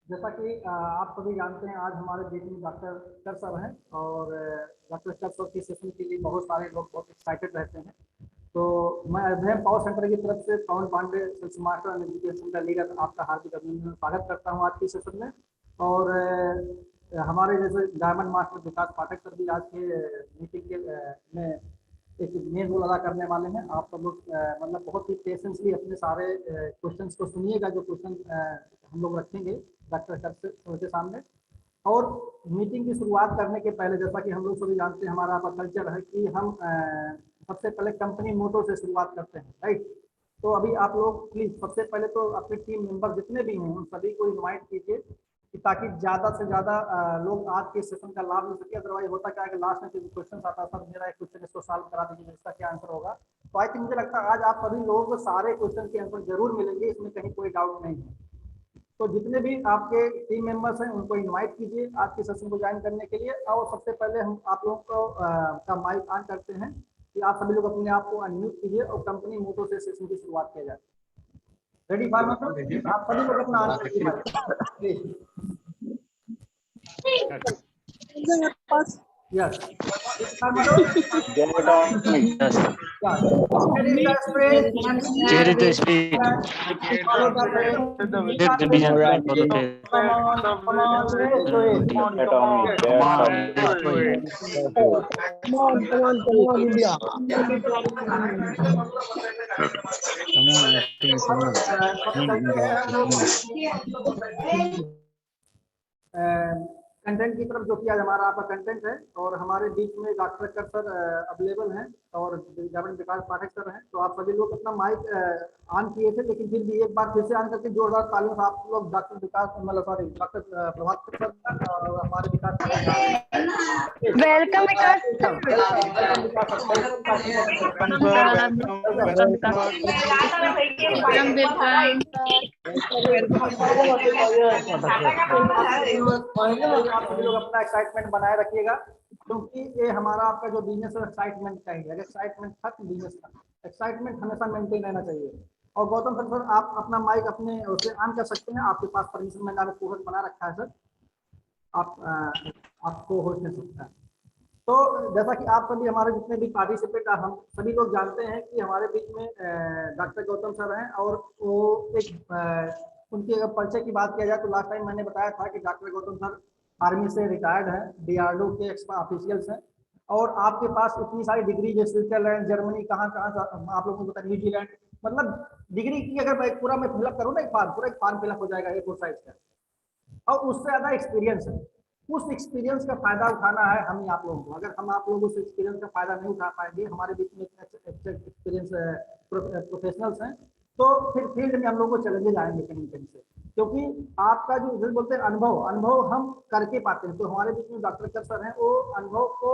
जैसा कि आप सभी जानते हैं, आज हमारे बीच में डॉक्टर कर सर हैं और डॉक्टर कर सर की सेशन के लिए बहुत सारे लोग बहुत एक्साइटेड रहते हैं। तो मैं अध्ययन पावर सेंटर की तरफ से Pawan Pandey, sales master and education का लीडर, आपका हार्दिक अभिनंदन स्वागत करता हूं आज की सेशन में। और हमारे जैसे डायमंड मास्टर विकास पाठक सर भी आज के मीटिंग के में एक मेन रोल अदा करने वाले हैं। आप सब लोग मतलब बहुत ही पेशेंसली अपने सारे क्वेश्चंस को सुनिएगा, जो क्वेश्चन हम लोग रखेंगे डॉक्टर सर के सामने। और मीटिंग की शुरुआत करने के पहले, जैसा कि हम लोग सभी जानते हैं, हमारा आपका कल्चर है कि हम सबसे पहले कंपनी मोटो से शुरुआत करते हैं, राइट। तो अभी आप लोग प्लीज सबसे पहले तो अपने टीम मेंबर जितने भी हैं उन सभी को इनवाइट कीजिए कि ताकि ज्यादा से ज्यादा लोग आज के सेशन का लाभ ले सके। अदरवाइज होता क्या है कि लास्ट में जो क्वेश्चन आता है, सर मेरा एक क्वेश्चन इसको सॉल्व करा दीजिए, इसका क्या आंसर होगा। तो आई थिंक मुझे लगता है आज आप सभी लोगों को सारे क्वेश्चन के आंसर जरूर मिलेंगे, इसमें कहीं कोई डाउट नहीं है। तो जितने भी आपके टीम मेंबर्स हैं उनको इनवाइट कीजिए आज के सेशन को ज्वाइन करने के लिए। और सबसे पहले हम आप लोगों को का माइक ऑन करते हैं कि आप सभी लोग अपने आप को अनम्यूट कीजिए और कंपनी मोटो से सेशन की शुरुआत किया जाए। रेडी फॉर मोटो? आप सभी लोग अपना ऑन कीजिए please. Yes. Cherry the speed. Follow the brain. Take the vision for the Come on, let's do it. Come on, India. Content की तरफ, जो कि आज हमारा आपका कंटेंट है, और हमारे बीच में डॉक्टर कर सर अवेलेबल हैं और डायमंड विकास पाठक सर हैं। तो आप सभी लोग अपना माइक ऑन किए थे, लेकिन फिर भी एक बार फिर से ऑन करके जोरदार तालियों से आप लोग डॉक्टर विकास मतलब सॉरी डॉक्टर प्रभात सर और हमारे विकास वेलकम विकास आप सभी लोग अपना एक्साइटमेंट बनाए रखिएगा, क्योंकि ये हमारा आपका जो बिजनेस है एक्साइटमेंट का ही है। अगर एक्साइटमेंट खत्म, बिजनेस का एक्साइटमेंट हमेशा मेंटेन रहना चाहिए। और गौतम सर आप अपना माइक अपने उसे ऑन कर सकते हैं, आपके पास परमिशन मैंने आपको होस्ट बना रखा है सर, आपको होस्ट मिल सकता है। तो जैसा कि आप सभी हमारे जितने भी पार्टिसिपेंट, हम सभी लोग जानते हैं कि हमारे बीच में डॉक्टर गौतम सर हैं। और वो एक उनके अगर परिचय की बात किया जाए तो लास्ट टाइम मैंने बताया था कि डॉक्टर गौतम सर आर्मी से रिटायर्ड हैं, डीआरडीओ के ऑफिशियल्स हैं। और आपके पास इतनी सारी डिग्री, जैसे स्विट्जरलैंड, जर्मनी, कहाँ कहाँ आप लोगों को पता, न्यूजीलैंड, मतलब डिग्री की अगर मैं पूरा मैं फिलअप करूँ ना, एक फॉर्म, पूरा एक फॉर्म फिलअप हो जाएगा A4 साइज का। और उससे ज्यादा एक्सपीरियंस है। उस एक्सपीरियंस का फायदा उठाना है हम ही आप लोगों को। अगर हम आप लोग उस एक्सपीरियंस का फायदा नहीं उठा पाएंगे, हमारे बीच में एक्सपीरियंस प्रोफेशनल्स हैं, तो फिर फील्ड में हम लोग को चैलेंजेस आएंगे कहीं कहीं से। क्योंकि आपका जो जैसे बोलते हैं अनुभव हम करके पाते हैं। तो हमारे बीच में डॉक्टर कर सर हैं, वो अनुभव को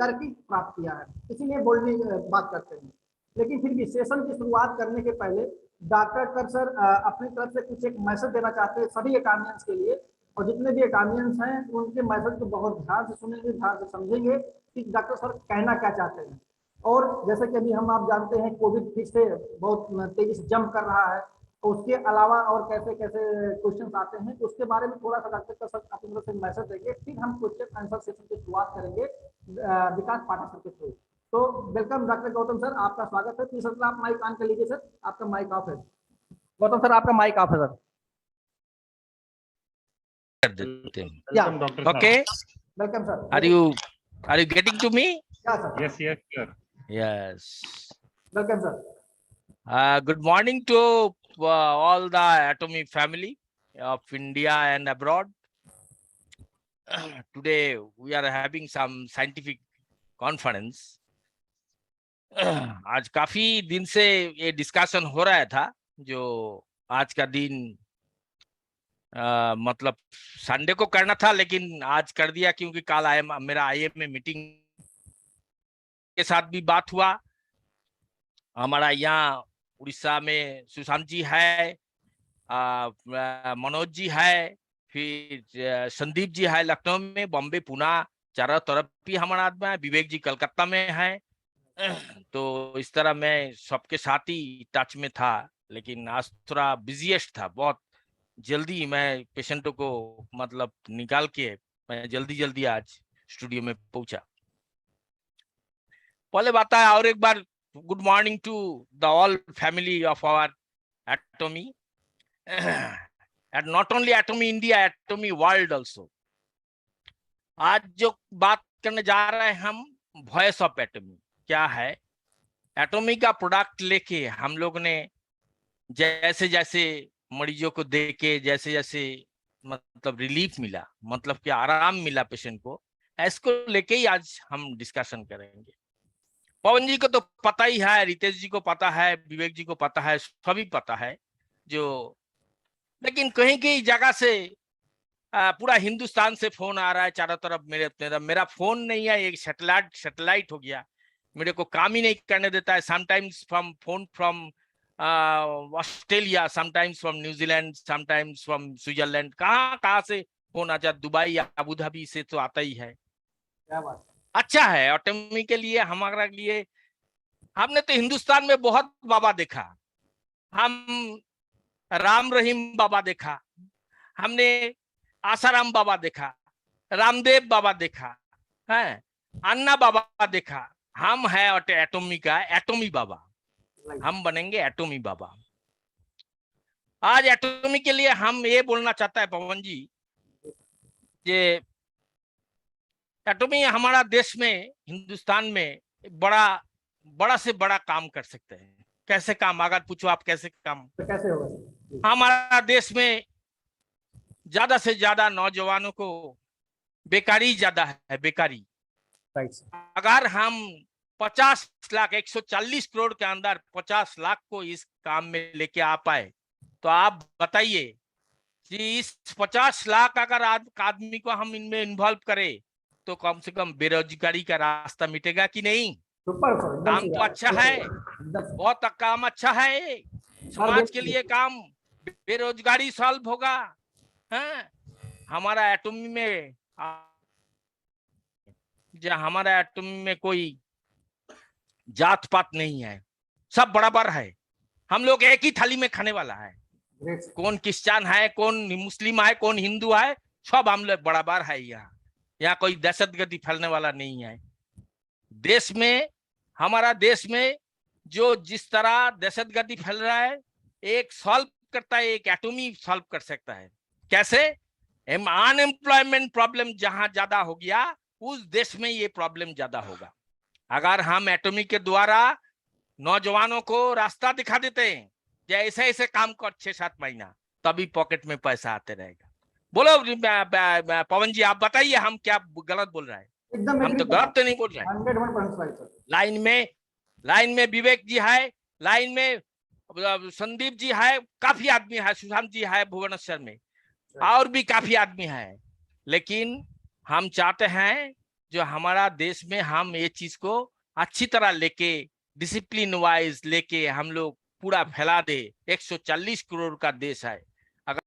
करके प्राप्त किया है, इसीलिए बोलने बात करते हैं। लेकिन फिर भी सेशन की शुरुआत करने के पहले डॉक्टर कर सर अपनी तरफ से कुछ एक मैसेज देना चाहते हैं सभी एकामियंस के लिए। और जितने भी एकामियंस हैं उनके मैसेज को बहुत ध्यान से सुनेंगे, ध्यान से समझेंगे कि डॉक्टर सर कहना क्या चाहते हैं। और जैसे कि अभी हम आप जानते हैं कोविड फिर से बहुत तेजी से जंप कर रहा है, तो उसके अलावा और कैसे कैसे क्वेश्चन आते हैं उसके बारे में थोड़ा सा डॉक्टर सर अपनी तरफ से मैसेज देंगे। फिर हम क्वेश्चन आंसर सेशन की शुरुआत करेंगे विकास पाठक सर के थ्रू। तो वेलकम डॉक्टर गौतम सर, आपका स्वागत है। प्लीज सर आप माइक ऑन कर लीजिए। सर आपका माइक ऑफ है। गौतम सर आपका माइक ऑफ है sir. Okay. Welcome, sir. Are you getting to me? Yeah, sir. Yes, sir. Yes. Welcome, sir. Good morning to all the Atomy family of India and abroad. Today we are having some scientific conference. आज काफी दिन से ये discussion हो रहा था, जो आज का दिन मतलब संडे को करना था, लेकिन आज कर दिया क्योंकि कल मेरा IIM में मीटिंग के साथ भी बात हुआ। हमारा यहाँ उड़ीसा में सुशांत जी है, मनोज जी है, फिर संदीप जी है लखनऊ में, बॉम्बे, पुणे, चारों तरफ भी हमारा आदमी है, विवेक जी कलकत्ता में है। तो इस तरह मैं सबके साथ ही टच में था, लेकिन आज थोड़ा बिजीएस्ट था, बहुत जल्दी मैं पेशेंटों को मतलब निकाल के मैं जल्दी आज स्टूडियो में पहुंचा। पहले बात है और एक बार good morning to the all family of our Atomy and not only Atomy India, Atomy world also. आज जो बात करने जा रहे हैं हम, वॉइस ऑफ एटॉमी क्या है। एटॉमी का प्रोडक्ट लेके हम लोग ने जैसे जैसे मरीजों को देके जैसे जैसे मतलब रिलीफ मिला, मतलब कि आराम मिला पेशेंट को, इसको लेके ही आज हम डिस्कशन करेंगे। पवन जी को तो पता ही है, रितेश जी को पता है, विवेक जी को पता है, सभी पता है जो, लेकिन कहीं कहीं जगह से पूरा हिंदुस्तान से फोन आ रहा है चारों तरफ। मेरा फोन नहीं है, एक सैटेलाइट हो गया, मेरे को काम ही नहीं करने देता है। Sometimes phone from Australia, sometimes from New Zealand, sometimes from Switzerland, कहाँ से फोन आ जाता, दुबई या अबू धाबी से तो आता ही है। क्या बात, अच्छा है ऑटोमी के लिए, हमारे लिए। हमने तो हिंदुस्तान में बहुत बाबा देखा, हम राम रहीम बाबा देखा, हमने आसाराम बाबा देखा, रामदेव बाबा देखा है, अन्ना बाबा देखा। हम है एटॉमी का एटॉमी बाबा, हम बनेंगे एटॉमी बाबा। आज एटॉमी के लिए हम ये बोलना चाहता है पवन जी, ये एटॉमी हमारा देश में, हिंदुस्तान में बड़ा से बड़ा काम कर सकते हैं। कैसे काम, अगर पूछो आप कैसे काम, तो कैसे होगा? हमारा देश में ज्यादा से ज्यादा नौजवानों को बेकारी ज्यादा है, बेकारी। राइट। अगर हम 50 लाख 140 करोड़ के अंदर 50 लाख को इस काम में लेके आ पाए, तो आप बताइए कि इस 50 लाख अगर आदमी को हम इनमें इन्वॉल्व करें तो कम से कम बेरोजगारी का रास्ता मिटेगा कि नहीं। सुपर सर, एकदम काम सही तो बात, अच्छा है, एकदम बहुत काम अच्छा है, समाज के लिए काम, बेरोजगारी सॉल्व होगा। है हमारा एटॉमी में, हमारा एटॉमी में कोई जात पात नहीं है, सब बराबर है। हम लोग एक ही थाली में खाने वाला है, ग्रेट। कौन क्रिश्चियन है, कौन मुस्लिम है, कौन हिंदू है, सब हम लोग बराबर है। यहाँ कोई दहशतगर्दी फैलने वाला नहीं है। देश में, हमारा देश में जो जिस तरह दहशतगर्दी फैल रहा है, एक सॉल्व करता है, एक एटॉमी सॉल्व कर सकता है। कैसे? अनएम्प्लॉयमेंट प्रॉब्लम जहां ज्यादा हो गया, उस देश में ये प्रॉब्लम ज्यादा होगा। अगर हम एटॉमी के द्वारा नौजवानों को रास्ता दिखा देते हैं, जैसे ऐसे काम कर 6-7 महीना, तभी पॉकेट में पैसा आते रहेगा। बोलो पवन जी, आप बताइए हम क्या गलत बोल रहे हैं? एकदम हम तो गलत तो नहीं बोल रहे हैं। 100% राइट सर। लाइन में विवेक जी है, लाइन में संदीप जी है, काफी आदमी है, सुशांत जी है भुवनेश्वर में, और भी काफी आदमी है। लेकिन हम चाहते हैं जो हमारा देश में हम ये चीज को अच्छी तरह लेके, डिसिप्लिन वाइज लेके हम लोग पूरा फैला दे। 140 करोड़ का देश है। अगर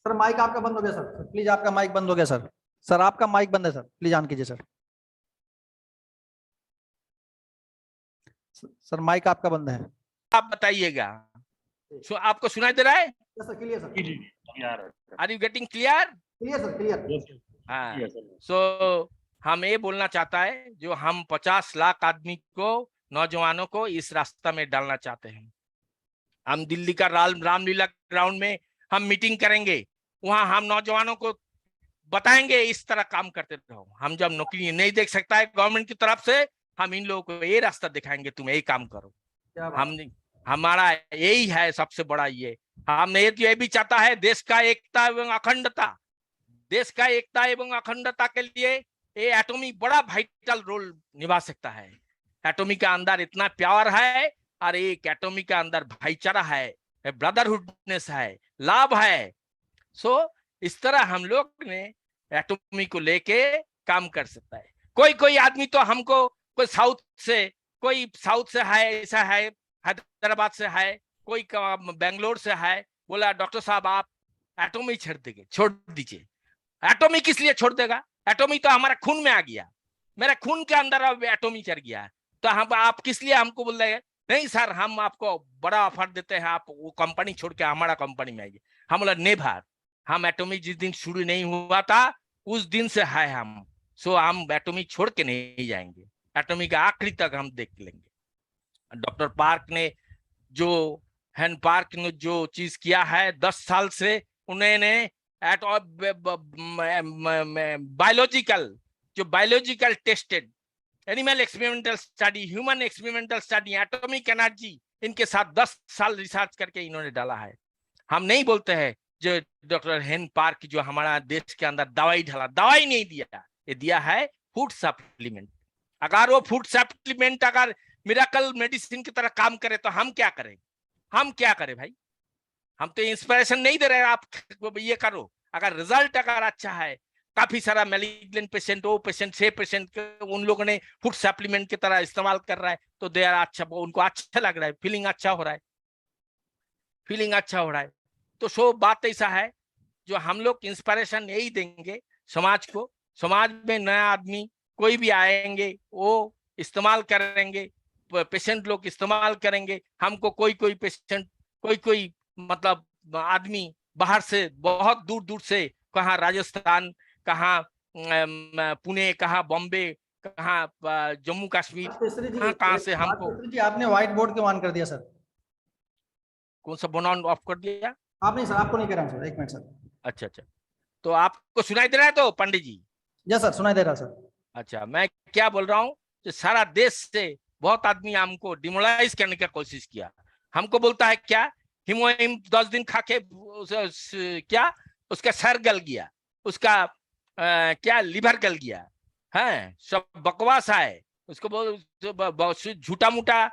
सर माइक आपका बंद हो गया सर, प्लीज आपका माइक बंद हो गया सर। सर आपका माइक बंद है सर, प्लीज ऑन कीजिए सर। सर माइक आपका बंद है। आप बताइएगा, आपको सुनाई दे रहा है? Sir clear sir. Are you getting clear? Clear sir, clear. हाँ, सो हम ये बोलना चाहता है, जो हम 50 लाख आदमी को, नौजवानों को इस रास्ता में डालना चाहते हैं। हम दिल्ली का रामलीला ग्राउंड में हम मीटिंग करेंगे, वहां हम नौजवानों को बताएंगे इस तरह काम करते रहो। हम जब नौकरी नहीं देख सकता है गवर्नमेंट की तरफ से, हम इन लोगों को ये रास्ता दिखाएंगे, तुम यही काम करो। हम, हमारा यही है सबसे बड़ा ये। हमने ये भी चाहता है देश का एकता एवं अखंडता, देश का एकता एवं अखंडता के लिए ये एटॉमी बड़ा वाइटल रोल निभा सकता है। एटॉमी का अंदर इतना प्यार है, और एक एटॉमी का अंदर भाईचारा है, ब्रदरहुडनेस है, लाभ है। सो इस तरह हम लोग ने एटॉमी को लेके काम कर सकता है। कोई आदमी तो हमको, कोई साउथ से है, ऐसा है, हैदराबाद से है, कोई बेंगलोर से है, बोला डॉक्टर साहब आप एटॉमी छोड़ दीजिए। एटॉमी किस लिए छोड़ देगा? एटॉमी तो हमारा खून में आ गया, मेरा खून के अंदर अब एटॉमी चढ़ गया है, तो हम आप किस लिए हमको बोल रहे हैं नहीं सर हम आपको बड़ा ऑफर देते हैं, आप वो कंपनी छोड़ के हमारा कंपनी में आइए। हम बोला नेभार, हम एटॉमिक जिस दिन शुरू नहीं हुआ था उस दिन से है हम, सो हम एटॉमिक छोड़ के नहीं जाएंगे, एटॉमिक आखिरी तक हम देख लेंगे। डॉक्टर पार्क ने जो हैन पार्क ने जो चीज किया है 10 साल से, उन्होंने बायोलॉजिकल जो biological tested animal experimental study, human experimental study, atomic energy, इनके साथ 10 साल रिसर्च करके इन्होंने डाला है। हम नहीं बोलते हैं जो डॉक्टर हेन पार्क जो हमारा देश के अंदर दवाई डाला, दवाई नहीं दिया, ये दिया है फूड सप्लीमेंट। अगर वो फूड सप्लीमेंट अगर मिराकल मेडिसिन की तरह काम करे तो हम क्या करें, हम क्या करें भाई? हम तो इंस्पिरेशन नहीं दे रहे आप ये करो। अगर रिजल्ट अगर अच्छा है, काफी सारा मैलिग्नेंट पेशेंट, वो पेशेंट से पेशेंट उन लोगों ने फूड सप्लीमेंट की तरह इस्तेमाल कर रहा है तो दे अच्छा, उनको अच्छा लग रहा है, फीलिंग अच्छा हो रहा है, फीलिंग अच्छा हो रहा है। तो सो बात ऐसा है जो हम लोग इंस्पिरेशन यही देंगे समाज को, समाज में नया आदमी कोई भी आएंगे वो इस्तेमाल करेंगे, पेशेंट लोग इस्तेमाल करेंगे। हमको कोई पेशेंट कोई मतलब आदमी बाहर से बहुत दूर दूर से, कहाँ राजस्थान, कहाँ पुणे, कहाँ बॉम्बे, कहाँ जम्मू कश्मीर, कहाँ से हमको। जी आपने व्हाइट बोर्ड क्यों ऑन कर दिया सर? कौन सा बोन ऑन ऑफ कर दिया? आप नहीं सर, आपको नहीं कर रहा हूँ सर, एक मिनट सर। अच्छा अच्छा, तो आपको सुनाई दे रहा है तो पंडित जी? यस सर, सुनाई दे रहा सर। अच्छा, मैं क्या बोल रहा हूँ कि सारा देश से बहुत आदमी हमको डिमोलाइज करने का कोशिश किया। हमको बोलता है क्या, हीमोहिम 10 दिन खा के क्या उसका सर गल गया, उसका क्या लिवर गल गया है, सब बकवास है। उसको झूठा मूठा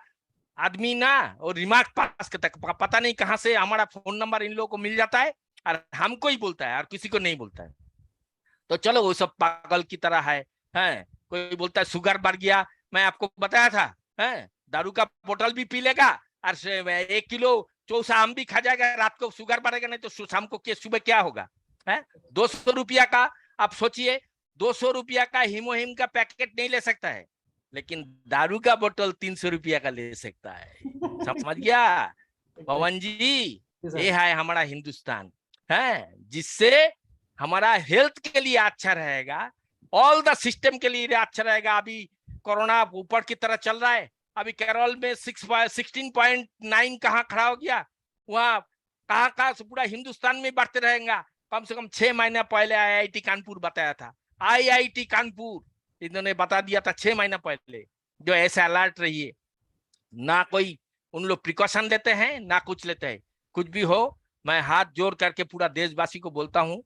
आदमी ना, और रिमार्क पास करता है, पता नहीं कहाँ से हमारा फोन नंबर इन लोगों को मिल जाता है और हमको ही बोलता है और किसी को नहीं बोलता है। तो चलो वो सब पागल की तरह है। कोई बोलता है शुगर बढ़ गया, मैं आपको बताया था, दारू का बोतल भी पी लेगा और 1 किलो चौसा आम भी खा जाएगा, रात को शुगर बढ़ेगा नहीं तो शाम को सुबह क्या होगा? 200 रुपया का, आप सोचिए 200 रुपया का हीमोहिम का पैकेट नहीं ले सकता है, लेकिन दारू का बोतल 300 रुपया का ले सकता है। समझ गया पवन जी? ये है हमारा हिंदुस्तान, है जिससे हमारा हेल्थ के लिए अच्छा रहेगा, ऑल द सिस्टम के लिए अच्छा रहेगा। अभी कोरोना ऊपर की तरह चल रहा है, अभी केरल में 16.9 कहाँ खड़ा हो गया, वहां कहाँ से पूरा हिंदुस्तान में बढ़ते रहेगा। कम से कम 6 महीना पहले IIT कानपुर बताया था, IIT कानपुर इन्होंने बता दिया था 6 महीना पहले, जो ऐसे अलर्ट रहिए। ना कोई उन लोग प्रिकॉशन लेते हैं ना कुछ लेते हैं। कुछ भी हो, मैं हाथ जोड़ करके पूरा देशवासी को बोलता हूँ,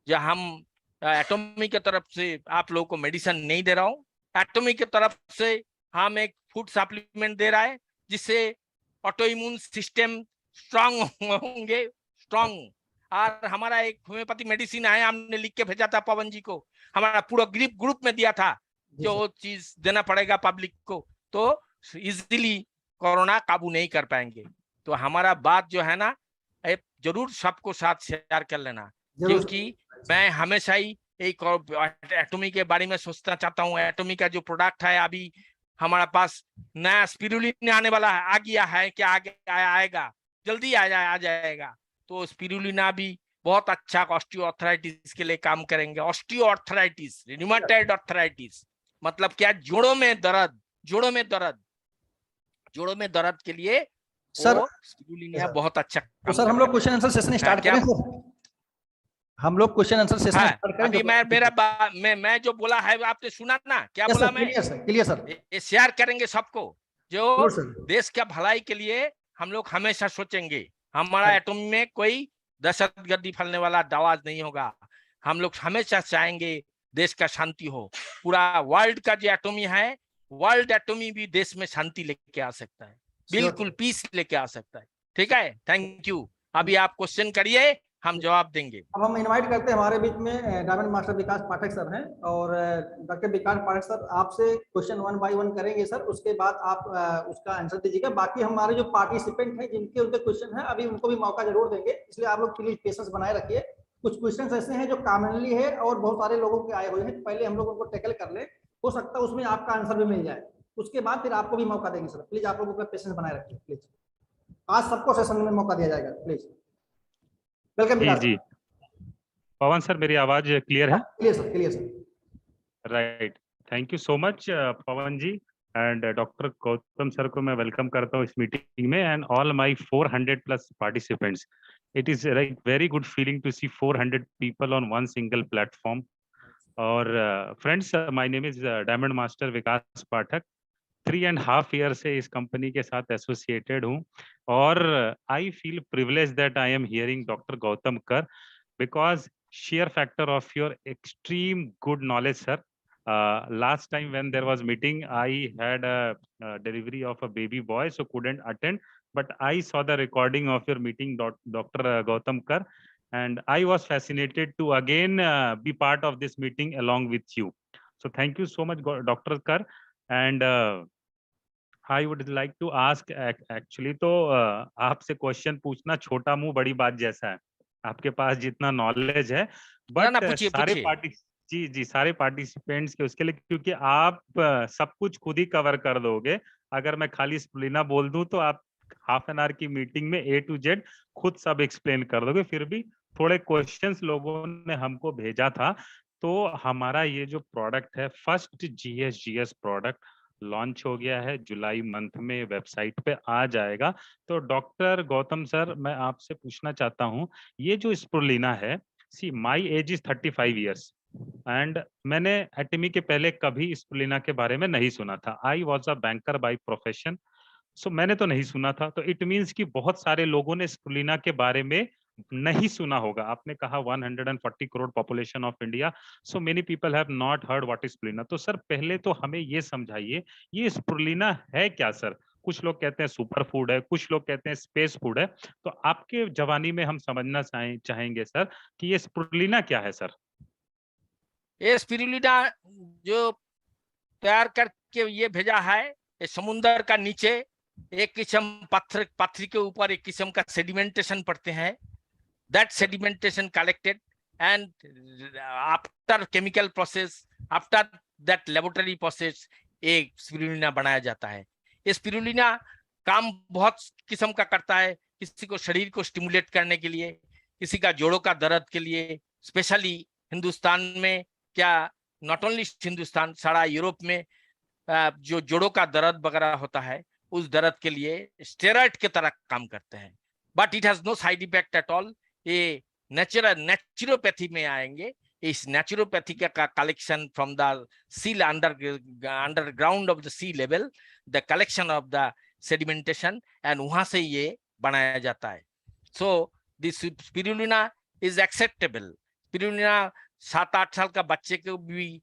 जो हम एटॉमिक की तरफ से आप लोगों को मेडिसिन नहीं दे रहा हूँ, एटॉमिक की तरफ से हम एक फूड सप्लीमेंट दे रहा है जिससे ऑटो इम्यून सिस्टम स्ट्रांग होंगे, स्ट्रांग। और हमारा एक होम्योपैथी मेडिसिन है, हमने लिख के भेजा था पवन जी को, हमारा पूरा ग्रुप में दिया था, जो चीज देना पड़ेगा पब्लिक को, तो इजीली कोरोना काबू नहीं कर पाएंगे। तो हमारा बात जो है ना, जरूर सबको साथ शेयर कर लेना, क्योंकि मैं हमेशा ही एक एटॉमिक के बारे में सोचना चाहता हूँ। एटॉमिक का जो प्रोडक्ट है, अभी हमारा पास नया स्पिरुलिना आने वाला है, आ गया है, क्या आगे आएगा, जल्दी आ जाएगा। तो स्पिरुलिना भी बहुत अच्छा ऑस्टियोआर्थराइटिस के लिए काम करेंगे। ऑस्टियोआर्थराइटिस, रिमेटॉइड आर्थराइटिस मतलब क्या, जोड़ों में दर्द, जोड़ों में दर्द के लिए सर स्पिरुलिना बहुत अच्छा तो सर हम लोग क्वेश्चन आंसर सेशन स्टार्ट करें सर? हम लोग क्वेश्चन आंसर सेशन स्टार्ट करें? अभी मैं जो बोला है आपने सुना ना, क्या बोला मैं? क्लियर सर, ये शेयर करेंगे सबको, जो देश का भलाई के लिए हम लोग हमेशा सोचेंगे। हमारा एटॉम में कोई दहशतगर्दी फैलने वाला आवाज नहीं होगा। हम लोग हमेशा चाहेंगे देश का शांति हो। पूरा वर्ल्ड का जो एटॉमी है, वर्ल्ड एटॉमी भी देश में शांति लेके आ सकता है, बिल्कुल पीस लेके आ सकता है। ठीक है, थैंक यू। अभी आप क्वेश्चन करिए, हम जवाब देंगे। अब हम इनवाइट करते हैं हमारे बीच में डायमंड मास्टर विकास पाठक सर हैं, और डॉक्टर विकास पाठक सर आपसे क्वेश्चन 1 बाय 1 करेंगे सर, उसके बाद आप उसका आंसर दीजिएगा। बाकी हमारे जो पार्टिसिपेंट हैं जिनके उनके क्वेश्चन हैं, अभी उनको भी मौका जरूर देंगे, इसलिए आप लोग प्लीज पेशेंस बनाए रखिए। कुछ क्वेश्चन ऐसे हैं जो कॉमनली है और बहुत सारे लोगों के आए हुए हैं, पहले हम लोग उनको टैकल कर ले, हो सकता है उसमें आपका आंसर भी मिल जाए। उसके बाद फिर आपको भी मौका देंगे सर। प्लीज आप लोगों का पेशेंस बनाए रखिए प्लीज। आज सबको सेशन में मौका दिया जाएगा please. Welcome ji Vikas ji. Pawan sir, मेरी आवाज क्लियर है? Clear sir, clear sir. Right, thank you so much Pawan ji. And doctor Gautam sir को मैं वेलकम करता हूँ इस मीटिंग में, and all my 400 plus participants. It is like very good feeling to see 400 people on one single platform. और friends, my name is diamond master Vikas Pathak. 3.5 year से इस company के साथ एसोसिएटेड हूँ, और I feel privilege that I am hearing doctor Gautam कर, because sheer factor of your extreme good knowledge, sir. Last time when there was meeting, I had a delivery of a baby boy, so couldn't attend, but I saw the recording of your meeting, Dr. Gautam Kar, and I was fascinated to again be part of this meeting along with you. So thank you so much, Dr. Kar. And I would like to ask actually, तो आपसे question पूछना छोटा मुंह बड़ी बात जैसा है। आपके पास जितना नॉलेज है, ना बट पूछिए सारे पूछिए। जी जी, सारे पार्टिसिपेंट्स के उसके लिए, क्योंकि आप सब कुछ खुद ही कवर कर दोगे। अगर मैं खाली स्प्लिना बोल दूं तो आप हाफ एन आवर की मीटिंग में A to Z खुद सब एक्सप्लेन कर दोगे। फिर भी थोड़े क्वेश्चंस लोगों ने हमको भेजा था। तो हमारा ये जो प्रोडक्ट है, फर्स्ट GSGS प्रोडक्ट लॉन्च हो गया है, जुलाई मंथ में वेबसाइट पे आ जाएगा। तो डॉक्टर गौतम सर, मैं आपसे पूछना चाहता हूँ, ये जो स्प्रुलिना है, see my age is 35 years, and मैंने एटमी के पहले कभी स्प्रुलिना के बारे में नहीं सुना था। I was a banker by profession, so मैंने तो नहीं सुना था। तो इट मीन्स कि बहुत सारे लोगों ने स्प्रुलिना के बारे में नहीं सुना होगा। आपने कहा 140 crore population of India, so many people have not heard what is spirulina. तो सर पहले तो हमें ये समझाइए, ये स्प्रुलिना है क्या सर? कुछ लोग कहते हैं सुपर फूड है, कुछ लोग कहते हैं स्पेस फूड है। तो आपके जवानी में हम समझना चाहेंगे सर कि ये स्प्रुलिना क्या है सर? ये स्पिरुलिना जो तैयार करके ये भेजा है, ये समुंदर का नीचे एक किस्म पत्थर के ऊपर एक किस्म का सेडिमेंटेशन पड़ते हैं। That sedimentation collected and after chemical process, after that laboratory process, एक स्पिरुलिना बनाया जाता है। ये स्पिरुलिना काम बहुत किस्म का करता है। किसी को शरीर को स्टिमुलेट करने के लिए, किसी का जोड़ों का दर्द के लिए, स्पेशली हिंदुस्तान में, क्या नॉट ओनली हिंदुस्तान, सारा यूरोप में जो जोड़ों का दर्द वगैरह होता है, उस दर्द के लिए स्टेरॉइड की तरह काम करते हैं। But it has no side effect at all. ये नेचुरोपैथी में आएंगे। इस नेचुरोपैथी का collection from the sea underground of the sea level, the collection of the sedimentation, and वहां से ये बनाया जाता है। So this spirulina is acceptable. Spirulina 7-8 साल का बच्चे को भी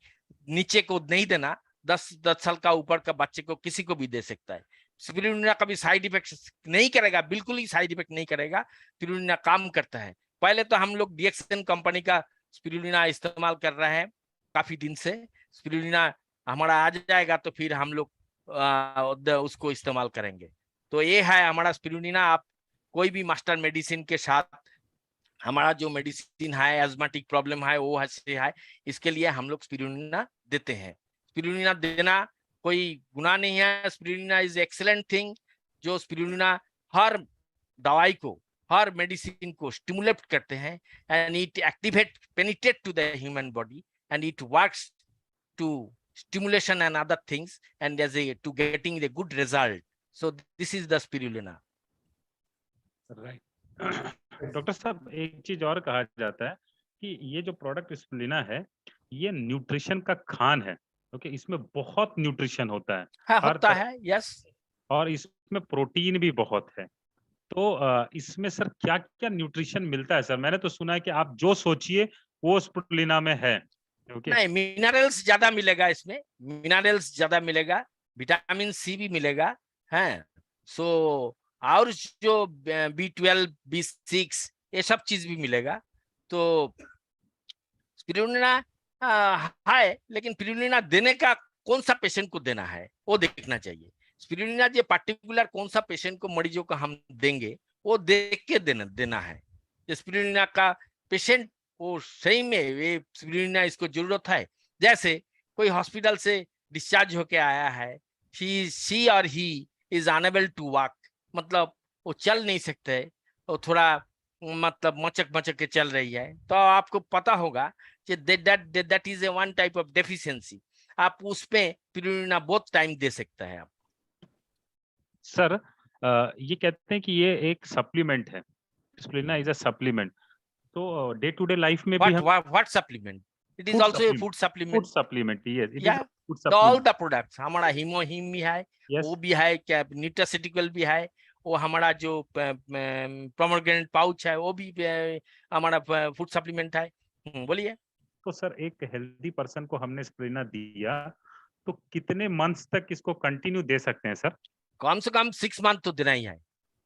नीचे को नहीं देना, 10 साल का ऊपर का बच्चे को किसी को भी दे सकता है। स्पिरुलिना कभी साइड इफेक्ट नहीं करेगा, बिल्कुल ही साइड इफेक्ट नहीं करेगा। स्पिरुलिना काम करता है। पहले तो हम लोग डीएक्सएन कंपनी का स्पिरुलिना इस्तेमाल कर रहे हैं काफी दिन से। स्पिरुलिना हमारा आ जाएगा तो फिर हम लोग उसको इस्तेमाल करेंगे। तो ये है हमारा स्पिरुलिना। आप कोई भी मास्टर मेडिसिन के साथ, हमारा जो मेडिसिन है, एस्माटिक प्रॉब्लम है, वो है, इसके लिए हम लोग स्पिरुलिना देते हैं। स्पिरुलिना देना कोई गुनाह नहीं है। Spirulina is excellent thing. जो स्पिरुलिना हर दवाई को, हर मेडिसिन को स्टिमुलेट करते हैं, and it activate penetrate to the human body, and it works to stimulation and other things, and as a to getting the good result. So this is the spirulina. Right. Doctor साहब, एक चीज और कहा जाता है कि ये जो प्रोडक्ट स्पिरुलिना है, ये न्यूट्रिशन का खान है, क्योंकि इसमें बहुत न्यूट्रिशन होता है। हाँ, हर होता तरह, है, यस। और इसमें प्रोटीन भी बहुत है। तो इसमें सर क्या क्या न्यूट्रिशन मिलता है सर? मैंने तो सुना है कि आप जो सोचिए वो स्पिरुलिना में है। नहीं, मिनरल्स ज्यादा मिलेगा इसमें, मिनरल्स ज्यादा मिलेगा, विटामिन सी भी मिलेगा है। सो और जो B12, B6, ये सब चीज भी मिलेगा। तो स्पिरुलिना है, लेकिन स्पिरुलिना देने का कौन सा पेशेंट को देना है वो देखना चाहिए। स्पिरुलिना जो पार्टिकुलर कौन सा पेशेंट को, मरीजों को हम देंगे, वो देख के देना है। स्पिरुलिना का पेशेंट वो सही में ये स्पिरुलिना इसको जरूरत है। जैसे कोई हॉस्पिटल से डिस्चार्ज होके आया है, शी और he is unable to walk, मतलब वो चल नहीं सकते, वो थोड़ा मतलब मचक मचक के चल रही है, तो आपको पता होगा कि that is a one type of deficiency. आप उस पे स्पिरुलिना बहुत टाइम दे सकते हैं आप। सर ये कहते हैं कि ये एक सप्लीमेंट है, स्प्लिना इज अ सप्लीमेंट, तो डे टू डे लाइफ में भी हम what supplement? It is also a food food supplement. Supplement, yes it yeah is food all supplement, the products, हमारा हीमोहिम भी है, यस वो भी है, क्या न्यूट्रास्यूटिकल भी है, वो हमारा जो पोमेग्रेनेट पाउच है वो भी हमारा फूड सप्लीमेंट है। बोलिए। तो सर एक हेल्दी पर्सन को हमने स्प्लिना दिया तो कितने मंथ्स तक इसको कंटिन्यू दे सकते हैं सर? कम से कम 6 मंथ तो देना ही है।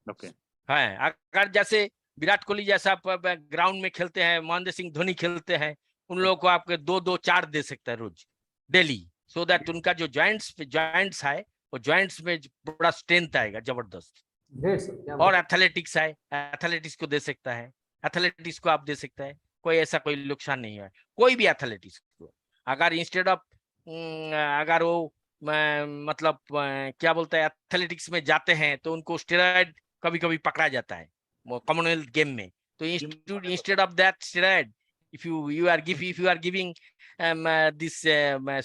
ओके है, अगर जैसे विराट कोहली जैसा ग्राउंड में खेलते हैं, महेंद्र सिंह धोनी खेलते हैं, उन लोगों को आपके 2-2-4 दे सकता है रोज डेली, सो दैट उनका जो जॉइंट्स है वो जॉइंट्स में बड़ा स्ट्रेंथ आएगा जबरदस्त। और एथलेटिक्स है, एथलेटिक्स को दे सकता है, एथलेटिक्स को आप दे सकता है, कोई ऐसा कोई नुकसान नहीं है कोई भी एथलेटिक्स को। अगर इंस्टेड ऑफ अगर वो मतलब क्या बोलते हैं एथलेटिक्स में जाते हैं तो उनको स्टेरॉइड कभी कभी पकड़ा जाता है वो कॉमनवेल्थ गेम में, तो instead of that steroid if you are giving this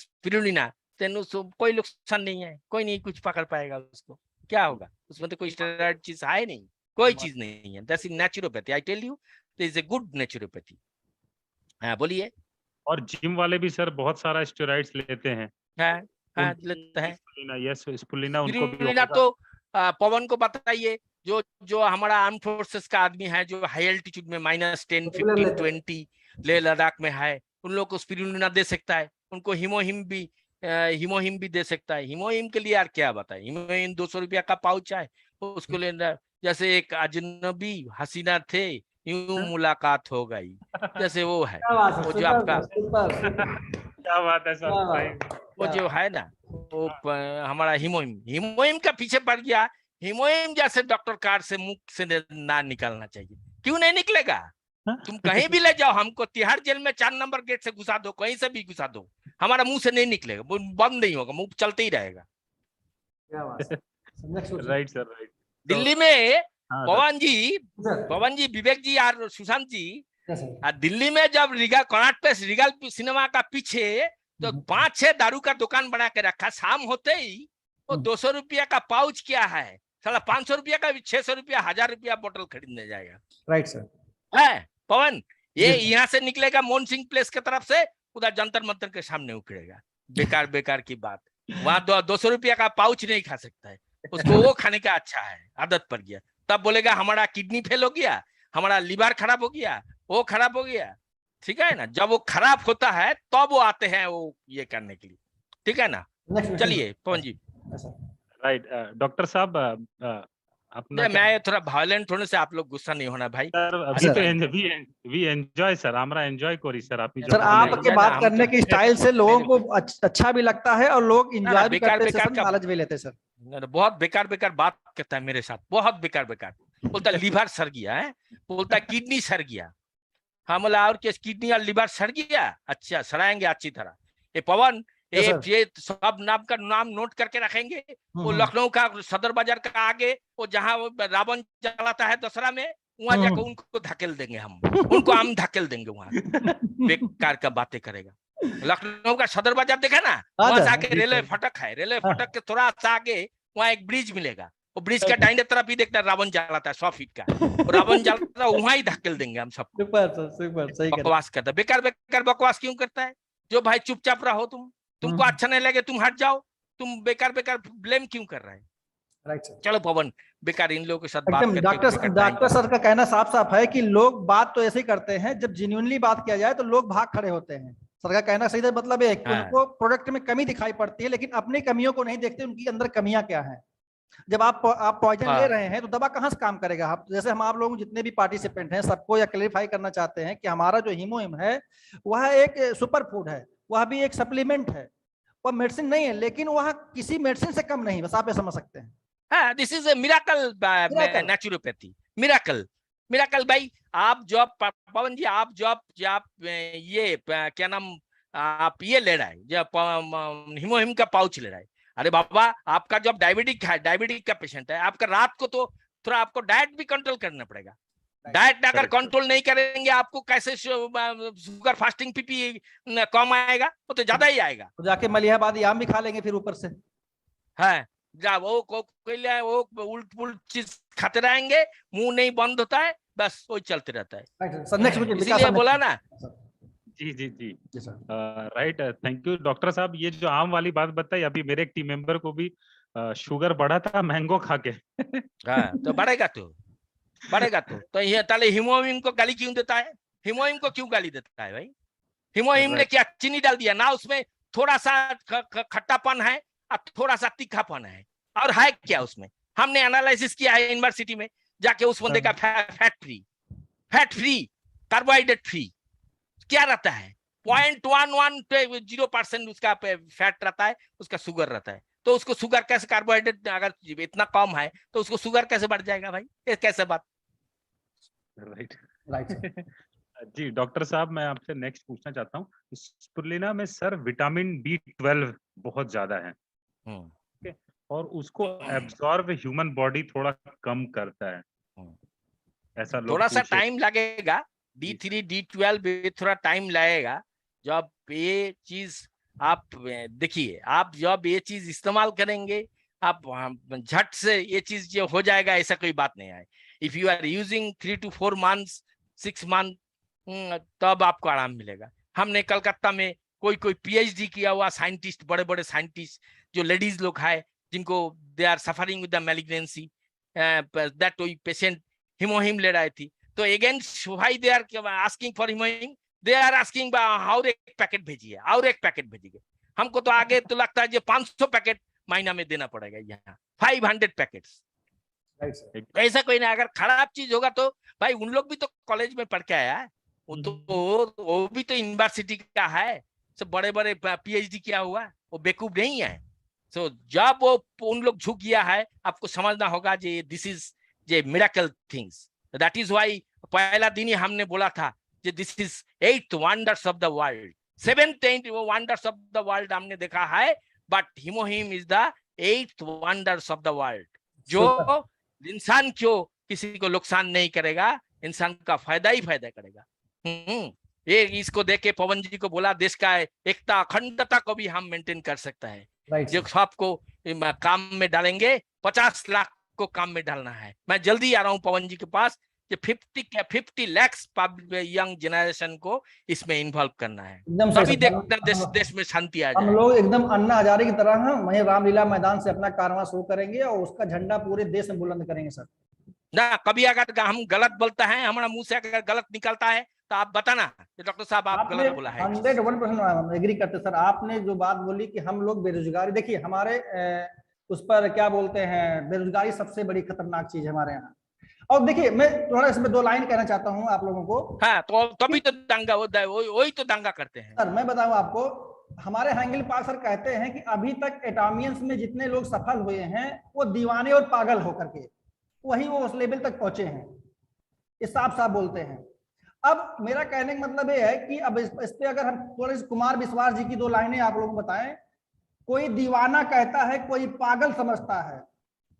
spirulina, then उसको कोई नुकसान नहीं है, कोई नहीं कुछ पकड़ पाएगा उसको, क्या होगा उसमें, तो कोई स्टेरॉइड चीज है नहीं, कोई चीज नहीं है। That's naturopathy, I tell you, this is a good naturopathy. हाँ बोलिए। और जिम वाले भी सर बहुत सारा स्टेरॉइड्स लेते हैं। हाँ लेता है यस स्पुलिना उनको भी स्पिरुलिना। तो पवन को बताइए, जो हमारा आर्म फोर्सेस का आदमी है जो हाई एल्टीट्यूड में -10, 15, 20 लेह लद्दाख में है, उन लोग को स्पिरुलिना दे सकता है, उनको हीमोहिम भी दे सकता है। हीमोहिम के लिए यार क्या बताए, हीमोहिम 200 रुपया का पाउच है, उसको लेना। जैसे एक अजनबी हसीना थे यूं मुलाकात हो गई, जैसे वो है, वो जो आपका क्या बात है सर, वो जो है ना वो हमारा हीमोहिम का पीछे पड़ गया। हीमोहिम जैसे डॉक्टर कार्ड से मुंह से ना निकलना चाहिए, क्यों नहीं निकलेगा? तुम कहीं भी ले जाओ, हमको तिहाड़ जेल में 4 नंबर गेट से घुसा दो, कहीं से भी घुसा दो, हमारा मुंह से नहीं निकलेगा, वो बंद नहीं होगा, मुंह चलते ही रहेगा। Right sir right. दिल्ली में पवन जी, विवेक जी और सुशांत जी, दिल्ली में जब कर्नाटक प्लेस रिगल सिनेमा का पीछे तो 5-6 दारू का दुकान बना के रखा, शाम होते ही वो 200 रुपया का पाउच क्या है साला 500 रुपया का, 600 रुपया, 1000 रुपया बोतल खरीदने जाएगा। राइट सर है पवन, ये यहाँ से निकलेगा मोहन सिंह प्लेस की तरफ से, उधर जंतर मंतर के सामने उखड़ेगा। बेकार की बात, वहां 200 रुपया का पाउच नहीं खा सकता है, उसको वो खाने का अच्छा है, आदत पड़ गया, तब बोलेगा हमारा किडनी फेल हो गया, हमारा लिवर खराब हो गया, वो खराब हो गया। ठीक है ना, जब वो खराब होता है तब वो आते हैं वो ये करने के लिए। ठीक है ना, चलिए पवन जी। राइट डॉक्टर साहब अपना मैं थोड़ा वायलेंट होने से आप लोग गुस्सा नहीं होना भाई सर, अभी तो वी एंजॉय सर, हमरा एंजॉय करी सर। आप सर आपके बात करने की स्टाइल से लोगों को अच्छा भी लगता है और लोग एंजॉय भी करते हैं, नॉलेज भी लेते हैं सर। बहुत बेकार बात करता है मेरे साथ, बहुत बेकार। बोलता लिवर सड़ गया है, बोलता किडनी सड़ गया। हाँ बोला और किस किडनी और लिवर सड़ गया, अच्छा सड़ाएंगे अच्छी तरह। ये पवन ये सब नाम का नाम नोट करके रखेंगे। वो लखनऊ का सदर बाजार का आगे वो जहाँ रावण जलाता है दशहरा में, वहां जाकर उनको धकेल देंगे हम, उनको हम धकेल देंगे वहां। बेकार का बातें करेगा। लखनऊ का सदर बाजार देखा ना, वहां से आके रेलवे फाटक है, रेलवे फाटक के थोड़ा सा आगे वहाँ एक ब्रिज मिलेगा, वो ब्रिज का दाहिने तरफ ही देखना रावण जलाता है 100 फीट का, रावण जलाता है, वहां ही धकेल देंगे हम सब। बकवास करता है, बेकार बकवास क्यों करता है? जो भाई चुपचाप रहो, तुमको अच्छा नहीं लगे तुम हट जाओ, तुम बेकार ब्लेम क्यों कर रहे हैं? राइट चलो पवन, बेकार इन लोगों के साथ बात करके डॉक्टर सर का कहना साफ है कि लोग बात तो ऐसे ही करते हैं, जब जेन्युइनली बात किया जाए तो लोग भाग खड़े होते हैं। सर का कहना सही है, मतलब है कि उनको प्रोडक्ट में कमी दिखाई पड़ती है, लेकिन अपनी कमियों को नहीं देखते, उनकी अंदर कमियां क्या है। जब आप पॉइजन ले रहे हैं तो दवा कहाँ से काम करेगा? आप जैसे हम लोग जितने भी पार्टिसिपेंट हैं सबको यह क्लेरिफाई करना चाहते हैं कि हमारा जो हीमोहिम है वह एक सुपर फूड है, वह भी एक सप्लीमेंट है, वह मेडिसिन नहीं है, लेकिन वह किसी मेडिसिन से कम नहीं, बस आप ये समझ सकते हैं। हाँ, this is A miracle naturopathy, miracle भाई। आप जॉब पवन जी, आप जॉब ये क्या नाम, आप ये ले रहा है जब हीमोहिम का पाउच ले रहा है, अरे बाबा, आपका जब डायबिटिक का पेशेंट है, आपका रात को तो थोड़ा आपको डाइट भी कंट्रोल करना पड़ेगा। डाइट अगर Correct, कंट्रोल नहीं करेंगे, आपको कैसे शुगर फास्टिंग पीपी कम आएगा? वो तो ज्यादा ही आएगा। तो जाके मलिहाबादी आम भी खा लेंगे फिर ऊपर से। है जा वो उल्ट पुल्ट चीज खाते रहेंगे, मुंह नहीं बंद होता है, बस वो चलते रहता है। सर नेक्स्ट इसीलिए बोला ना। जी जी जी जी sir. Right, thank you doctor साहब। ये जो आम वाली बात बताई, अभी मेरे एक टीम मेंबर को भी शुगर बढ़ा था मैंगो खा के। हाँ, तो बढ़ेगा तो ये ताले हिमोहिम को गाली क्यों देता है? हिमोहिम को क्यों गाली देता है भाई? हिमोहिम ने क्या चीनी डाल दिया ना? उसमें थोड़ा सा खट्टापन है और थोड़ा सा तीखापन है, और है क्या उसमें? हमने एनालिसिस किया है यूनिवर्सिटी में जाके, उस बंदे का फैट फ्री कार्बोहाइड्रेट फ्री क्या रहता है? 0.11% उसका फैट रहता है, उसका शुगर रहता है। तो उसको शुगर कैसे, कार्बोहाइड्रेट अगर इतना कम है तो उसको शुगर कैसे बढ़ जाएगा भाई? ये कैसे बात? राइट जी डॉक्टर साहब, मैं आपसे नेक्स्ट पूछना चाहता हूँ, स्पिरुलिना में सर विटामिन B12 बहुत ज्यादा है, और उसको एब्जॉर्ब ह्यूमन बॉडी थोड़ा कम करता है, ऐसा लोग थोड़ा सा पूछे। टाइम लगेगा, D3 D12 थोड़ा टाइम लगेगा। जब ये चीज आप देखिए, आप जब ये चीज इस्तेमाल करेंगे, आप झट से ये चीज जो हो जाएगा ऐसा कोई बात नहीं है। If you are using 3 to 4 months 6 month, तब आपको आराम मिलेगा। हमने कलकत्ता में कोई PhD किया हुआ साइंटिस्ट, बड़े बड़े साइंटिस्ट जो लेडीज लोग है, जिनको they are suffering with the malignancy, that वही पेशेंट हिमोहिम ले रही थी, तो against why they are asking for HemoHim, they are asking और एक पैकेट भेजिए, और एक पैकेट भेजिए। हमको तो आगे तो लगता है जो 500 पैकेट महीना में देना पड़ेगा, यहाँ 500 पैकेट्स। ऐसा कोई नहीं। अगर खराब चीज होगा तो भाई, उन लोग भी तो कॉलेज में पढ़ के आया है, वो भी तो यूनिवर्सिटी का है, सब बड़े बड़े PhD किया हुआ, वो बेवकूफ नहीं है। तो जब वो उन लोग झुक गया है, आपको समझना होगा जे दिस इज जे miracle things. That is why पहला दिन ही हमने बोला था जे this is 8th wonders of the world, 7th wonders of the world हमने देखा है, but HemoHim is the 8th wonders of the world, जो इंसान क्यों किसी को नुकसान नहीं करेगा, इंसान का फायदा ही फायदा करेगा। ये इसको देख के पवन जी को बोला, देश का एकता अखंडता को भी हम मेंटेन कर सकता है। जो सबको काम में डालेंगे, 50 लाख को काम में डालना है। मैं जल्दी आ रहा हूँ पवन जी के पास, कि 50 लाख यंग जनरेशन को इसमें इन्वॉल्व करना है, तभी देखना देश में शांति आ जाए। हम लोग एकदम अन्ना हजारे की तरह हैं, वहीं रामलीला मैदान से अपना कारवां शुरू करेंगे और उसका झंडा पूरे देश में बुलंद करेंगे सर। ना कभी अगर हम गलत बोलते हैं, हमारा मुंह से अगर गलत निकलता है तो आप बताना डॉक्टर साहब आप गलत बोला है। 101% एग्री करते सर। आपने जो बात बोली कि हम लोग बेरोजगारी, देखिए हमारे उस पर क्या बोलते हैं, बेरोजगारी सबसे बड़ी खतरनाक चीज है हमारे यहाँ। और देखिए मैं थोड़ा इसमें 2 लाइन कहना चाहता हूँ आप लोगों को। हाँ, तो तभी तो दंगा होता है, वही तो दंगा करते हैं सर। मैं बताऊं आपको, हमारे हैंगल पाल सर कहते हैं कि अभी तक एटॉमियंस में जितने लोग सफल हुए हैं वो दीवाने और पागल होकर के वही वो उस लेवल तक पहुंचे हैं, ये साफ साफ बोलते हैं। अब मेरा कहने का मतलब ये है कि अब इस पे अगर हम थोड़े कुमार विश्वास जी की 2 लाइनें आप लोगों को बताएं। कोई दीवाना कहता है, कोई पागल समझता है,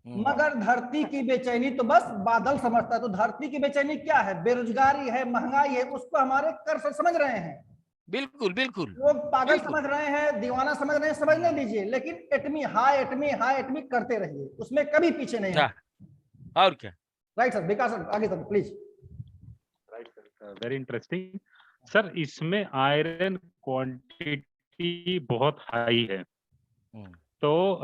मगर धरती की बेचैनी तो बस बादल समझता है। तो धरती की बेचैनी क्या है? बेरोजगारी है, महंगाई है, उसको हमारे कर समझ रहे हैं। बिल्कुल बिल्कुल लोग पागल समझ रहे हैं, दीवाना समझ रहे हैं, समझने दीजिए, लेकिन एटमी हाई एटमी करते रहिए, उसमें कभी पीछे नहीं है। और क्या? राइट सर, विकास सर आगे sir please. Right sir, very interesting sir. इसमें आयरन क्वांटिटी बहुत हाई है, तो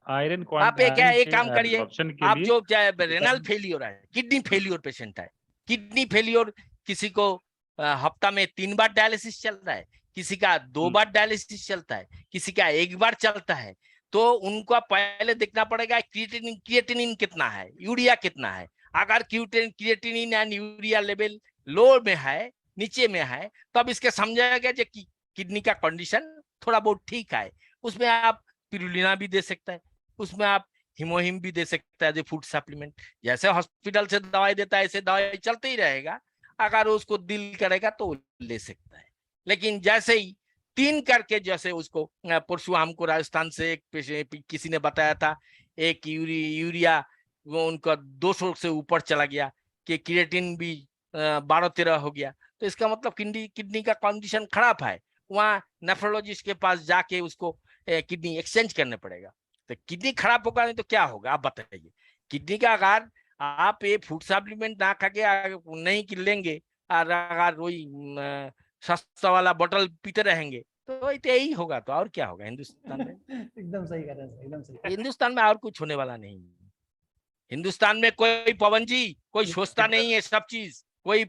आयरन आप एक काम करिए, आप जो रेनल विटामिन फेलियर है, किडनी फेलियर पेशेंट है, किडनी फेलियर किसी को हफ्ता में 3 बार डायलिसिस चल रहा है, किसी का 2 बार डायलिसिस चलता है, किसी का 1 बार चलता है, तो उनको पहले देखना पड़ेगा क्रिएटिनिन कितना है, यूरिया कितना है। अगर creatinine and urea level low में है, नीचे में है, तब इसके समझाएगा कि किडनी का कंडीशन थोड़ा बहुत ठीक है। उसमें आप स्पिरुलिना भी दे सकता है, उसमें आप हिमोहिम भी दे सकता है, फूड सप्लीमेंट। जैसे हॉस्पिटल से दवाई देता है ऐसे दवाई चलते ही रहेगा, अगर उसको दिल करेगा तो ले सकता है। लेकिन जैसे ही 3 करके, जैसे उसको परसों हमको राजस्थान से एक किसी ने बताया था, एक यूरिया वो उनका 200 से ऊपर चला गया, कि क्रिएटिन भी 12-13 हो गया। तो इसका मतलब किडनी का कंडीशन खराब है। वहाँ नेफ्रोलॉजिस्ट के पास जाके उसको किडनी एक्सचेंज करने पड़ेगा। तो किडनी खराब होगा नहीं तो क्या होगा, आप बताइए। किडनी का अगर आप ये फूड सप्लीमेंट ना खा के नहीं लेंगे, और अगर वही सस्ता वाला बोतल पीते रहेंगे, तो यही होगा। तो और क्या होगा हिंदुस्तान में? एकदम सही कह रहे हैं, एकदम सही। हिंदुस्तान में और कुछ होने वाला नहीं। हिंदुस्तान में कोई पवन जी कोई सोचता नहीं है सब चीज। कोई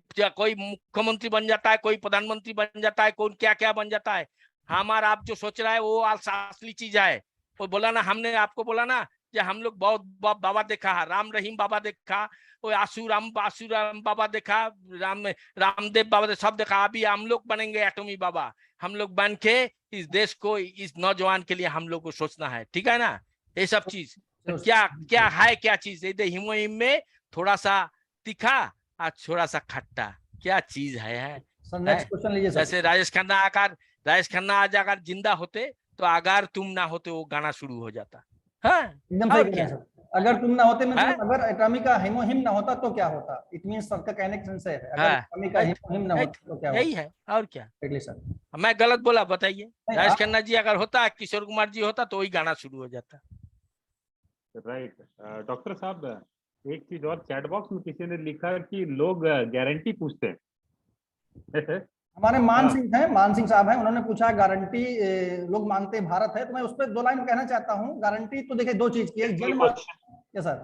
मुख्यमंत्री बन जाता है, कोई प्रधानमंत्री बन जाता है, कोई क्या क्या बन जाता है। हमारा आप जो सोच रहा है वो असली चीज है। वो बोला ना, हमने आपको बोला ना, कि हम लोग बहुत बाबा देखा है, राम रहीम बाबा देखा, वो आशू राम बाबा देखा, रामदेव बाबा सब देखा। अभी हम लोग बनेंगे एटॉमी बाबा। हम लोग बन के इस देश को, इस नौजवान के लिए हम लोग को सोचना है, ठीक है ना? ये सब चीज तो क्या क्या है, क्या चीज है? हिमोहिम में थोड़ा सा तीखा और थोड़ा सा खट्टा, क्या चीज है? सर नेक्स्ट क्वेश्चन लीजिए सर। जैसे राजेश खन्ना आज अगर जिंदा होते तो अगर तुम ना होते वो गाना शुरू हो जाता। हाँ, एकदम सही कह रहे हैं सर। अगर तुम ना होते, मतलब है? अगर एटॉमी का हिमोहिम ना होता तो क्या होता? इट मींस सर का कहने का सेंस है, अगर एटॉमी का हिमोहिम ना होता तो क्या यही होता? है, और क्या? सर मैं गलत बोला बताइए? नहीं, राजेश खन्ना जी अगर होता, किशोर कुमार जी होता, तो वही गाना शुरू हो जाता। राइट। डॉक्टर साहब, एक चीज और, चैट बॉक्स में किसी ने लिखा कि लोग गारंटी पूछते हैं। हमारे मान सिंह साहब हैं, उन्होंने पूछा गारंटी लोग मांगते हैं, भारत है। तो मैं उस पर 2 लाइन कहना चाहता हूँ। गारंटी तो देखिए 2 चीज की, एक जन्म, यस सर,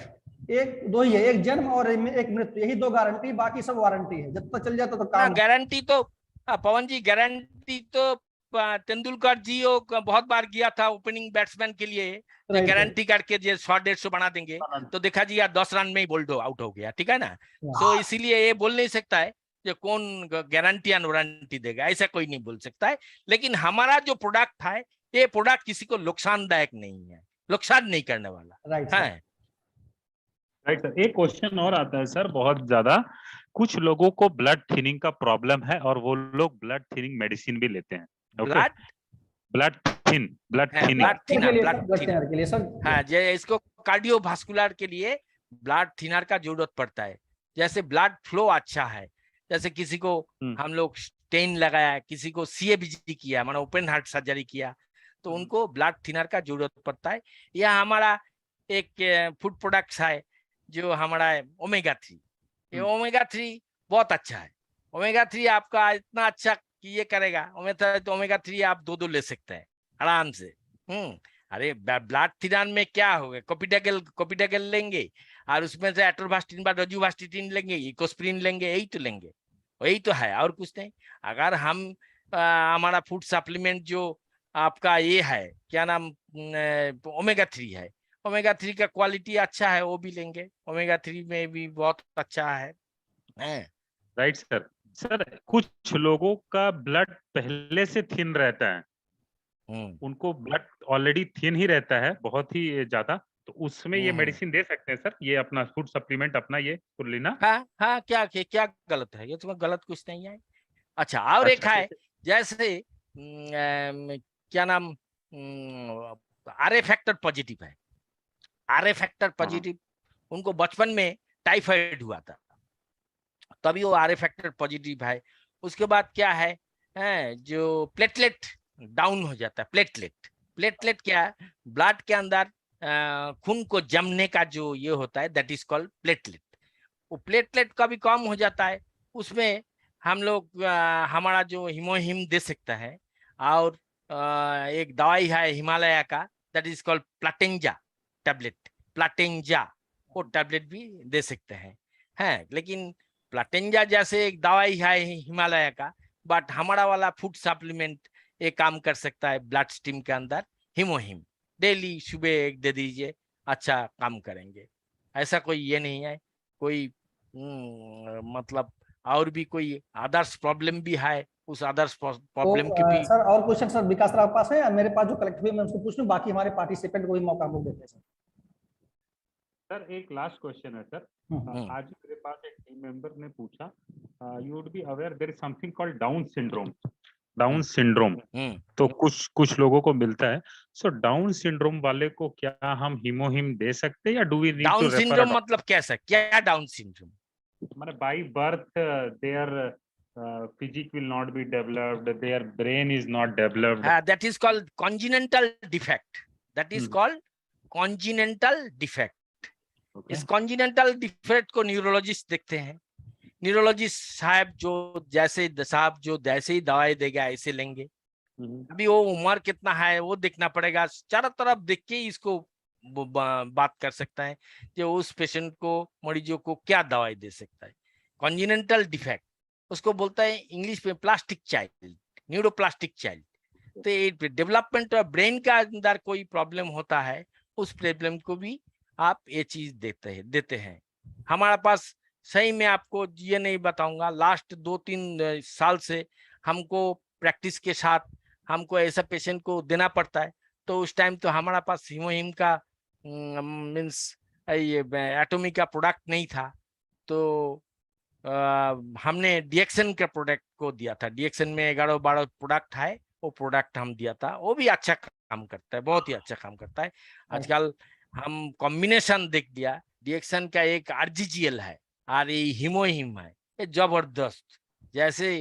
एक 2 ही है, एक जन्म और एक मृत्यु, यही 2 गारंटी, बाकी सब वारंटी है। जब तक चल जाता तो काम। गारंटी तो पवन जी, गारंटी तो तेंदुलकर जी बहुत बार किया था ओपनिंग बैट्समैन के लिए, गारंटी करके 100-150 बना देंगे। तो देखा जी यार 10 रन में ही बोल्ड आउट हो गया, ठीक है ना? सो इसीलिए ये बोल नहीं सकता है कि कौन गारंटी या वारंटी देगा, ऐसा कोई नहीं बोल सकता है। लेकिन हमारा जो प्रोडक्ट है, ये प्रोडक्ट किसी को नुकसानदायक नहीं है, नुकसान नहीं करने वाला है। राइट सर, एक क्वेश्चन और आता है सर बहुत ज्यादा। कुछ लोगों को ब्लड थिनिंग का प्रॉब्लम है और वो लोग ब्लड थिनिंग मेडिसिन भी लेते हैं। ओके, ब्लड थिनर के लिए सर। हाँ, इसको कार्डियोवास्कुलर के लिए ब्लड थिनर का जरूरत पड़ता है। जैसे ब्लड फ्लो अच्छा है, जैसे किसी को हम लोग स्टेन लगाया, किसी को CABG किया, माना ओपन हार्ट सर्जरी किया, तो उनको ब्लड थिनर का जरूरत पड़ता है। यह हमारा एक फूड प्रोडक्ट्स है जो हमारा ओमेगा 3। ये ओमेगा 3 बहुत अच्छा है। ओमेगा 3 आपका इतना अच्छा कि ये करेगा। ओमेगा 3 आप 2 ले सकते हैं आराम से। अरे ब्लड थिनर में क्या होगा, कोपिडागल लेंगे, और उसमें से एटोरवास्टिन बाद रोजुवास्टिन लेंगे, इकोस्प्रिन लेंगे, यही तो लेंगे, वही तो है, और कुछ नहीं। अगर हम हमारा फूड सप्लीमेंट जो आपका ये है, क्या नाम, ओमेगा 3 है, ओमेगा 3 का क्वालिटी अच्छा है, वो भी लेंगे। ओमेगा 3 में भी बहुत अच्छा है। Right sir. सर कुछ लोगों का ब्लड पहले से थिन रहता है, उनको ब्लड ऑलरेडी थिन ही रहता है बहुत ही ज्यादा, तो उसमें ये मेडिसिन दे सकते हैं सर, ये अपना फूड सप्लीमेंट अपना ये लेना? हाँ, क्या गलत है? ये तुम्हें गलत कुछ नहीं है। अच्छा, और एक है, जैसे क्या नाम, RA फैक्टर पॉजिटिव है। RA फैक्टर पॉजिटिव, उनको बचपन में टाइफाइड हुआ था, तभी वो RA फैक्टर पॉजिटिव है। उसके बाद क्या है, जो प्लेटलेट डाउन हो जाता है। प्लेटलेट क्या है? ब्लड के अंदर खून को जमने का जो ये होता है, दैट इज कॉल्ड प्लेटलेट। वो प्लेटलेट का भी कम हो जाता है। उसमें हम लोग हमारा जो हिमोहिम दे सकता है। और एक दवाई है हिमालय का, दैट इज कॉल्ड प्लाटेंजा टैबलेट, वो टैबलेट भी दे सकते हैं। लेकिन प्लाटेंजा जैसे एक दवाई है हिमालय का, बट हमारा वाला फूड सप्लीमेंट ये काम कर सकता है ब्लड स्ट्रीम के अंदर। हिमोहिम डेली सुबह एक दे दीजिए, अच्छा काम करेंगे। ऐसा कोई ये नहीं है, कोई मतलब और भी कोई आदर्श प्रॉब्लम भी है, उस आदर्श प्रॉब्लम की भी। सर और क्वेश्चन सर विकास सर आपके पास है, मेरे पास जो कलेक्ट हुए मैं उसको पूछ लूं, बाकी हमारे पार्टिसिपेंट को भी मौका हम लोग देते हैं सर। एक लास्ट क्वेश्चन है सर। आज मेरे पास एक टीम मेंबर ने पूछा, you would be aware there is something called down syndrome. Down syndrome, hmm. तो कुछ लोगों को मिलता है। सो डाउन सिंड्रोम वाले को क्या हम हीमोहिम दे सकते हैं या do we need to down refer a syndrome मतलब कैसा, क्या डाउन सिंड्रोम? मतलब by birth their physique will not be developed, their brain is not developed. that is called congenital defect. That is called congenital defect. Okay. इस congenital defect को neurologist देखते हैं। Neurologist साहब जो जैसे ही दवाई देगा ऐसे लेंगे। अभी वो उम्र कितना है वो देखना पड़ेगा, चारों तरफ देख के इसको बात कर सकता है कि उस पेशेंट को, मरीजों को क्या दवाई दे सकता है। कॉन्जिनेंटल डिफेक्ट उसको बोलता है इंग्लिश में प्लास्टिक चाइल्ड, न्यूरोप्लास्टिक चाइल्ड। तो डेवलपमेंट ऑफ ब्रेन का अंदर कोई प्रॉब्लम होता है, उस प्रॉब्लम को भी आप ये चीज देते हैं। हमारे पास सही में आपको ये नहीं बताऊंगा, लास्ट 2-3 साल से हमको प्रैक्टिस के साथ हमको ऐसा पेशेंट को देना पड़ता है। तो उस टाइम तो हमारे पास हीमोहिम का मीन्स ये एटॉमिक का प्रोडक्ट नहीं था, तो हमने डीएक्सन के प्रोडक्ट को दिया था। डीएक्सन में 11-12 प्रोडक्ट है, वो प्रोडक्ट हम दिया था, वो भी अच्छा काम करता है, बहुत ही अच्छा काम करता है। आजकल हम कॉम्बिनेशन देख दिया, डीएक्सन का एक आरजीजीएल है और ये हीमोहिम है, ये जबरदस्त। जैसे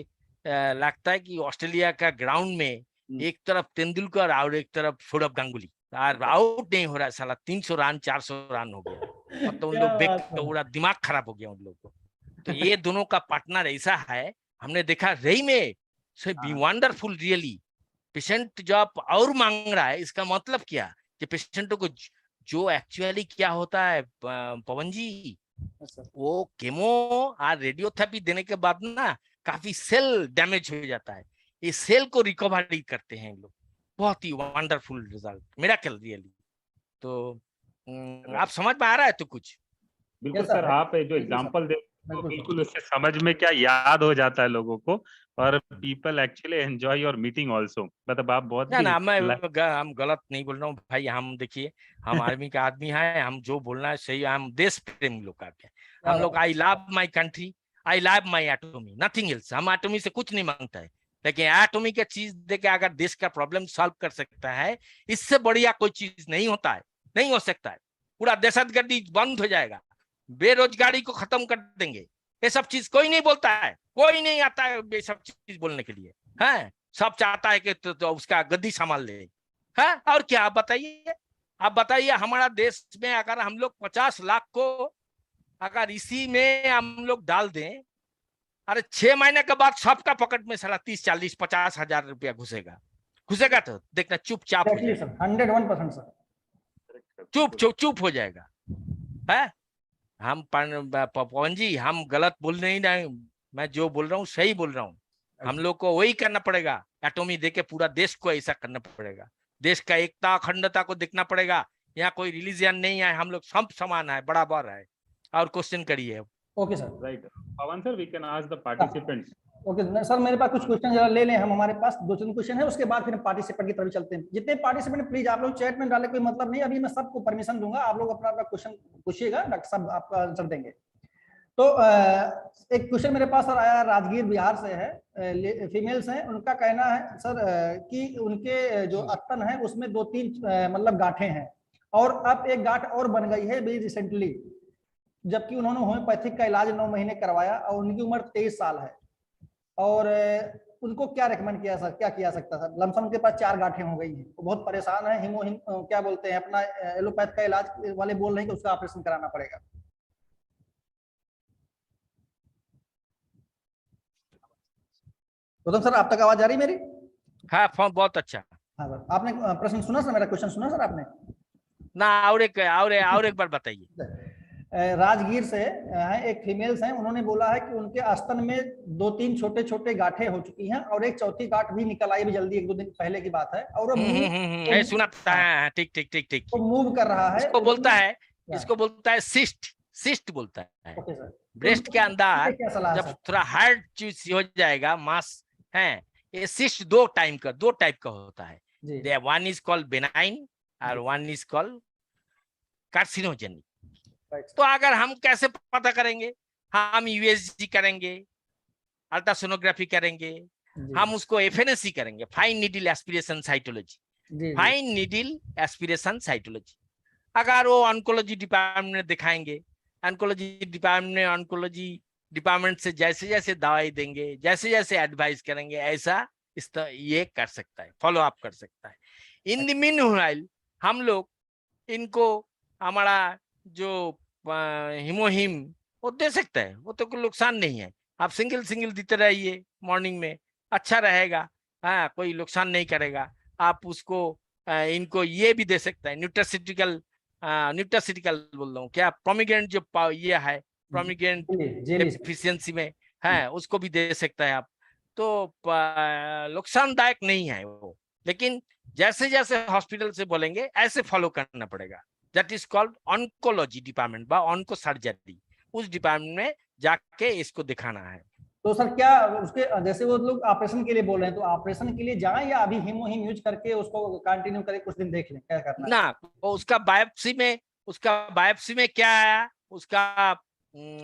लगता है कि ऑस्ट्रेलिया का ग्राउंड में एक तरफ तेंदुलकर और एक तरफ सौरव गांगुली, और आउट नहीं हो रहा है साला, 300 रन 400 रन हो गया। तो उन लोग देख तो पूरा दिमाग खराब हो गया उन लोग को। तो ये दोनों का पार्टनर ऐसा है, हमने देखा रही में बी वंडरफुल रियली। पेशेंट जब और मांग रहा है, इसका मतलब क्या कि पेशेंटों को जो एक्चुअली क्या होता है पवन जी, वो केमो और रेडियोथेरेपी देने के बाद ना काफी सेल डैमेज हो जाता है, ये सेल को रिकवरी करते हैं लोग। बहुत ही वंडरफुल रिजल्ट, मिरेकल रियली। तो आप समझ में आ रहा है तो कुछ? बिल्कुल सर, आप जो एग्जांपल दे तो बिल्कुल उससे समझ में क्या याद हो जाता है लोगों को, और people actually enjoy your meeting also. मतलब आप बहुत ना ही ना, हम गलत नहीं बोल रहा हूँ भाई। हम देखिए, हम आर्मी का आदमी है, हम जो बोलना है सही, हम देश प्रेमी लोग आते हैं। हम लोग I love my country, I love my एटॉमी, nothing else. हम एटॉमी से कुछ नहीं मांगता है, लेकिन एटॉमी की चीज देके अगर देश का प्रॉब्लम सॉल्व कर सकता है, इससे बढ़िया कोई चीज नहीं होता है, नहीं हो सकता है। पूरा दहशतगर्दी बंद हो जाएगा, बेरोजगारी को खत्म कर देंगे। ये सब चीज कोई नहीं बोलता है, कोई नहीं आता है ये सब चीज बोलने के लिए, है सब चाहता है कि तो उसका गद्दी संभाल ले। है और क्या, आप बताइए हमारा देश में अगर हम लोग 50 लाख को अगर इसी में हम लोग डाल दें, अरे 6 महीने के बाद सबका पॉकेट में साला 30-40-50 हजार रुपया घुसेगा तो देखना चुपचाप हो जाएगा। 101% सर, चुप हो जाएगा। है हम पवन जी, हम गलत बोल नहीं रहे, मैं जो बोल रहा हूँ सही बोल रहा हूँ। हम लोग को वही करना पड़ेगा, एटॉमी देके पूरा देश को ऐसा करना पड़ेगा। देश का एकता अखंडता को देखना पड़ेगा। यहाँ कोई रिलीजियन नहीं है, हम लोग सब समान है, बराबर है। और क्वेश्चन करिए। Okay sir, right Pawan sir, we can ask the participants. Okay sir, मेरे पास कुछ क्वेश्चन जरा ले लें हम, हमारे पास 2-3 क्वेश्चन है, उसके बाद फिर पार्टिसिपेंट की तरफ चलते हैं। जितने पार्टिसिपेंट प्लीज आप लोग चैट में डाले, कोई मतलब नहीं, अभी मैं सबको परमिशन दूंगा, आप लोग अपना अपना क्वेश्चन पूछिएगा, डॉक्टर साहब आपका आंसर देंगे। तो एक क्वेश्चन मेरे पास सर आया, राजगीर बिहार से है, फीमेल्स हैं, उनका कहना है सर कि उनके जो स्तन है उसमें 2-3 मतलब गांठें हैं, और अब एक गांठ और बन गई है भी रिसेंटली, जबकि उन्होंने होम्योपैथिक का इलाज 9 महीने करवाया और उनकी उम्र 23 साल है। और उनको क्या रेकमेंड किया सर, क्या किया सकता सर? लमसम के पास 4 गांठें हो गई हैं, वो बहुत परेशान है, हिमो क्या बोलते हैं अपना एलोपैथ का इलाज वाले बोल रहे हैं कि उसका ऑपरेशन कराना पड़ेगा। गौतम सर, आप तक आवाज आ रही मेरी? हाँ फॉर्म बहुत अच्छा। हाँ सर, आपने प्रश्न सुना सर, मेरा क्वेश्चन सुना सर आपने? ना और एक बार बताइए। राजगीर से हैं, एक फीमेल्स हैं, उन्होंने बोला है कि उनके स्तन में 2-3 छोटे छोटे गांठें हो चुकी हैं और एक चौथी गांठ भी निकल आई भी जल्दी, 1-2 दिन पहले की बात है, और वो सुना है। ठीक। वो मूव कर रहा है। इसको बोलता है सिस्ट बोलता है। ओके सर, ब्रेस्ट के अंदर क्या सलाह जब सर? थोड़ा हार्ड चीज हो जाएगा मास है, ये सिस्ट दो टाइप का होता है। जी, वन इज कॉल्ड बेनाइन और वन इज कॉल्ड कार्सिनोजेनिक। तो अगर हम कैसे पता करेंगे? हम यूएसजी करेंगे, अल्ट्रासोनोग्राफी करेंगे, हम उसको एफएनएसी करेंगे, fine needle aspiration cytology, fine needle aspiration cytology. अगर वो ऑन्कोलॉजी डिपार्टमेंट में दिखाएंगे, ऑन्कोलॉजी डिपार्टमेंट से जैसे जैसे दवाई देंगे, जैसे जैसे एडवाइस करेंगे, ऐसा ये कर सकता है, फॉलो अप कर सकता है। इन द मीनवाइल हम लोग इनको हमारा जो हिमोहिम वो दे सकते हैं, वो तो कोई नुकसान नहीं है। आप सिंगल देते रहिए मॉर्निंग में, अच्छा रहेगा, हाँ कोई नुकसान नहीं करेगा। आप उसको इनको ये भी दे सकते हैं, न्यूट्रासिटिकल बोल रहा हूँ क्या, प्रोमिग्रेनेट जो ये है, प्रोमिग्रेनेट डेफिशिएंसी में है, उसको भी दे सकता है आप। तो नुकसानदायक नहीं है वो, लेकिन जैसे जैसे हॉस्पिटल से बोलेंगे ऐसे फॉलो करना पड़ेगा। That is called oncology department बा ऑन्को सर्जरी, उस डिपार्टमेंट में जाके इसको दिखाना है। तो सर क्या उसके जैसे वो लोग ऑपरेशन के लिए बोल रहे हैं, तो ऑपरेशन के लिए जाएं या अभी हिमोहिम यूज करके उसको कंटिन्यू करें, कुछ दिन देख लें क्या करना ना? तो उसका बायोप्सी में क्या आया, उसका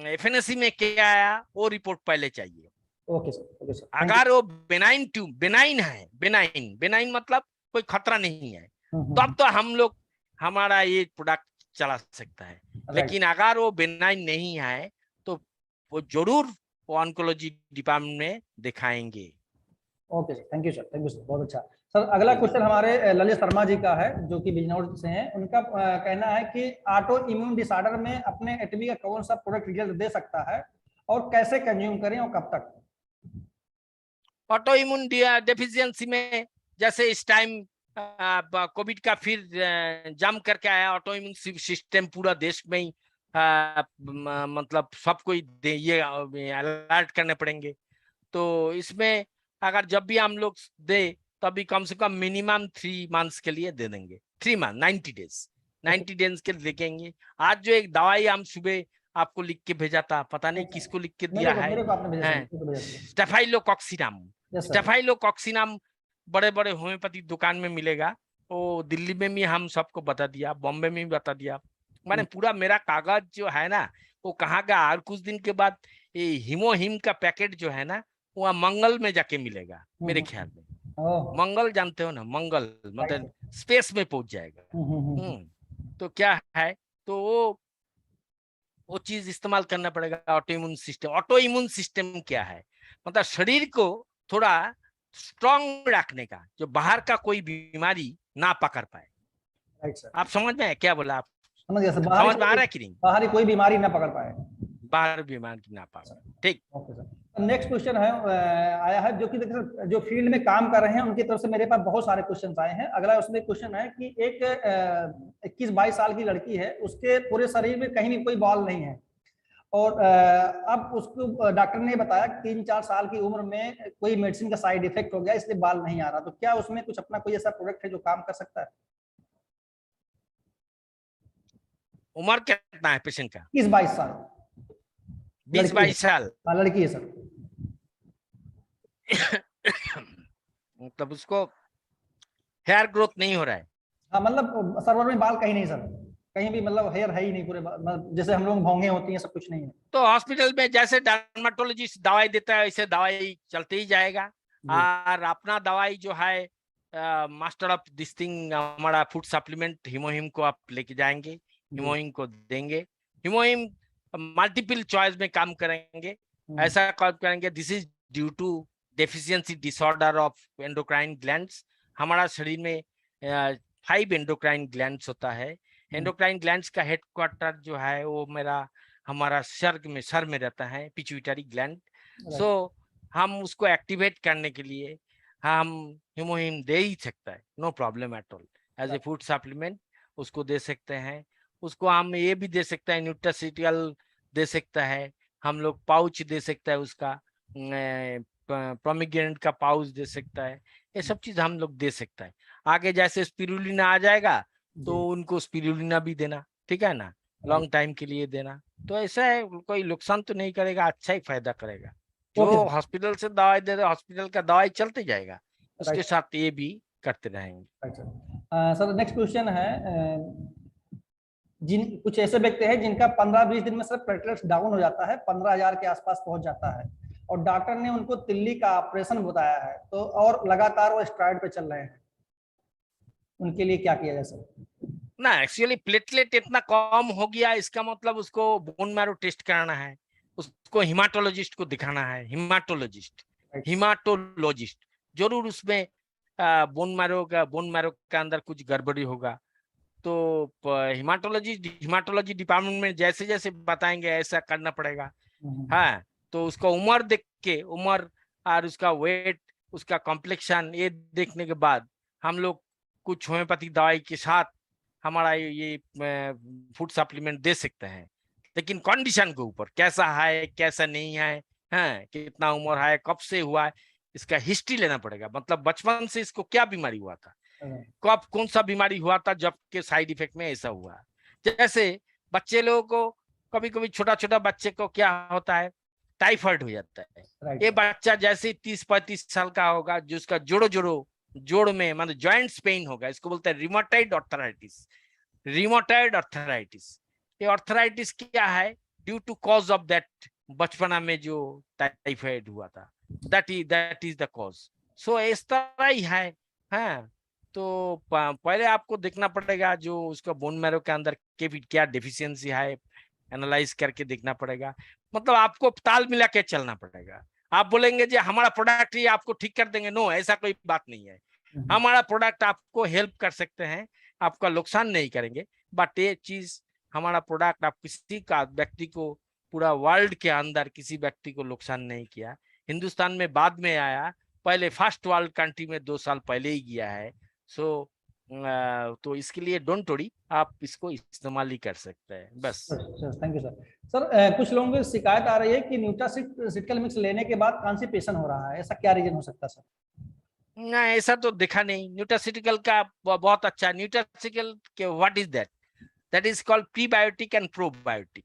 एफएनएसी में क्या आया, वो रिपोर्ट पहले चाहिए। Okay sir. अगर वो बेनाइन है, बेनाइन मतलब कोई खतरा नहीं है, तब तो हम लोग हमारा ये प्रोडक्ट चला सकता है। लेकिन अगर वो बेनाइन नहीं है तो वो जरूर वो ऑन्कोलॉजी डिपार्टमेंट में दिखाएंगे। Okay sir, thank you sir, बहुत अच्छा। सर अगला क्वेश्चन हमारे ललित शर्मा जी का है, जो कि बिजनौर से हैं। उनका कहना है कि ऑटो इम्यून डिसऑर्डर में अपने एटमी का कौन सा प्रोडक्ट रिजल्ट दे सकता है और कैसे कंज्यूम करें और कब तक? ऑटो इम्यून डेफिशिएंसी में जैसे इस टाइम कोविड का फिर जम करके आया, ऑटो इम्यून सिस्टम पूरा देश में ही मतलब सबको ये अलर्ट करने पड़ेंगे। तो इसमें अगर जब भी हम लोग दे तभी कम से कम मिनिमम 3 मंथ्स के लिए दे देंगे, 3 मंथ 90 डेज के लिए देखेंगे। आज जो एक दवाई हम सुबह आपको लिख के भेजा था, पता नहीं किसको लिख के दिया है, स्टेफाइलोकॉक्सिनाम बड़े बड़े होम्योपैथिक दुकान में मिलेगा। वो दिल्ली में भी हम सबको बता दिया, बॉम्बे में भी बता दिया। मैंने पूरा मेरा कागज जो है ना वो कहाँ का, और कुछ दिन के बाद ये हिमोहिम का पैकेट जो है ना वहाँ मंगल में जाके मिलेगा मेरे ख्याल में। मंगल जानते हो ना, मंगल मतलब स्पेस में पहुंच जाएगा। तो क्या है, तो वो चीज इस्तेमाल करना पड़ेगा। ऑटो इम्यून सिस्टम क्या है, मतलब शरीर को थोड़ा स्ट्रॉन्ग रखने का, जो बाहर का कोई बीमारी ना पकड़ पाए। आप समझ में क्या बोला? आप समझ में आ रहा है कि नहीं? बाहरी कोई बीमारी ना पकड़ पाए, बाहर बीमारी ना पाए। ठीक। Okay sir. नेक्स्ट क्वेश्चन है आया है, जो कि देखिए जो फील्ड में काम कर रहे हैं उनकी तरफ से मेरे पास बहुत सारे क्वेश्चन आए हैं। अगला उसमें क्वेश्चन है कि एक 21-22 साल की लड़की है, उसके पूरे शरीर में कहीं भी कोई बाल नहीं है, और अब उसको डॉक्टर ने बताया 3-4 साल की उम्र में कोई मेडिसिन का साइड इफेक्ट हो गया, इसलिए बाल नहीं आ रहा। तो क्या उसमें कुछ अपना कोई ऐसा प्रोडक्ट है जो काम कर सकता है? उम्र कितना है पेशेंट का? 21-22 साल। 20-22 साल लड़की है सर। मतलब उसको हेयर ग्रोथ नहीं हो रहा है? हाँ, मतलब सर्वर में बाल कहीं नहीं सर, कहीं भी मतलब हेयर है ही नहीं पूरे, जैसे हम लोग भौंगे होती हैं सब कुछ नहीं है। तो हॉस्पिटल में जैसे डर्मेटोलॉजिस्ट दवाई देता है वैसे दवाई चलते ही जाएगा। और अपना दवाई जो है मास्टर ऑफ दिस थिंग हमारा फूड सप्लीमेंट हिमोहिम को आप लेके जाएंगे, हिमोहिम को देंगे। हिमोहिम मल्टीपल चॉइस में काम करेंगे, ऐसा काम करेंगे। This is due to deficiency disorder of endocrine glands. हमारा शरीर में 5 एंडोक्राइन ग्लैंड्स होता है। एंडोक्राइन ग्लैंड्स का हेडक्वार्टर जो है वो हमारा सर में रहता है, पिट्यूटरी ग्लैंड। सो हम उसको एक्टिवेट करने के लिए हम हिमोहिम दे ही सकता है, no problem at all. As a food supplement उसको दे सकते हैं। उसको हम ये भी दे सकते हैं, न्यूट्रासिटिकल दे सकता है, हम लोग पाउच दे सकता है, उसका प्रोमिग्रेनेट का पाउच दे सकता है। ये सब चीज हम लोग दे सकता है। आगे जैसे स्पिरुलिना आ जाएगा तो उनको स्पिरुलिना भी देना, ठीक है ना, लॉन्ग टाइम के लिए देना। तो ऐसा है, कोई नुकसान तो नहीं करेगा, अच्छा ही फायदा करेगा। जो हॉस्पिटल से दवाई दे रहे, हॉस्पिटल का दवाई चलते जाएगा, उसके साथ ये भी करते रहेंगे। सर नेक्स्ट क्वेश्चन है, कुछ ऐसे व्यक्ति हैं जिनका 15-20 दिन में सर प्लेटलेट्स डाउन हो जाता है, 15,000 के आसपास पहुंच जाता है, और डॉक्टर ने उनको तिल्ली का ऑपरेशन बताया है, तो और लगातार वो स्टेरॉइड पे चल रहे हैं, उनके लिए क्या किया जा सकता है? ना एक्चुअली प्लेटलेट इतना कम हो गया, इसका मतलब उसको बोन मैरो टेस्ट कराना है, उसको हिमाटोलॉजिस्ट को दिखाना है, हिमाटोलॉजिस्ट जरूर उसमें बोन मैरो का अंदर कुछ गड़बड़ी होगा, तो हिमाटोलॉजी डिपार्टमेंट में जैसे जैसे बताएंगे ऐसा करना पड़ेगा। हाँ, तो उसका उम्र देख के, उम्र और उसका वेट, उसका कॉम्प्लेक्शन, ये देखने के बाद हम लोग कुछ होम्योपैथी दवाई के साथ हमारा ये फूड सप्लीमेंट दे सकते हैं, लेकिन कंडीशन के ऊपर कैसा है कैसा नहीं है, हाँ, कितना उम्र है, कब से हुआ है, इसका हिस्ट्री लेना पड़ेगा, मतलब बचपन से इसको क्या बीमारी हुआ था, कब कौन सा बीमारी हुआ था, जब के साइड इफेक्ट में ऐसा हुआ। जैसे बच्चे लोगों को कभी कभी छोटा छोटा बच्चे को क्या होता है, टाइफाइड हो जाता है। ये बच्चा जैसे 30-35 साल का होगा, जो उसका जोड़ में मतलब जॉइंट्स पेन होगा, इसको बोलते हैं रिमोटाइड अर्थराइटिस। ये अर्थराइटिस क्या है, due to cause of that, बचपना में जो टाइफाइड हुआ था, that is the cause. So इस तरह ही है। हाँ, तो पहले आपको देखना पड़ेगा जो उसका बोन मैरो के अंदर क्या डेफिशिएंसी है, एनालाइज करके देखना पड़ेगा, मतलब आपको ताल मिला के चलना पड़ेगा। आप बोलेंगे जी हमारा प्रोडक्ट ही आपको ठीक कर देंगे, नो, ऐसा कोई बात नहीं है। हमारा प्रोडक्ट आपको हेल्प कर सकते हैं, आपका नुकसान नहीं करेंगे, बट ये चीज हमारा प्रोडक्ट आप किसी का व्यक्ति को, पूरा वर्ल्ड के अंदर किसी व्यक्ति को नुकसान नहीं किया। हिंदुस्तान में बाद में आया, पहले फर्स्ट वर्ल्ड कंट्री में 2 साल पहले ही गया है। सो तो इसके लिए डोंट वरी, आप इसको इस्तेमाल ही कर सकते हैं बस। Thank you sir. सर कुछ लोगों की शिकायत आ रही है कि न्यूट्रासिटिकल मिक्स लेने के बाद कॉन्स्टिपेशन हो रहा है, ऐसा क्या रीजन हो सकता है सर? ना, ऐसा तो देखा नहीं। न्यूट्रासिटिकल का बहुत अच्छा, न्यूट्रासिटिकल के what is that, that is called prebiotic and probiotic.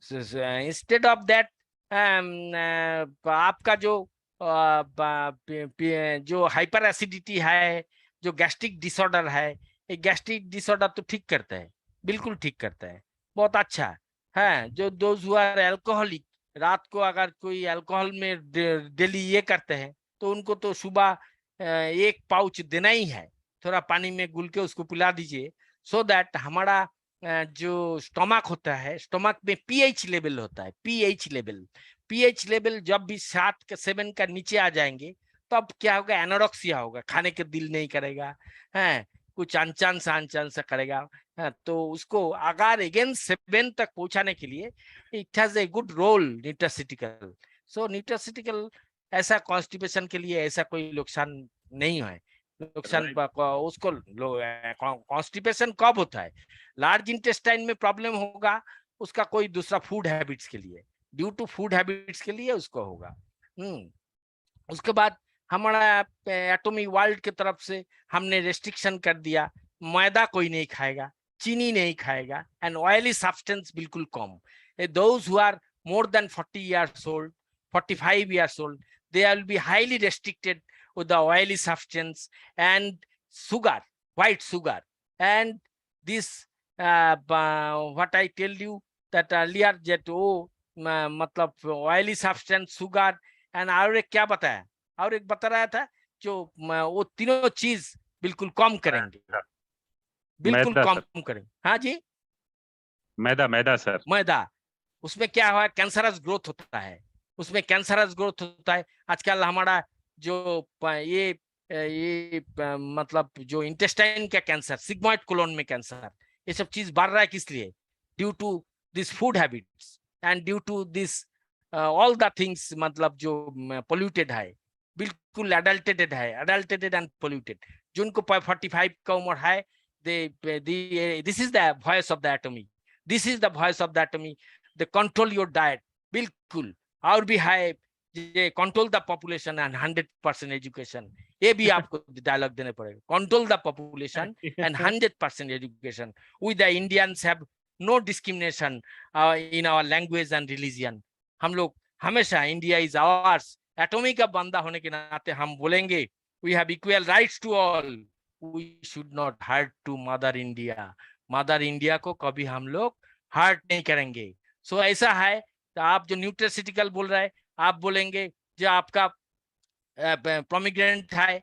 Instead of that आपका जो हाइपर एसिडिटी है, जो गैस्ट्रिक डिसऑर्डर है, ये गैस्ट्रिक डिसऑर्डर तो ठीक करता है, बिल्कुल ठीक करता है, बहुत अच्छा है। जो दोज हु आर एल्कोहलिक, रात को अगर कोई अल्कोहल में डेली ये करते हैं, तो उनको तो सुबह 1 पाउच देना ही है, थोड़ा पानी में घुल के उसको पिला दीजिए, सो दैट हमारा जो स्टोमक होता है, स्टोमक में पीएच लेवल होता है, पीएच लेवल जब भी 7 का नीचे आ जाएंगे, तब क्या होगा, एनोरेक्सिया होगा, खाने के दिल नहीं करेगा, है कुछ अनचान सा करेगा। तो उसको अगर अगेन 7 तक पहुंचाने के लिए it has a good role nutraceutical. So nutraceutical ऐसा कॉन्स्टिपेशन के लिए ऐसा कोई नुकसान नहीं है। नुकसान उसको कॉन्स्टिपेशन कब होता है, लार्ज इंटेस्टाइन में प्रॉब्लम होगा, उसका कोई दूसरा फूड हैबिट्स के लिए, ड्यू टू फूड हैबिट्स के लिए उसको होगा। उसके बाद हमारा एटॉमिक वर्ल्ड की तरफ से हमने रेस्ट्रिक्शन कर दिया, मैदा कोई नहीं खाएगा, चीनी नहीं खाएगा, एंड ऑयली सब्सटेंस बिल्कुल कम। Those who are more than 40 years old, 45 years old, they will be highly restricted with the oily substance and sugar, white sugar, and this what I tell you that earlier that मतलब oily substance, sugar, and और एक क्या बताया, और एक बता रहा था जो वो तीनों चीज बिल्कुल कम करेंगे, बिल्कुल कम करेंगे। हाँ जी, मैदा सर, मैदा उसमें क्या हुआ, कैंसरस ग्रोथ होता है, उसमें कैंसरस ग्रोथ होता है। आजकल हमारा जो ये मतलब जो इंटेस्टाइन का कैंसर, सिग्मॉइड कोलोन में कैंसर, ये सब चीज बढ़ रहा है, किस लिए, due to this food habits and due to this all the things, मतलब जो पोल्यूटेड है, बिल्कुल अडल्टेटेड एंड पोल्यूटेड। जिनको 45 का उम्र है, this is the voice of the Atomy, this is the voice of the Atomy. They control your diet, बिल्कुल, और भी है, control the population and 100% education, ये भी आपको डायलॉग देने पड़ेगा, control the population and 100% education. We the Indians have no discrimination in our language and religion. हम लोग हमेशा, इंडिया इज आवर्स, एटॉमिक का बंदा होने के नाते हम बोलेंगे we have equal rights to all, we should not hurt to mother India. Mother India को कभी हम लोग हर्ट नहीं करेंगे। सो ऐसा है, तो आप जो न्यूट्रासिटिकल बोल रहे हैं, आप बोलेंगे जो आपका प्रोमिग्रेनेंट है,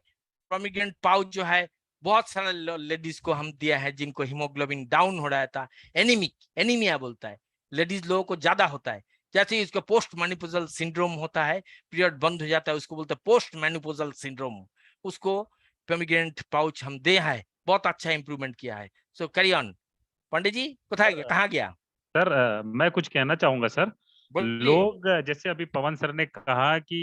प्रोमिग्रेनेंट पाउच जो है, बहुत सारा लेडीज को हम दिया है जिनको हीमोग्लोबिन डाउन हो रहा था, एनीमिया बोलता है, लेडीज लोगों को ज्यादा होता है। जैसे ही इसको पोस्ट मेनोपॉजल सिंड्रोम होता है, पीरियड बंद हो जाता है, उसको बोलते हैं पोस्ट मेनोपॉजल सिंड्रोम, उसको पोमिग्रेनेंट पाउच हम दे है, बहुत अच्छा इंप्रूवमेंट किया है। सो कैरी ऑन पंडित जी, कहाँ गया सर? मैं कुछ कहना चाहूंगा सर। बोलिए। लोग जैसे अभी पवन सर ने कहा कि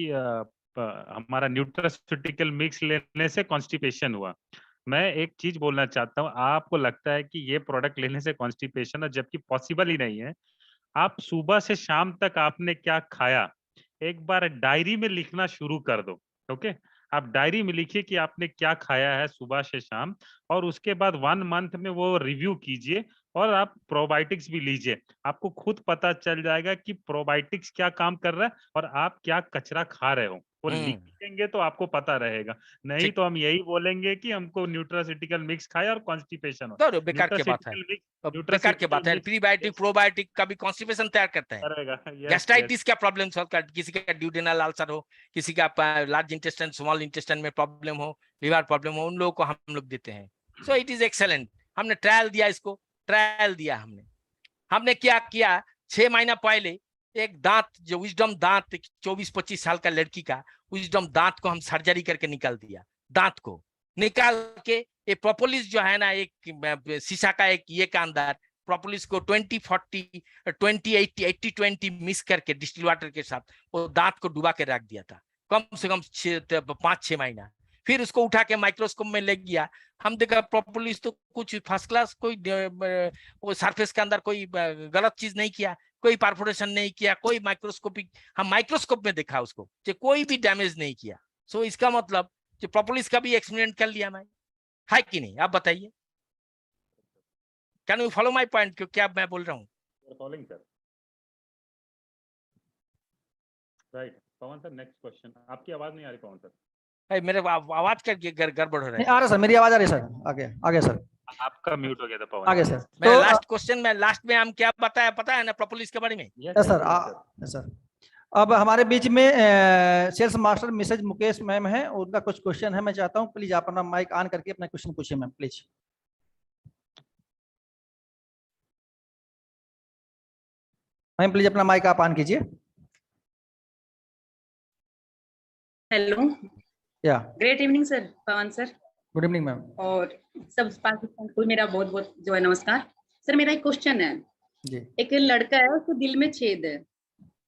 हमारा न्यूट्रास्यूटिकल मिक्स लेने से कॉन्स्टिपेशन हुआ। मैं एक चीज बोलना चाहता हूँ, आपको लगता है कि ये प्रोडक्ट लेने से कॉन्स्टिपेशन है, जबकि पॉसिबल ही नहीं है। आप सुबह से शाम तक आपने क्या खाया, एक बार डायरी में लिखना शुरू कर दो। ओके, आप डायरी में लिखिए कि आपने क्या खाया है सुबह से शाम, और उसके बाद 1 मंथ में वो रिव्यू कीजिए, और आप प्रोबायोटिक्स भी लीजिए। आपको खुद पता चल जाएगा कि प्रोबायोटिक्स क्या काम कर रहा है और आप क्या कचरा खा रहे हो। वो लिखेंगे तो आपको पता रहेगा, नहीं तो हम यही बोलेंगे कि हमको न्यूट्रास्यूटिकल मिक्स खाया और कॉन्स्टिपेशन हो। तो बेकार की बात है, बेकार की बात है। प्रीबायोटिक प्रोबायोटिक का भी कॉन्स्टिपेशन तैयार करते हैं। करेगा। गैस्ट्राइटिस का प्रॉब्लम सॉल्व कर, किसी का ड्यूडेनल अल्सर हो, किसी का लार्ज इंटेस्टाइन स्मॉल इंटेस्टाइन में प्रॉब्लम हो, लिवर प्रॉब्लम हो, उन लोगों को हम लोग देते हैं। So it is excellent. हमने ट्रायल दिया, इसको ट्रायल दिया हमने क्या किया, 6 महीना पहले एक दांत, जो विजडम दांत 24-25 साल का लड़की का विजडम दांत को हम सर्जरी करके निकाल दिया। दांत को निकाल के ये प्रोपोलिस जो है ना, एक शीशा का एक ये का अंदर प्रोपोलिस को 20-40 20-80 80-20 मिक्स करके डिस्टिल वाटर के साथ वो दांत को डुबा के रख दिया था, कम से कम 5-6 महीना। फिर उसको उठा के माइक्रोस्कोप में ले गया, हम देखा प्रोपोलिस तो कुछ फर्स्ट क्लास, कोई वो सरफेस के अंदर कोई गलत चीज नहीं किया, कोई परफोरेशन नहीं किया, कोई माइक्रोस्कोपिक, हम माइक्रोस्कोप में देखा उसको, कोई भी डैमेज नहीं किया। सो इसका मतलब जो प्रोपोलिस का भी एक्सपेरिमेंट कर लिया मैं, है कि नहीं? आप बताइए, can you follow my point? क्या मैं बोल रहा हूँ? Following sir, right. पवन सर, नेक्स्ट क्वेश्चन। आपकी आवाज नहीं आ रही पवन सर। मेरे आवाज का गड़बड़ हो रहा है। आ रहा सर, मेरी आवाज आ रही है सर। आगे सर, आपका म्यूट हो गया था पवन। आगे सर। तो लास्ट क्वेश्चन में, लास्ट में हम क्या बताया पता है ना, प्रोपोलिस के बारे में? Yes sir. अब हमारे बीच में sales master Mrs Mukesh ma'am है, उनका कुछ क्वेश्चन है। मैं चाहता हूं प्लीज आप अपना माइक ऑन करके अपना क्वेश्चन पूछिए मैम, प्लीज। मैम प्लीज अपना माइक आप ऑन कीजिए। हेलो, या ग्रेट इवनिंग सर, पवन सर। Good evening ma'am. और सब पाकिस्तान को मेरा बहुत बहुत जो है नमस्कार सर। मेरा एक क्वेश्चन है जी। एक लड़का है, उसको दिल में छेद है,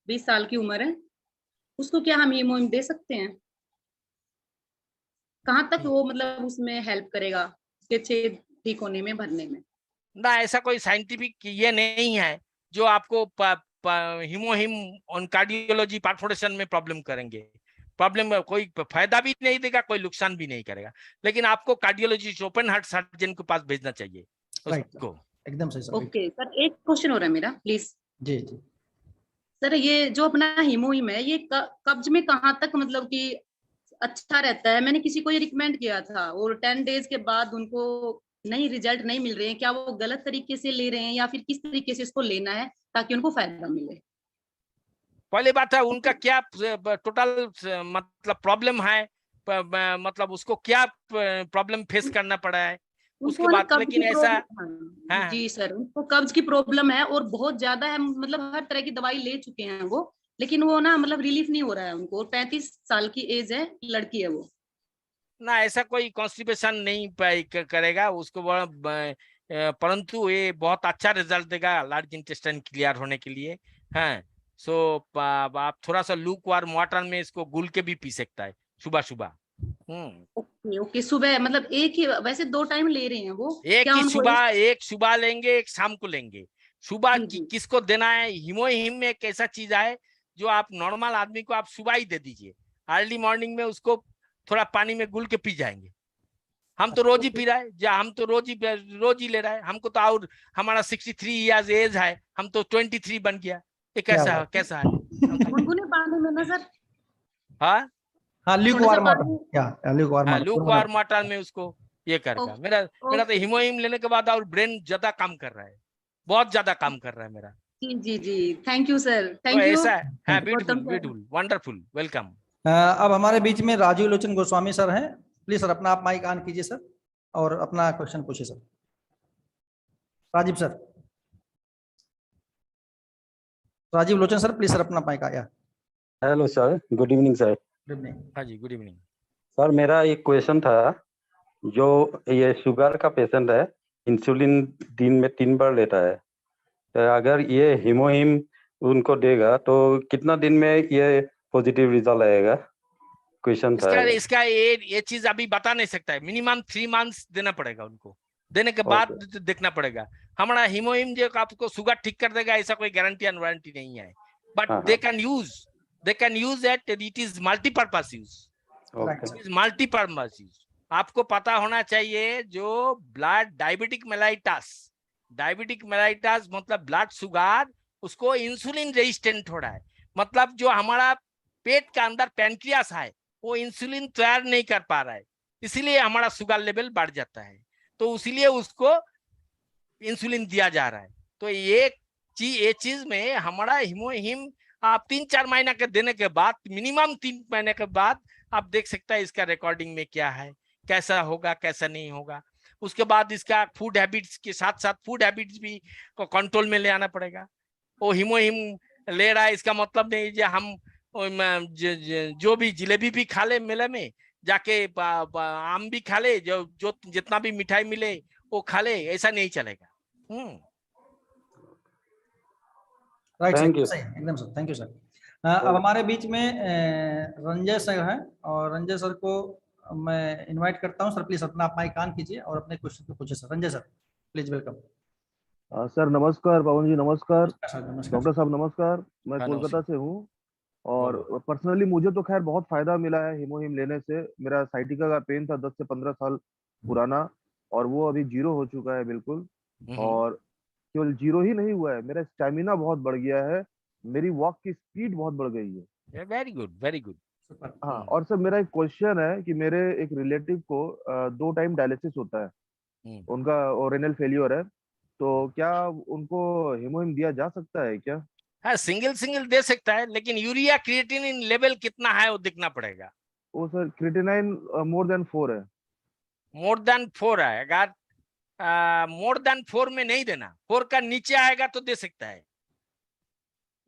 20 साल की उम्र है, उसको क्या हम हीमोग्लोबिन दे सकते हैं? कहाँ तक वो मतलब उसमें हेल्प करेगा उसके छेद ठीक होने में, भरने में? ना, ऐसा कोई साइंटिफिक ये नहीं है जो आपको हीमोहिम ऑन कार्डियोलॉजी परफोरेशन में प्रॉब्लम करेंगे। प्रॉब्लम कोई फायदा भी नहीं देगा, कोई नुकसान भी नहीं करेगा, लेकिन आपको कार्डियोलॉजिस्ट, ओपन हार्ट सर्जन के पास भेजना चाहिए उसको। एकदम सही सर। ओके सर, एक क्वेश्चन हो रहा है मेरा, प्लीज। जी जी सर, ये जो अपना हीमोहिम है, ये कब्ज में कहाँ तक मतलब कि अच्छा रहता है? मैंने किसी को ये रिकमेंड किया था और 10 डेज के बाद उनको नहीं, रिजल्ट नहीं मिल रहे हैं। क्या वो गलत तरीके से ले रहे हैं या फिर किस तरीके से इसको लेना है ताकि उनको फायदा मिले? पहले बात है उनका क्या टोटल मतलब प्रॉब्लम है, मतलब उसको क्या प्रॉब्लम फेस करना पड़ा है उसके बाद। लेकिन ऐसा हाँ, जी सर, उनको कब्ज की प्रॉब्लम है और बहुत ज्यादा है, मतलब हर तरह की दवाई ले चुके हैं वो, लेकिन वो ना मतलब रिलीफ नहीं हो रहा है उनको। 35 साल की एज है, लड़की है वो। ना, ऐसा कोई कॉन्स्टिपेशन नहीं करेगा उसको, परंतु ये बहुत अच्छा रिजल्ट देगा लार्ज इंटेस्टाइन क्लियर होने के लिए। हाँ, सो आप थोड़ा सा लूक वार्म वाटर में इसको गुल के भी पी सकता है सुबह सुबह। ओके ओके, सुबह मतलब एक ही, वैसे 2 टाइम ले रहे हैं वो? एक ही सुबह, एक सुबह लेंगे, एक शाम को लेंगे। सुबह किसको देना है? हीमोहिम में एक ऐसा चीज है जो आप नॉर्मल आदमी को आप सुबह ही दे दीजिए, अर्ली मॉर्निंग में उसको थोड़ा पानी में गुल के पी जाएंगे। हम तो रोज ही पी रहा है, हम तो रोज ही ले रहा है। हमको तो, और हमारा 63 इयर्स एज है, हम तो 23 बन गया। ये कैसा है? गुनगुने पानी में ना सर? हाँ हाँ, ल्यूक वार्म वाटर में उसको ये करेगा। मेरा तो हीमोहिम लेने के बाद और ब्रेन ज्यादा काम कर रहा है, बहुत ज्यादा काम कर रहा है मेरा। जी जी जी, thank you sir, thank you. ऐसा है, ब्यूटीफुल, वंडरफुल, वेलकम। अब हमारे बीच में राजीव लोचन गोस्वामी सर हैं। प्लीज सर अपना आप माइक ऑन कीजिए सर और अपना क्वेश्चन पूछिए sir. Rajiv sir, Rajiv Lochan sir, please sir अपना माइक आया। Hello sir, good evening sir. Good evening. हाँ जी, गुड इवनिंग। सर मेरा एक क्वेश्चन था, जो ये शुगर का पेशेंट है, इंसुलिन दिन में 3 बार लेता है, तो अगर ये हीमोहिम उनको देगा तो कितना दिन में ये पॉजिटिव रिजल्ट आएगा? क्वेश्चन था। इसका ये चीज अभी बता नहीं सकता है। मिनिमम 3 मंथ्स देना पड़ेगा उनको, देने के बाद देखना पड़ेगा। हमारा हीमोहिम जो आपको शुगर ठीक कर देगा ऐसा कोई गारंटी एंड वारंटी नहीं है, but they can use it. It is multipurpose use, multipurpose use. आपको पता होना चाहिए जो ब्लड डायबिटिक मेलाइटस मतलब ब्लड शुगर, उसको इंसुलिन रेजिस्टेंट हो रहा है। मतलब जो हमारा पेट का अंदर पैनक्रियास है वो इंसुलिन तैयार नहीं कर पा रहा है, इसीलिए हमारा शुगर लेवल बढ़ जाता है। तो इसीलिए उसको इंसुलिन दिया जा रहा है। तो ये चीज में हमारा हीमोहिम आप 3-4 महीना के देने के बाद, मिनिमम 3 महीने के बाद आप देख सकते हैं इसका रिकॉर्डिंग में क्या है, कैसा होगा कैसा नहीं होगा। उसके बाद इसका फूड हैबिट्स के साथ साथ फूड हैबिट्स भी को कंट्रोल में ले आना पड़ेगा। वो हीमोहिम ले रहा है इसका मतलब नहीं जो हम जो भी जिलेबी भी खा ले, मेले में जाके आम भी खा ले, जो जितना भी मिठाई मिले वो खा ले, ऐसा नहीं चलेगा। Right Thank you. सर, एकदम सर, थैंक यू सर। अब हमारे बीच में रंजय सर हैं और रंजय सर को मैं इनवाइट करता हूं। सर प्लीज अपना आप माइक ऑन कीजिए और अपने क्वेश्चन को पूछिए sir. Ranjay sir please, welcome. Sir नमस्कार, पवन जी नमस्कार, नमस्कार डॉक्टर साहब नमस्कार। मैं कोलकाता से हूँ और पर्सनली मुझे तो खैर बहुत फायदा मिला है हीमोहिम लेने से। मेरा साइटिका का पेन था 10 से 15 साल पुराना, और वो अभी 0 हो चुका है बिल्कुल। और केवल 0 ही नहीं हुआ है, मेरा स्टैमिना बहुत बढ़ गया है, मेरी वॉक की स्पीड बहुत बढ़ गई है। Very good, very good. हाँ, और सर मेरा एक क्वेश्चन है कि मेरे एक रिलेटिव को 2 टाइम डायलिसिस होता है, उनका रेनल फेलियर है, तो क्या उनको हीमोहिम दिया जा सकता है क्या? हाँ, सिंगल दे सकता है, लेकिन यूरिया क्रिएटिनिन लेवल कितना है वो देखना पड़ेगा। वो सर क्रिएटिनाइन मोर देन 4 है। मोर देन 4 है, अगर मोर देन 4 में नहीं देना, 4 का नीचे आएगा तो दे सकता है।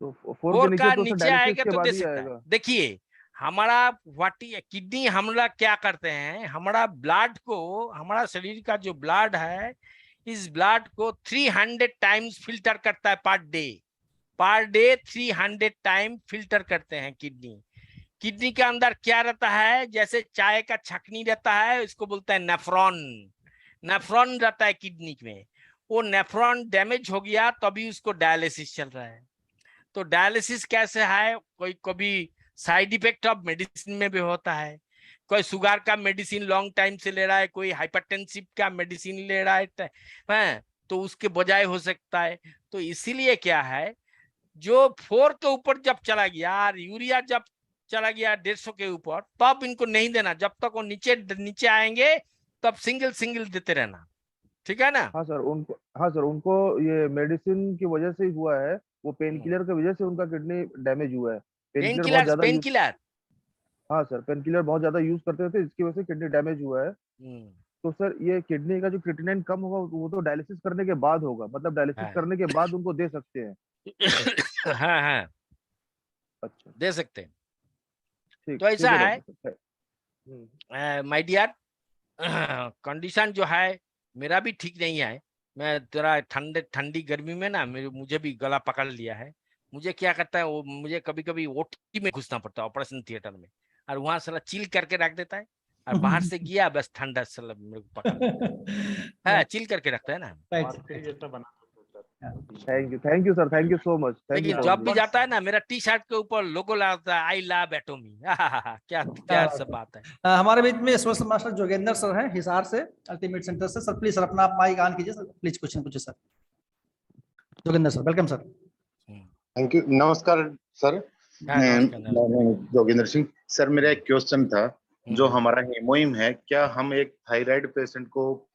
तो 4 का नीचे आएगा तो दे सकता है। देखिए हमारा किडनी हमला क्या करते हैं, हमारा ब्लड को, हमारा शरीर का जो ब्लड है, इस ब्लड को 300 टाइम्स फिल्टर करता है पर डे 300 टाइम फिल्टर करते हैं किडनी के अंदर क्या रहता है, जैसे चाय का छकनी रहता है, इसको बोलते हैं नेफ्रॉन रहता है किडनी में। वो नेफ्रॉन डैमेज हो गया तभी उसको डायलिसिस चल रहा है। तो डायलिसिस कैसे है, कोई कभी साइड इफेक्ट ऑफ मेडिसिन में भी होता है, कोई शुगर का मेडिसिन लॉन्ग टाइम से ले रहा है, कोई हाइपरटेंसिव का मेडिसिन ले रहा है, तो उसके बजाय हो सकता है। तो इसीलिए क्या है, जो 4 के ऊपर जब चला गया, यूरिया जब चला गया 150 के ऊपर, तब इनको नहीं देना। जब तक वो नीचे आएंगे तब सिंगल देते रहना, ठीक है ना? हाँ सर, उनको ये मेडिसिन की वजह से ही हुआ है, वो पेन किलर की वजह से उनका किडनी डैमेज हुआ है। पेन किलर हाँ सर, पेन किलर बहुत ज्यादा यूज करते थे, इसकी वजह से किडनी डैमेज हुआ है। तो सर ये किडनी का जो क्रिएटिनिन कम होगा वो तो डायलिसिस करने के बाद होगा, मतलब डायलिसिस करने के बाद उनको दे सकते हैं? हाँ अच्छा, दे सकते हैं। ठीक, तो ऐसा है माय डियर, कंडीशन जो है मेरा भी ठीक नहीं है। मैं तेरा ठंडी गर्मी में ना मुझे भी गला पकड़ लिया है। मुझे क्या करता है, वो मुझे कभी कभी ओटी में घुसना पड़ता है, ऑपरेशन थिएटर में, और वहां साला चिल करके रख देता है, और बाहर से गया बस ठंडा साला मेरे को पकड़ है, चिल करके रखता है ना। Thank you sir, thank you so much. लेकिन जब भी जाता है ना, मेरा टी शर्ट के ऊपर लोगो लगता है, आई लव एटोमी। क्या सब बात है। हमारे बीच में स्पोर्ट्स मास्टर जोगेंद्र सर हैं, हिसार से, अल्टीमेट सेंटर से। सर प्लीज सर अपना आप माइक ऑन कीजिए सर, प्लीज क्वेश्चन पूछिए sir. Jogendra sir, welcome sir. Thank you, नमस्कार सर। मैं जोगेंद्र सिंह सर, मेरा एक क्वेश्चन था, जो हमारा हीमोहिम है, क्या हम एक थायराइड पेशेंट को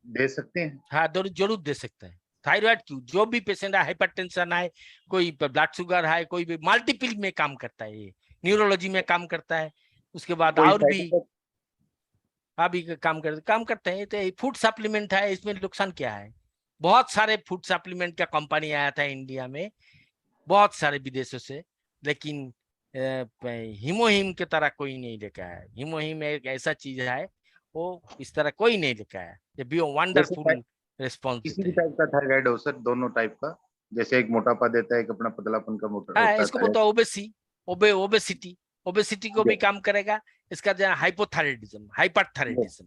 दे सकते हैं? हाँ, जरूर दे सकते हैं। थायराइड क्यों, जो भी पेशेंट है, हाइपरटेंशन है, कोई ब्लड शुगर है, कोई भी मल्टीपल में काम करता है ये, न्यूरोलॉजी में काम करता है, उसके बाद कोई और side भी effect? अभी काम करते हैं। तो फूड सप्लीमेंट है, इसमें नुकसान क्या है? बहुत सारे फूड सप्लीमेंट का कंपनी आया था इंडिया में, बहुत सारे विदेशों से, लेकिन हीमोहिम की तरह कोई नहीं लेकर आया। हीमोहिम एक ऐसा चीज है, वो इस तरह कोई नहीं लेकर आया। ये भी जैसे वंडरफुल रिस्पॉन्स किसी भी देते हैं। टाइप का थायराइड हो सर, दोनों टाइप का, जैसे एक मोटापा देता है, एक अपना पतलापन का मोटा हाँ, होता है इसको थायराइड। बोलते हैं ओबेसिटी। ओबेसिटी को भी काम करेगा। इसका जो हाइपोथायराइडिज्म, हाइपरथायराइडिज्म,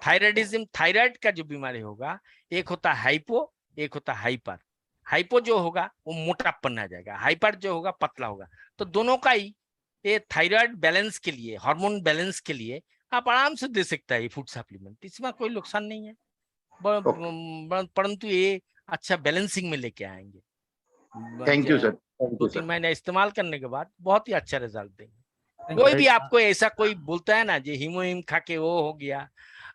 थायराइडिज्म, थायराइड का जो बीमारी होगा, एक होता है हाइपो, एक होता है हाइपर। हाइपो जो होगा वो मोटापन आ जाएगा, हाइपर जो होगा पतला होगा। तो दोनों का ही ये थायराइड बैलेंस के लिए, हार्मोन बैलेंस के लिए आप आराम से दे सकता है फूड सप्लीमेंट, इसमें कोई नुकसान नहीं है। परंतु ये अच्छा बैलेंसिंग में लेके आएंगे। Thank you sir, thank you 2-3 sir. महीने इस्तेमाल करने के बाद बहुत ही अच्छा रिजल्ट देंगे। Thank you. कोई भी आपको ऐसा कोई बोलता है ना जो हीमोहिम खा के वो हो गया,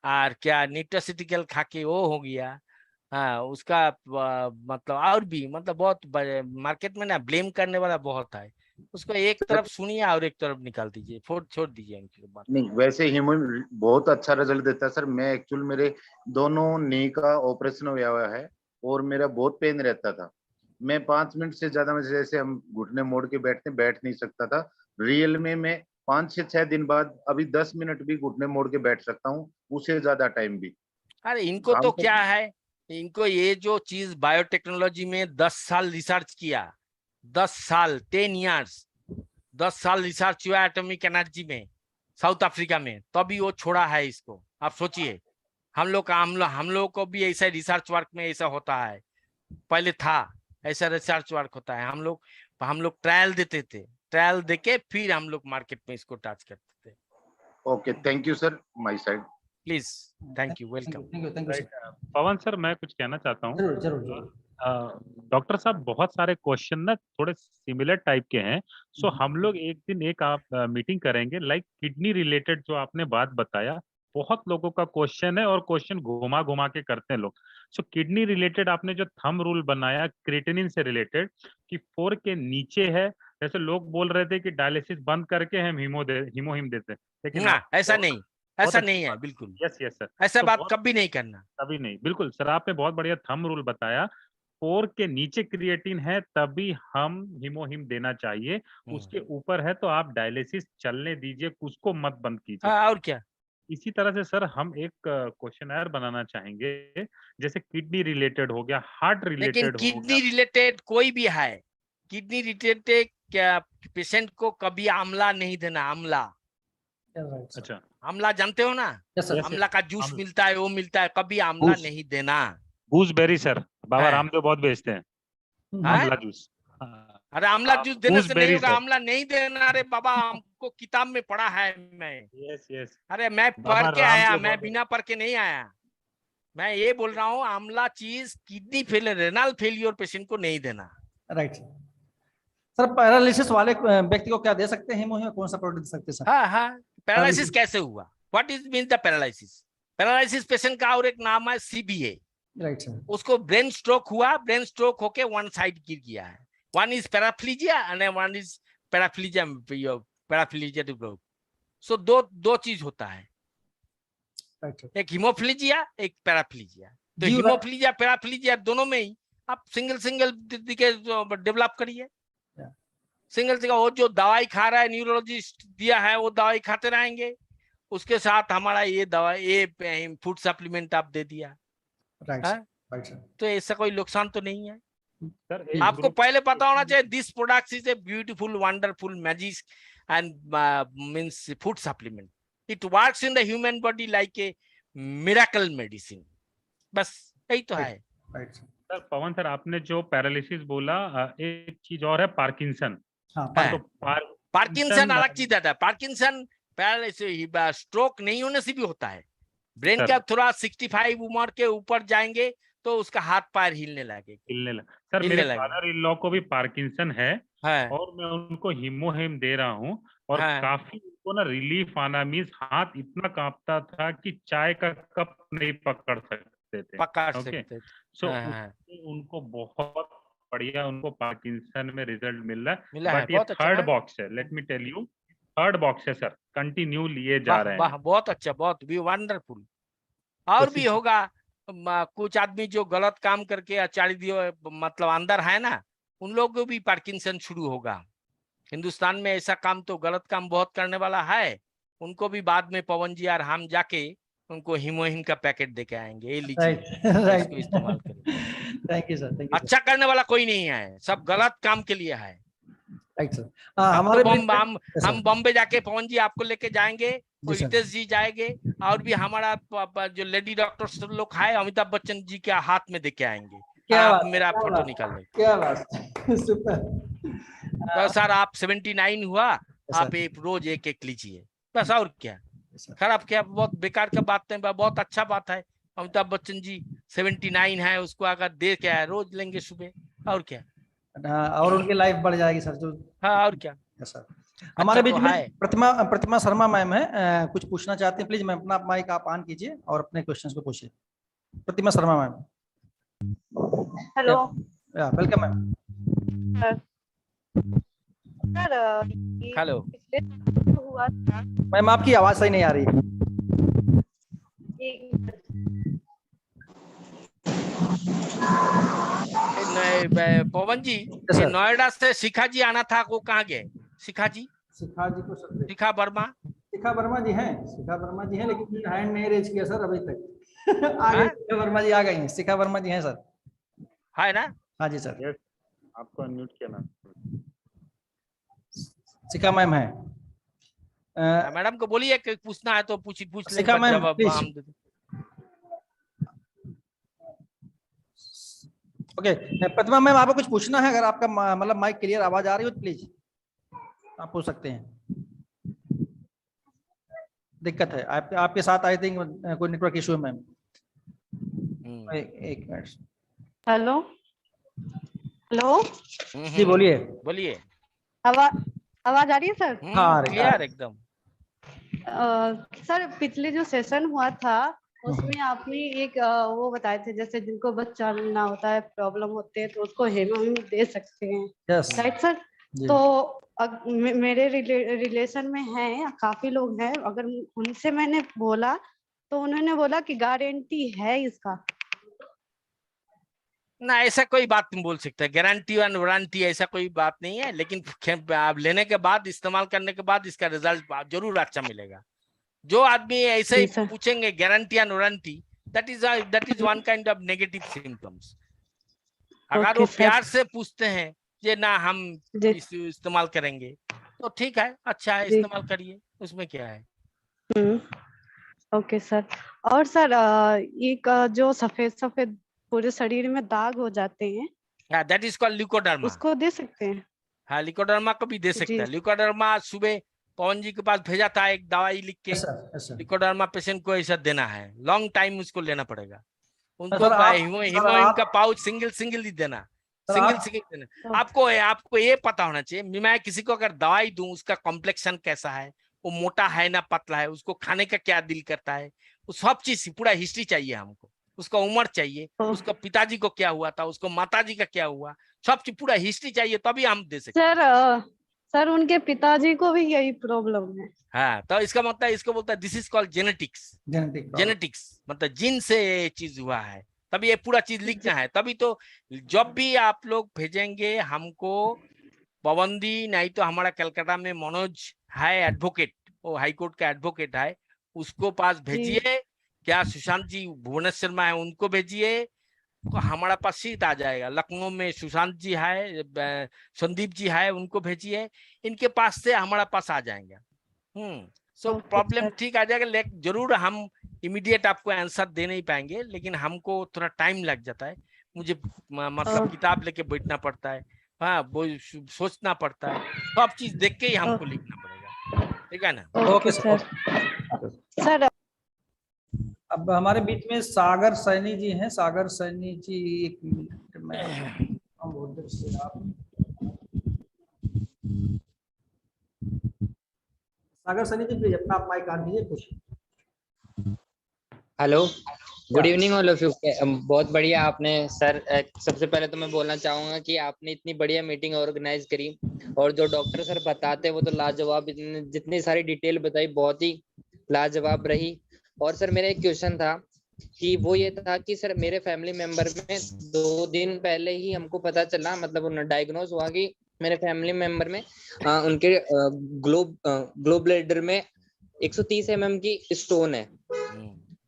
और क्या न्यूट्रास्यूटिकल खा के वो हो गया, हाँ उसका मतलब और भी मतलब बहुत मार्केट में ना ब्लेम करने वाला बहुत है। उसको एक तरफ सुनिए और एक तरफ निकाल दीजिए, छोड़ दीजिए उनकी बात। नहीं, वैसे हीमोहिम बहुत अच्छा रिजल्ट देता है सर। मैं एक्चुअल मेरे दोनों नी का ऑपरेशन हुआ है और मेरा बहुत पेन रहता था। मैं 5 मिनट से ज्यादा में, जैसे हम घुटने मोड़ के बैठ नहीं सकता था। रियल में मैं 5 से 6 दिन बाद अभी 10 मिनट भी घुटने मोड़ के बैठ सकता हूँ, उससे ज्यादा टाइम भी। अरे इनको तो क्या है, इनको ये जो चीज बायोटेक्नोलॉजी में 10 साल रिसर्च किया, 10 साल 10 ईयर्स 10 साल रिसर्च हुआ एटॉमिक एनर्जी में साउथ अफ्रीका में, तभी वो छोड़ा है इसको। आप सोचिए, हम लोग को भी ऐसा रिसर्च वर्क में ऐसा होता है, पहले था ऐसा रिसर्च वर्क होता है। हम लोग ट्रायल देते थे, ट्रायल देके फिर हम लोग मार्केट में इसको टच करते थे। Okay, thank you sir, my side. Please, thank you, welcome. Thank you sir. Pawan sir, मैं कुछ कहना चाहता हूँ। जरूर जरूर जरूर। डॉक्टर साहब, बहुत सारे क्वेश्चन ना थोड़े सिमिलर टाइप के हैं। सो हम लोग एक दिन एक आप मीटिंग करेंगे, लाइक किडनी रिलेटेड जो आपने बात बताया, बहुत लोगों का क्वेश्चन है और क्वेश्चन घुमा घुमा के करते हैं लोग। सो किडनी रिलेटेड आपने जो थंब रूल बनाया क्रिएटिनिन से रिलेटेड कि 4 के नीचे है, जैसे लोग बोल रहे थे कि डायलिसिस बंद करके हम हीमोहिम देते हैं, लेकिन ना, ऐसा नहीं, ऐसा नहीं है बिल्कुल। यस यस सर, ऐसा तो बात बहुत कभी नहीं करना। कभी नहीं, बिल्कुल सर, आपने बहुत बढ़िया थंब रूल बताया। 4 के नीचे क्रिएटिन है तभी हम हीमोहिम देना चाहिए, उसके ऊपर है तो आप डायलिसिस चलने दीजिए, उसको मत बंद कीजिए। हाँ, और क्या। इसी तरह से सर हम एक क्वेश्चनेयर बनाना चाहेंगे, जैसे किडनी रिलेटेड हो गया, हार्ट लेकिन रिलेटेड हो गया। किडनी रिलेटेड कोई भी है, किडनी रिलेटेड क्या पेशेंट को कभी आंवला नहीं देना। आंवला, अच्छा, आंवला जानते हो ना? Yes sir. आंवला का जूस आंवला। मिलता है, वो मिलता है, कभी आंवला नहीं देना। गूसबेरी सर, बाबा है। रामदेव बहुत बेचते हैं हाँ? आंवला जूस। अरे आंवला जूस देने से नहीं गूसबेरी होगा, सर। आंवला नहीं देना। अरे बाबा, हमको किताब में पढ़ा है। मैं यस यस, अरे मैं बाबा पढ़ के आया, रामदेव मैं बहुत बिना पढ़ के नहीं आया। मैं ये बोल रहा हूँ, आंवला चीज kidney failure, renal failure patient को नहीं देना। Right sir. पैरालिसिस वाले व्यक्ति को क्या दे सकते हैं हीमोहिम, कौन सा प्रोडक्ट दे सकते हैं सर? हाँ हाँ, पैरालिसिस कैसे हुआ? What is mean the paralysis? Paralysis patient का और एक नाम है सीबीए। Right sir. उसको ब्रेन स्ट्रोक हुआ, ब्रेन स्ट्रोक होके वन साइड गिर गया है। One is paraplegia and one is paraplegia, paraplegia develop. So दो चीज होता है, राइट। एक हीमोफ्लीजिया, एक पैराप्लीजिया। तो जी, हीमोफ्लीजिया पैराप्लीजिया दोनों में ही आप सिंगल डेवलप करिए। सिंगल वो जो दवाई खा रहा है, न्यूरोलॉजिस्ट दिया है, वो दवाई खाते रहेंगे। उसके साथ हमारा ये दवाई, ये फूड सप्लीमेंट आप दे दिया। Right right sir. तो ऐसा कोई नुकसान तो नहीं है। सर आपको पहले पता होना चाहिए, this product is a beautiful wonderful magic and means food supplement. It works in the human body like a miracle medicine. बस यही तो है। राइट सर, पवन सर, आपने जो पैरालिसिस बोला, एक चीज और है पार्किंसन। हाँ, तो पार्किंसन अलग चीज आता है। पार्किंसन पैरालिसिस स्ट्रोक नहीं होने से भी होता है। ब्रेन का थोड़ा 65 उम्र के ऊपर जाएंगे तो उसका हाथ पैर हिलने लगेगा। सर मेरे फादर इन लॉ को भी पार्किंसन है है। और मैं उनको हीमोहिम दे रहा हूँ और काफी उनको ना रिलीफ आना, मीन्स हाथ इतना कांपता था कि चाय का कप नहीं पकड़ सकते थे। पकड़ सकते थे। सो उनको बहुत बढ़िया उनको पार्किंसन में रिजल्ट मिल रहा है। मिला है, बट ये बहुत अच्छा थर्ड है। बॉक्स है, let me tell you, third box है सर, कंटिन्यू लिए जा वाह रहे वाह, हैं। बहुत अच्छा, बहुत भी वंडरफुल। और भी कोशिश होगा। कुछ आदमी जो गलत काम करके अचारी दियो मतलब अंदर है ना, उन लोगों को भी पार्किंसन शुरू होगा। हिंदुस्तान में ऐसा काम तो गलत काम बहुत करने वाला है, उनको भी बाद में पवन जी और हम जाके उनको हिमोहिम का पैकेट देके आएंगे, ये लीजिए राइट राइट, इसको इस्तेमाल करिए। Thank you sir, thank you sir. अच्छा करने वाला कोई नहीं है, सब गलत काम के लिए है। Right sir. हम हमारे तो बीच में हम बॉम्बे जाके पवन जी आपको लेके जाएंगे, जी और सर। हितेश जी जाएंगे, और भी हमारा जो लेडी डॉक्टर लोग है अमिताभ बच्चन जी के हाथ में देके आएंगे। क्या आप बात है, मेरा क्या फोटो बात, निकाल लेंगे। क्या बात सुपर। तो सर आप 79 हुआ, आप सर, एक रोज एक एक लीजिए बस, और क्या सर। खराब, क्या बहुत बेकार का बात नहीं, बहुत अच्छा बात है। अमिताभ बच्चन जी 79 है, उसको अगर दे क्या है, रोज लेंगे सुबह, और क्या। हाँ, और उनकी लाइफ बढ़ जाएगी सर जो। हाँ, और क्या। Yes sir. अच्छा हमारे बीच तो में है। प्रतिमा प्रतिमा शर्मा मैम है, कुछ पूछना चाहते हैं, प्लीज मैम अपना माइक आप ऑन कीजिए और अपने क्वेश्चंस को पूछिए। Pratima Sharma ma'am. Hello welcome ma'am. Sir. Sir ये हेलो। पिछले साल जो हुआ था, मैम आपकी आवाज सही नहीं आ रही है। एक पवन जी, यस ये सर। नोएडा से शिखा जी आना था, वो कहाँ गए? शिखा जी, शिखा जी को सर, शिखा वर्मा। शिखा वर्मा जी हैं, शिखा वर्मा जी हैं, लेकिन हैंड नहीं रेज किया सर अभी तक। आ गए हाँ? शिखा वर्मा जी, आ गई हैं, शिखा वर्मा जी हैं सर। है ना? हाँ जी सर। यस, आपको अनम्यूट किया ना। शिखा मैम है। मैडम को बोलिए कि पूछना है तो पूछ लेंगे, शिखा मैम जवाब प्लीज। हम दे दें। ओके, प्रतिमा मैम आपको कुछ पूछना है, अगर आपका मतलब माइक क्लियर आवाज आ रही हो तो प्लीज आप पूछ सकते हैं। दिक्कत है आपके साथ, आई थिंक कोई नेटवर्क इशू है मैम। एक मिनट। हेलो हेलो जी बोलिए। बोलिए। आवाज आ रही है सर? हाँ क्लियर एकदम। सर पिछले जो सेशन हुआ था उसमें आपने एक वो बताए थे, जैसे जिनको बच्चा ना होता है, प्रॉब्लम होते हैं, तो उसको हेमोहिम दे सकते हैं, यस राइट सर? तो मेरे रिलेशन में हैं, काफी लोग हैं, अगर उनसे मैंने बोला तो उन्होंने बोला कि गारंटी है इसका। ना ऐसा कोई बात नहीं बोल सकते, गारंटी और वारंटी ऐसा कोई बात नहीं है, लेकिन आप लेने के बाद, इस्तेमाल करने के बाद इसका रिजल्ट जरूर अच्छा मिलेगा। जो आदमी ऐसे ही पूछेंगे guarantee and warranty, that is one kind of negative symptoms. अगर वो प्यार से पूछते हैं ये ना हम इस्तेमाल करेंगे, तो ठीक है, अच्छा है, इस्तेमाल करिए, उसमें क्या है। Okay sir. और सर एक जो सफेद सफेद पूरे शरीर में दाग हो जाते हैं, दैट इज कॉल्ड ल्यूकोडर्मा। उसको दे सकते हैं? हाँ, ल्यूकोडर्मा को भी दे सकते हैं। ल्यूकोडर्मा सुबह पवन जी के पास भेजा था एक दवाई लिख के, ल्यूकोडर्मा पेशेंट को ऐसा देना है, लॉन्ग टाइम उसको लेना पड़ेगा उनको। हिमोहिम का पाउच सिंगल ही देना, सिंगल देना। आपको ये पता होना चाहिए, मैं किसी को अगर दवाई दूं उसका कॉम्प्लेक्शन कैसा है, वो मोटा है ना पतला है, उसको खाने का क्या दिल करता है, वो सब चीज पूरा हिस्ट्री चाहिए हमको, उसका उम्र चाहिए, उसका पिताजी को क्या हुआ था, उसको माताजी का क्या हुआ, सब चीज पूरा हिस्ट्री चाहिए, तभी हम दे सकते हैं। सर उनके पिताजी को भी यही प्रॉब्लम है। हाँ, तो इसका मतलब, इसको बोलता है दिस इज कॉल्ड जेनेटिक्स, मतलब जीन से ये चीज हुआ है, तभी ये पूरा चीज लिखना है। तभी तो जब भी आप लोग भेजेंगे हमको, पवंदी नहीं तो हमारा कलकत्ता में मनोज है एडवोकेट, वो हाई कोर्ट का एडवोकेट है, उसको पास भेजिए। क्या सुशांत जी भुवनेश्वर में है, उनको भेजिए, हमारा पास सीट आ जाएगा। लखनऊ में सुशांत जी है, संदीप जी है, उनको भेजिए, इनके पास से हमारा पास आ जाएंगे। सो प्रॉब्लम ठीक आ जाएगा, लेकिन जरूर हम इमीडिएट आपको आंसर दे नहीं पाएंगे, लेकिन हमको थोड़ा टाइम लग जाता है, मुझे मतलब किताब लेके बैठना पड़ता है, हाँ, वो सोचना पड़ता है, सब चीज देख के ही हमको लिखना पड़ेगा, ठीक है ना? Okay sir. अब हमारे बीच में सागर सैनी जी हैं। सागर सैनी जी, एक मिनट में उधर से आप, सागर सैनी जी प्लीज अपना माइक ऑन कीजिए, कुछ। Hello good evening all of you. बहुत बढ़िया आपने सर। सबसे पहले तो मैं बोलना चाहूंगा कि आपने इतनी बढ़िया मीटिंग ऑर्गेनाइज करी और जो डॉक्टर सर बताते हैं वो तो लाजवाब, जितनी सारी डिटेल बताई बहुत ही लाजवाब रही। और सर मेरा एक क्वेश्चन था कि वो ये था कि सर मेरे फैमिली मेंबर में 2 दिन पहले ही हमको पता चला, मतलब उन्हें डायग्नोज हुआ कि मेरे फैमिली मेंबर में उनके ग्लो ब्लैडर में 130 mm की स्टोन है।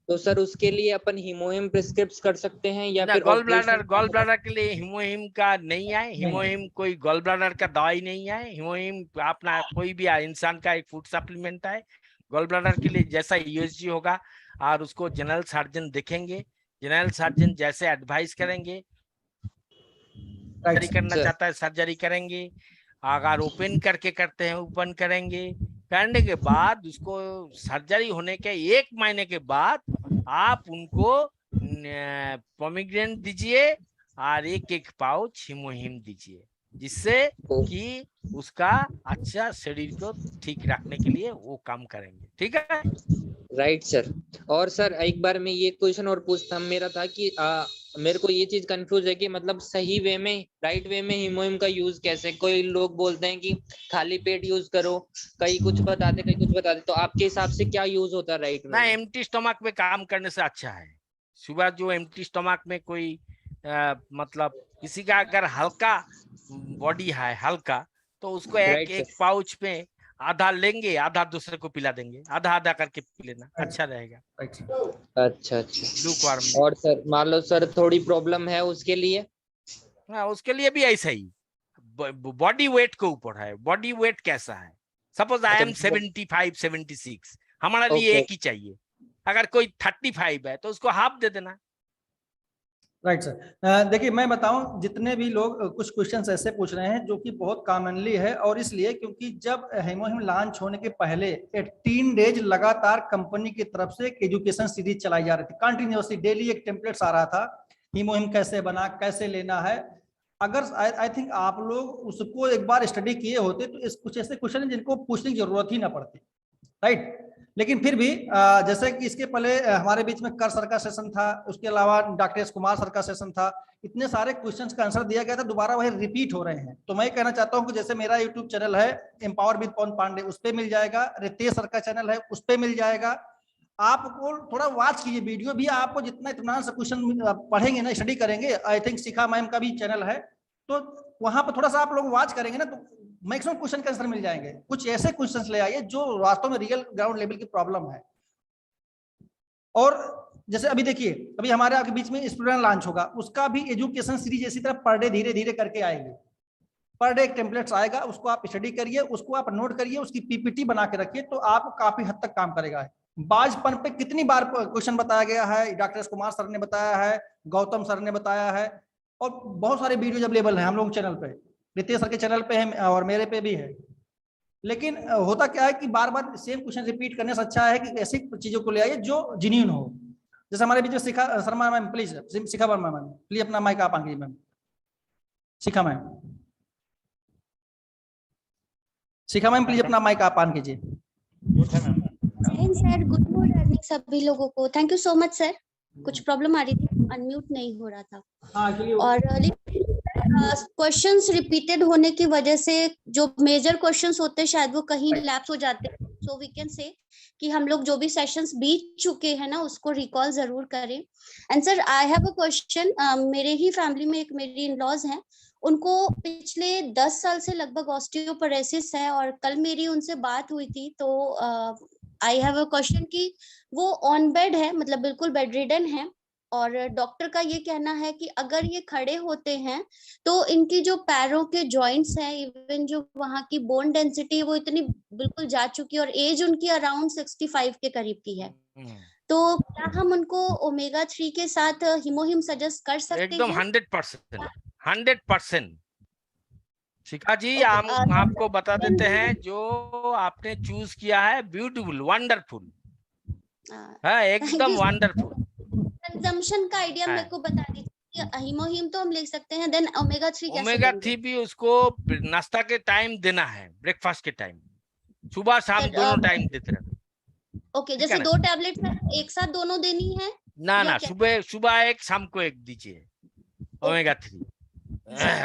तो सर उसके लिए अपन हीमोहिम प्रिस्क्रिप्ट कर सकते हैं या फिर गॉल ब्लैडर के लिए हीमोहिम का नहीं है। हीमोहिम कोई गॉल ब्लैडर का दवाई नहीं है। हीमोहिम अपना कोई भी इंसान का एक फूड सप्लीमेंट है। गॉल ब्लैडर के लिए जैसा यूएसजी होगा और उसको जनरल सर्जन देखेंगे, जनरल सर्जन जैसे एडवाइस करेंगे, सर्जरी करना चाहता है सर्जरी करेंगे, अगर ओपन करके करते हैं ओपन करेंगे। करने के बाद उसको सर्जरी होने के 1 महीने के बाद आप उनको पोमीग्रेनेट दीजिए और 1 पाउच हीमोहिम दीजिए, जिससे कि उसका अच्छा शरीर को ठीक रखने के लिए वो काम करेंगे। ठीक है, राइट सर। और सर एक बार मैं ये क्वेश्चन और पूछता मेरा था कि मेरे को ये चीज कंफ्यूज है कि मतलब सही वे में, राइट वे में हीमोहिम का यूज कैसे। कोई लोग बोलते हैं कि खाली पेट यूज करो, कई कुछ बताते कई कुछ बताते, तो आपके हिसाब से क्या यूज होता है राइट में? ना, एम्प्टी स्टमक में काम करने से अच्छा है। सुबह जो एम्प्टी स्टमक में कोई मतलब किसी का अगर हल्का बॉडी है हल्का, तो उसको एक पाउच में आधा लेंगे, आधा दूसरे को पिला देंगे, आधा आधा करके पी लेना, अच्छा रहेगा। अच्छा। और सर मान लो सर थोड़ी प्रॉब्लम है उसके लिए? हाँ, उसके लिए भी ऐसा ही बॉडी वेट के ऊपर है। बॉडी वेट कैसा है? सपोज आई एम 75 76, हमारा लिए एक ही चाहिए। अगर कोई 35 है तो उसको हाफ दे देना। Right sir. देखिए मैं बताऊं, जितने भी लोग कुछ क्वेश्चंस ऐसे पूछ रहे हैं जो कि बहुत कॉमनली है, और इसलिए क्योंकि जब हीमोहिम लॉन्च होने के पहले 18 डेज लगातार कंपनी की तरफ से एक एजुकेशन सीरीज चलाई जा रही थी कंटिन्यूसली। डेली एक टेम्पलेट्स आ रहा था, हीमोहिम कैसे बना, कैसे लेना है। अगर आई थिंक आप लोग उसको एक बार स्टडी किए होते तो इस कुछ ऐसे क्वेश्चन जिनको पूछने की जरूरत ही ना पड़ती, राइट। लेकिन फिर भी जैसे कि इसके पहले हमारे बीच में कर सर का सेशन था, उसके अलावा डॉक्टर एस कुमार सर का सेशन था, इतने सारे क्वेश्चंस का आंसर दिया गया था, दोबारा वही रिपीट हो रहे हैं। तो मैं कहना चाहता हूं कि जैसे मेरा यूट्यूब चैनल है एम्पावर विद पवन पांडे, उस पर मिल जाएगा, रितेश सर का चैनल है उस पर मिल जाएगा। आपको थोड़ा वॉच कीजिए वीडियो भी, आपको जितना इत्मीनान से क्वेश्चन पढ़ेंगे ना, स्टडी करेंगे। आई थिंक शिखा मैम का भी चैनल है, तो वहां पर थोड़ा सा आप लोग वॉच करेंगे ना, तो मैक्सिमम क्वेश्चन के आंसर मिल जाएंगे। कुछ ऐसे क्वेश्चंस ले आइए जो वास्तव में रियल ग्राउंड लेवल की प्रॉब्लम है। और जैसे अभी देखिए, अभी हमारे आपके बीच में स्टूडेंट लॉन्च होगा, उसका भी एजुकेशन सीरीज इसी तरह पर डे धीरे धीरे करके आएगी। पर डे एक टेम्पलेट्स आएगा, उसको आप स्टडी करिए, उसको आप नोट करिए, उसकी पीपीटी बना के रखिए, तो आपको काफी हद तक काम करेगा। बाजपन पे कितनी बार क्वेश्चन बताया गया है, डॉक्टर एस कुमार सर ने बताया है, गौतम सर ने बताया है, और बहुत सारे वीडियो अवेलेबल हैं हम लोग चैनल पे, रितेश सर के चैनल पे है और मेरे पे भी है। लेकिन होता क्या है कि बार बार सेम क्वेश्चन रिपीट करने से अच्छा है कि ऐसी चीजों को ले आइए जो जेन्युइन हो। जैसे हमारे बीच में Shikha Sharma ma'am, please Shikha Verma ma'am please अपना माइक आप आंगिए ma'am. Shikha ma'am, Shikha ma'am please अपना माइक आप ऑन कीजिए। सर गुड मॉर्निंग सभी लोगों को, thank you so much sir. कुछ प्रॉब्लम आ रही थी, अनम्यूट नहीं हो रहा था। और क्वेश्चंस रिपीटेड होने की वजह से जो मेजर क्वेश्चंस होते हैं शायद वो कहीं लैप्स हो जाते हैं। सो वी कैन से कि हम लोग जो भी सेशंस बीत चुके हैं ना उसको रिकॉल जरूर करें। And sir I have a question. मेरे ही फैमिली में एक मेरी इन-लॉज हैं, उनको पिछले 10 साल से लगभग ऑस्टियोपोरोसिस है, और कल मेरी उनसे बात हुई थी तो आई हैव अ क्वेश्चन कि वो ऑन बेड है, मतलब बिल्कुल बेड रिडन है, और डॉक्टर का ये कहना है कि अगर ये खड़े होते हैं तो इनकी जो पैरों के जॉइंट्स हैं, इवन जो वहाँ की बोन डेंसिटी है वो इतनी बिल्कुल जा चुकी है, और एज उनकी अराउंड 65 के करीब की है। तो क्या हम उनको ओमेगा 3 के साथ हीमोहिम सजेस्ट कर सकते हैं? एकदम 100%। शिखा जी, हम आपको बता देते हैं, जो आपने चूज किया है ब्यूटीफुल, वंडरफुल है, एकदम वंडरफुल। कंजम्पशन का आइडिया मेरे को बता दीजिए। हीमोहिम तो हम ले सकते हैं, देन ओमेगा 3 कैसे ओमेगा 3 भी उसको नाश्ता के टाइम देना है, ब्रेकफास्ट के टाइम, सुबह शाम दोनों टाइम देते रहना। ओके, जैसे 2 टैबलेट एक साथ दोनों देनी है ना या ना, क्या? सुबह सुबह एक, शाम को एक दीजिए ओमेगा 3।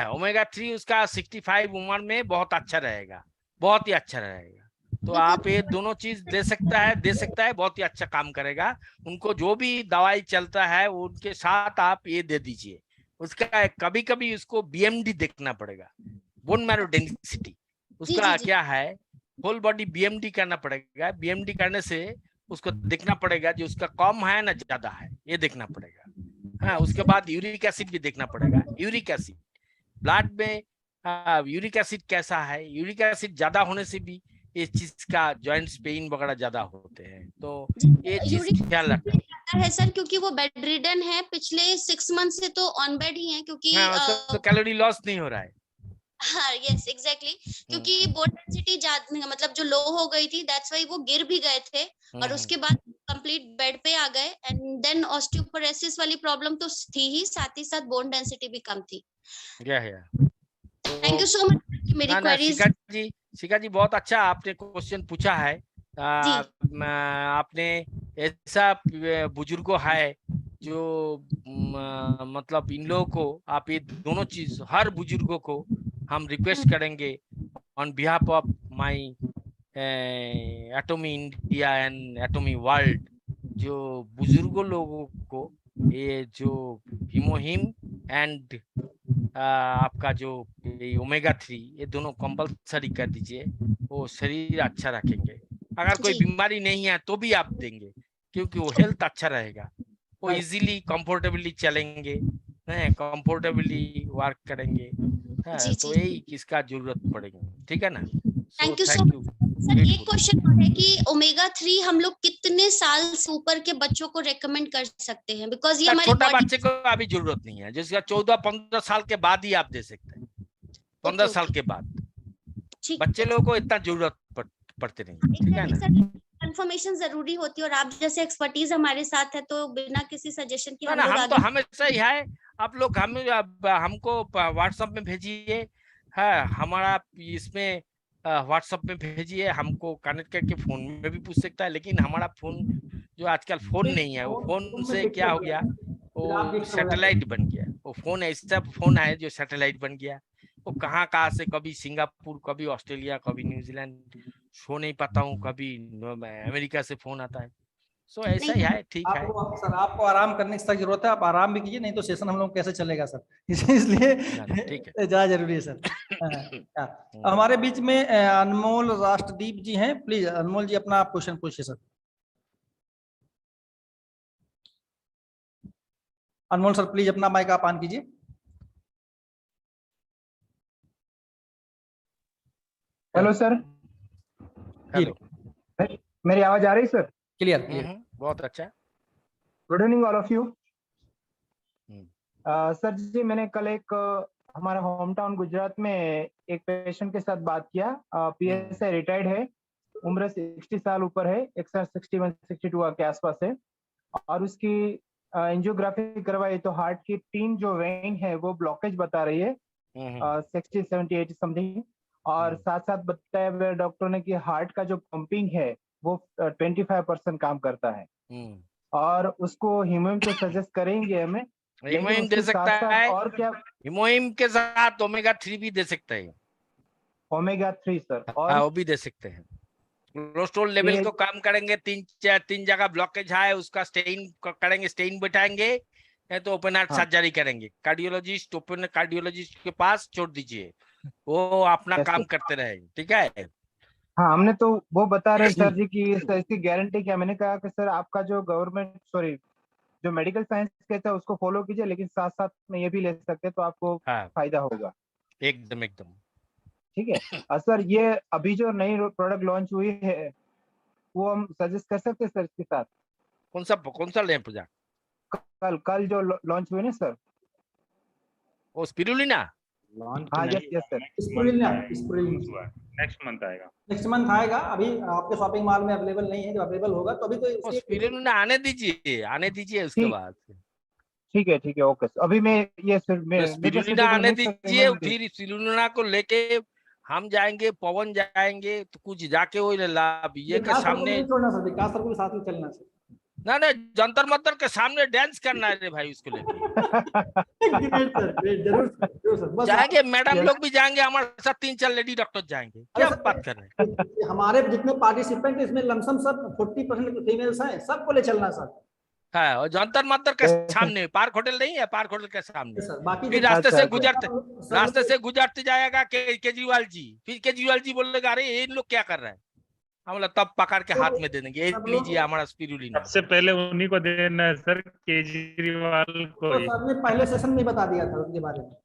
ओमेगा 3 उसका 65 उम्र में बहुत अच्छा रहेगा, बहुत ही अच्छा रहेगा। तो आप ये दोनों चीज दे सकता है, बहुत ही अच्छा काम करेगा। उनको जो भी दवाई चलता है उनके साथ आप ये दे दीजिए। उसका कभी कभी उसको बीएमडी देखना पड़ेगा, बोन मैरो डेंसिटी। जी उसका जी जी। क्या है, होल बॉडी बीएमडी करना पड़ेगा। बीएमडी करने से उसको देखना पड़ेगा जो उसका कम है ना ज्यादा है, ये देखना पड़ेगा। हाँ, उसके बाद यूरिक एसिड भी देखना पड़ेगा। यूरिक एसिड ब्लड में, यूरिक एसिड कैसा है। यूरिक एसिड ज्यादा होने से भी इस चीज का जॉइंट्स पेन वगैरह ज्यादा होते हैं, तो ये चीज यूरिक ख्याल रखना है सर, क्योंकि वो बेड रिडन है, पिछले 6 मंथ से तो ऑन बेड ही है, क्योंकि है। हाँ, उसको कैलोरी लॉस नहीं हो रहा है। हाँ यस एग्जैक्टली, क्योंकि बोन डेंसिटी ज्यादा मतलब जो लो हो गई थी, दैट्स वाई वो गिर भी गए थे और उसके बाद कंप्लीट बेड पे आ गए। एंड देन ऑस्टियोपोरोसिस वाली प्रॉब्लम तो थी ही, साथ ही साथ बोन डेंसिटी भी कम थी। क्या है। थैंक यू सो मच मेरी ना क्वेरीज। शिखा जी बहुत अच्छा आपने क्वेश्चन पूछा है। आपने ऐसा बुजुर्गों है जो मतलब इन लोगों को आप ये दोनों चीज, हर बुजुर्गों को हम रिक्वेस्ट करेंगे on behalf of my एटॉमी India and एटॉमी world, जो बुजुर्गों लोगों को ये जो हीमोहिम एंड आपका जो ओमेगा 3 ये दोनों कंपलसरी कर दीजिए, वो शरीर अच्छा रखेंगे। अगर कोई बीमारी नहीं है तो भी आप देंगे, क्योंकि वो हेल्थ अच्छा रहेगा, वो इजीली कंफर्टेबली चलेंगे, कंफर्टेबली वर्क करेंगे। तो यही किसका जरूरत पड़ेगी, ठीक है ना। Thank you so much sir. एक क्वेश्चन और है कि ओमेगा 3 हम लोग कितने साल से ऊपर के बच्चों को रेकमेंड कर सकते हैं, बिकॉज ये हमारी छोटा बॉडी बच्चे को अभी जरूरत नहीं है, जिसका 14-15 साल के बाद ही आप दे सकते हैं। 15 साल के बाद बच्चे लोगों को इतना जरूरत पड़ते नहीं, ठीक है ना। कंफर्मेशन जरूरी होती है, और आप जैसे एक्सपर्टीज हमारे साथ है, तो बिना किसी सजेशन के हम ना, लोग हम आगे तो हमेशा ही है। आप लोग हमको व्हाट्सएप में भेजिए, है हमारा इसमें व्हाट्सएप में भेजिए, हमको कनेक्ट करके फोन में भी पूछ सकता है। लेकिन हमारा फोन जो आजकल फोन नहीं है, वो फोन से क्या हो गया, वो सैटेलाइट बन गया। वो फोन ऐसा फोन है जो सैटेलाइट बन गया। वो कहाँ से, कभी सिंगापुर, कभी ऑस्ट्रेलिया, कभी न्यूजीलैंड, सो नहीं पाता हूँ, कभी अमेरिका से फोन आता है। सो ऐसा ही है, ठीक है। सर आपको आराम करने की जरूरत है, आप आराम भी कीजिए, नहीं तो सेशन हम लोग कैसे चलेगा सर। इसलिए ज्यादा जरूरी है सर। हमारे बीच में अनमोल राष्ट्रदीप जी हैं, प्लीज अनमोल जी अपना आप क्वेश्चन पूछिए सर। अनमोल सर प्लीज अपना माइक आप ऑन कीजिए। Hello sir. हेलो, मेरी आवाज आ रही सर? क्लियर बहुत अच्छा। Good evening all of you. Sir ji, मैंने कल एक हमारे होम टाउन गुजरात में एक पेशेंट के साथ बात किया। पीएसआई रिटायर्ड है, उम्र 60 साल ऊपर है, 61-62 के आसपास है, और उसकी एंजियोग्राफी करवाई तो हार्ट की 3 जो वेन है वो ब्लॉकेज बता रही है, 60, 70, 80 समथिंग। और साथ साथ बताया डॉक्टर ने कि हार्ट का जो पंपिंग है वो 25% काम करता है, और उसको हीमोहिम तो सजेस्ट करेंगे हमें। हीमोहिम दे सकता है, और क्या हीमोहिम के साथ ओमेगा 3 भी दे सकते हैं। ओमेगा 3 सर, और वो भी दे सकते हैं। कोलेस्ट्रॉल लेवल को कम करेंगे। 3 जगह ब्लॉकेज है, उसका स्टेन करेंगे, स्टेन बैठाएंगे, तो ओपन हार्ट सर्जरी करेंगे। कार्डियोलॉजिस्ट, ओपन कार्डियोलॉजिस्ट के पास छोड़ दीजिए, वो अपना काम करते रहे, ठीक है। हाँ, हमने तो वो बता रहे सर जी कि इसकी गारंटी क्या। मैंने कहा कि सर आपका जो जो मेडिकल साइंस कहता है उसको फॉलो कीजिए, लेकिन साथ साथ में ये भी ले सकते हैं तो आपको फायदा होगा। एकदम ठीक है। सर ये अभी जो नई प्रोडक्ट लॉन्च हुई है वो हम सजेस्ट कर सकते हैं सर इसके साथ? कौन सा लें पूजा? कल जो लॉन्च हुई ना सर, वो स्पिरुलिना। हाँ यस सर, नेक्स्ट मंथ आएगा। अभी आपके शॉपिंग मॉल में अवेलेबल नहीं है, जो अवेलेबल होगा तो अभी तो स्पिरुलिना आने दीजिए उसके बाद। ठीक है ओके। अभी मैं ये सर स्पिरुलिना आने दीजिए, फिर स्पिरुलिना को लेके हम जाएंगे, पवन जाएंगे, तो कुछ जाके वो लाभ ये के सामने छोड़ना सर, विकास सर को साथ में चलना सर। ना ना, जंतर मंतर के सामने डांस करना है रे भाई उसको लेके। जाएंगे मैडम लोग भी जाएंगे हमारे साथ, 3-4 लेडी डॉक्टर जाएंगे। क्या बात कर रहे हैं? हमारे जितने पार्टिसिपेंट इसमें लमसम सब 40% फीमेल्स हैं, सबको ले चलना सर। हाँ, और जंतर मंतर के सामने, पार्क होटल नहीं है, पार्क होटल के सामने। बाकी फिर रास्ते से गुजरते जाएगा केजरीवाल जी, फिर केजरीवाल जी बोलेगा अरे ये लोग क्या कर रहे हैं, हम लोग तब पकड़ के हाथ में दे देंगे, ये लीजिए हमारा स्पिरुलिना। सबसे पहले उन्हीं को देना है सर, केजरीवाल को। तो सर ने पहले सेशन में बता दिया था उनके बारे में।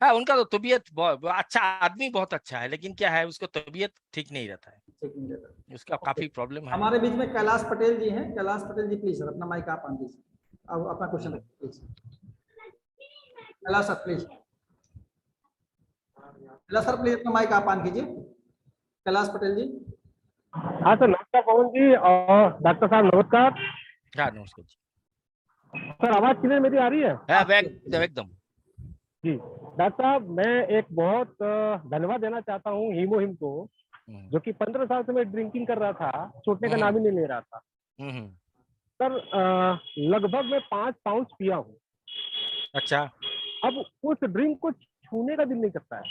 हाँ, उनका तो तबीयत अच्छा, आदमी बहुत अच्छा है, लेकिन क्या है उसको तबीयत ठीक नहीं रहता है, उसका काफी प्रॉब्लम है। हमारे बीच में कैलाश पटेल जी हैं। कैलाश पटेल जी प्लीज सर अपना माइक आप ऑन कीजिए, अब अपना question please. Kailash sir please, Kailash sir please अपना माइक आप ऑन कीजिए। कैलाश पटेल जी। हाँ सर, नमस्कार पवन जी और डॉक्टर साहब नमस्कार। हाँ नमस्कार जी। सर आवाज क्लियर मेरी आ रही है? एकदम जी। डॉक्टर साहब मैं एक बहुत धन्यवाद देना चाहता हूँ हीमोहिम को, जो कि 15 साल से मैं ड्रिंकिंग कर रहा था, छूटने का नाम ही नहीं ले रहा था। सर लगभग मैं 5 पाउंड पिया हूँ। अच्छा। अब उस ड्रिंक को छूने का दिल नहीं करता है।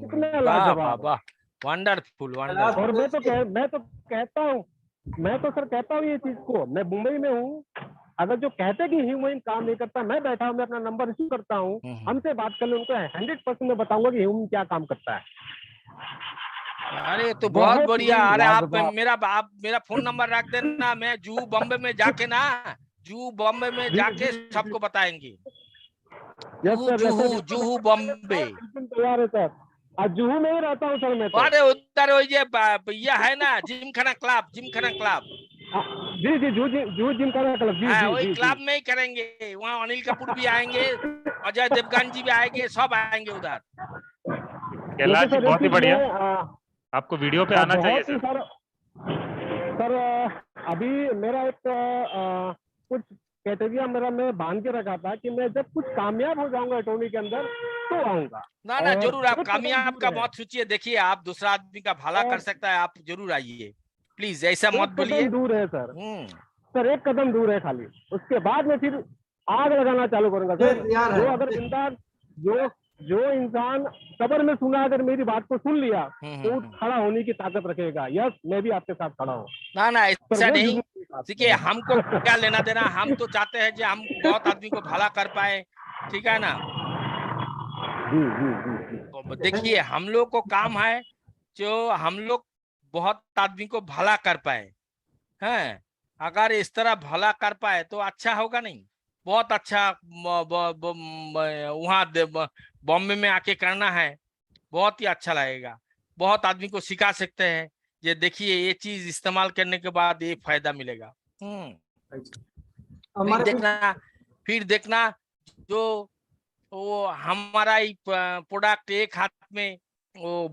कितना लाजवाब, वंडरफुल वंडरफुल। और मैं तो सर कहता हूँ ये चीज को, मैं मुंबई में हूँ, अगर जो कहते कि हीमोहिम काम नहीं करता, मैं बैठा हूँ, मैं अपना नंबर रिसीव करता हूँ, हमसे बात कर ले, उनको 100% मैं बताऊंगा कि हीमोहिम क्या काम करता है। अरे तो बहुत बढ़िया। अरे आप मेरा फोन नंबर रख देना, मैं जुहू बॉम्बे में जाके सबको बताएंगे। जुहू बॉम्बे तैयार है सर, आज जुहू में ही रहता हूँ सर मैं तो। अरे उधर ये है ना जिमखाना क्लब, जी जुहू जिमखाना क्लब, जी वही क्लब में ही करेंगे। वहाँ अनिल कपूर भी आएंगे, अजय देवगन जी भी आएंगे, सब आएंगे उधर। कैलाश जी बहुत ही बढ़िया, आपको वीडियो पे आना चाहिए सर। अभी मेरा एक कुछ कैटेगरी मेरा मैं बांध के रखा था कि मैं जब कुछ कामयाब हो जाऊंगा अटॉर्नी के अंदर तो आऊंगा। ना जरूर, आप कामयाब का मत सोचिए, देखिए आप दूसरा आदमी का भला कर सकता है, आप जरूर आइए प्लीज, ऐसा मत बोलिए। दूर है सर, सर एक कदम दूर है खाली, उसके बाद में फिर आग लगाना चालू करूंगा सर। जो अगर इंसान जो इंसान कब्र में सुना, अगर मेरी बात को सुन लिया तो खड़ा होने की ताकत रखेगा। यस, मैं भी आपके साथ खड़ा हूँ। ना ऐसा नहीं, देखिए हमको क्या लेना देना, हम तो चाहते हैं कि हम बहुत आदमी को भला कर पाए, ठीक है ना। देखिए हम लोग को काम है जो हम लोग बहुत आदमी को भला कर पाए हैं। अगर इस तरह भला कर पाए तो अच्छा होगा नहीं, बहुत अच्छा। वहाँ बॉम्बे में आके करना है, बहुत ही अच्छा लगेगा, बहुत आदमी को सिखा सकते हैं। ये देखिए ये चीज इस्तेमाल करने के बाद ये फायदा मिलेगा। फिर देखना जो वो हमारा प्रोडक्ट एक हाथ में, वो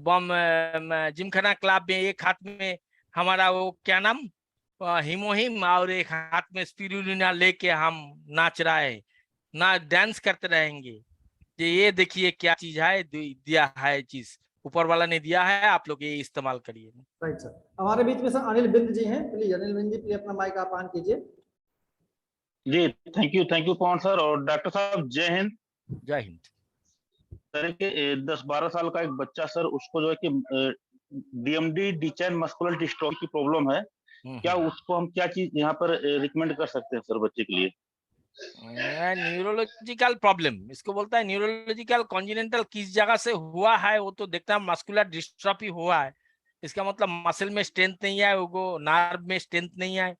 जिमखाना क्लब में एक हाथ में हमारा वो क्या नाम हीमोहिम, और एक हाथ में स्पिरुलिना लेके हम नाच रहे ना, डांस करते रहेंगे। ये देखिए क्या चीज है, दिया है चीज ऊपर वाला ने दिया है, आप लोग ये इस्तेमाल करिए। Right sir. हमारे बीच में सर अनिल बिंद जी हैं, प्लीज अनिल बिंद जी प्लीज अपना माइक आप ऑन कीजिए। जी थैंक यू पवन सर और डॉक्टर साहब, जय हिंद। जय हिंद सर। के 10-12 साल का एक बच्चा सर, उसको जो है कि डीएमडी डिचेन मस्कुलर डिस्ट्रॉफी की प्रॉब्लम है, क्या उसको हम क्या चीज यहाँ पर रिकमेंड कर सकते हैं सर बच्चे के लिए? न्यूरोलॉजिकल प्रॉब्लम इसको बोलता है, न्यूरोलॉजिकल कॉन्जिनेंटल किस जगह से हुआ है वो तो देखता है। मस्कुलर डिस्ट्रॉफी हुआ है, इसका मतलब मसल में स्ट्रेंथ नहीं है, वो नर्व में स्ट्रेंथ नहीं है।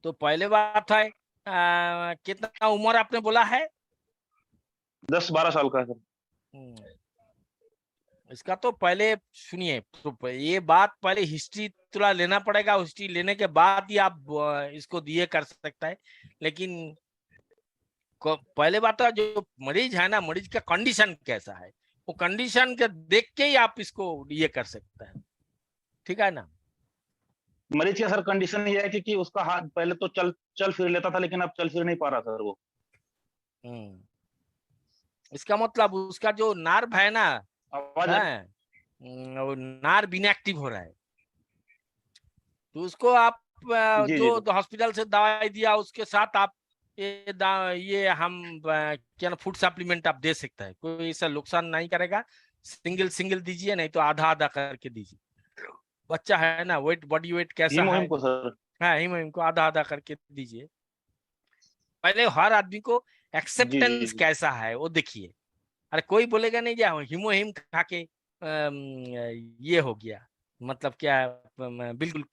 तो पहले बात है कितना उम्र आपने बोला है? 10-12 साल का है सर। इसका तो पहले सुनिए, तो ये बात पहले हिस्ट्री थोड़ा लेना पड़ेगा, हिस्ट्री लेने के बाद ही आप इसको दिए कर सकता है। लेकिन पहले बात है जो मरीज है ना, मरीज का कंडीशन कैसा है, वो कंडीशन के देख के ही आप इसको ये कर सकते हैं, ठीक है ना। मरीज का सर कंडीशन ये है कि उसका हाथ पहले तो चल फिर लेता था, लेकिन अब चल फिर नहीं पा रहा सर वो। इसका मतलब उसका जो नर्व है ना, वो नर्व इनएक्टिव हो रहा है। तो उसको आप जी, जो हॉस्पिटल से दवाई दिया उसके साथ आप ये हम क्या ना फूड सप्लीमेंट आप दे सकते हैं, कोई ऐसा नुकसान नहीं करेगा। सिंगल सिंगल दीजिए, नहीं तो आधा आधा करके दीजिए। बच्चा है ना, वेट बॉडी वेट कैसा है, को सर हाँ हीमोहिम को आधा आधा करके दीजिए। पहले हर आदमी को एक्सेप्टेंस कैसा है वो देखिए। अरे कोई बोलेगा नहीं जा हीमोहिम खा के ये हो गया, मतलब क्या बिल्कुल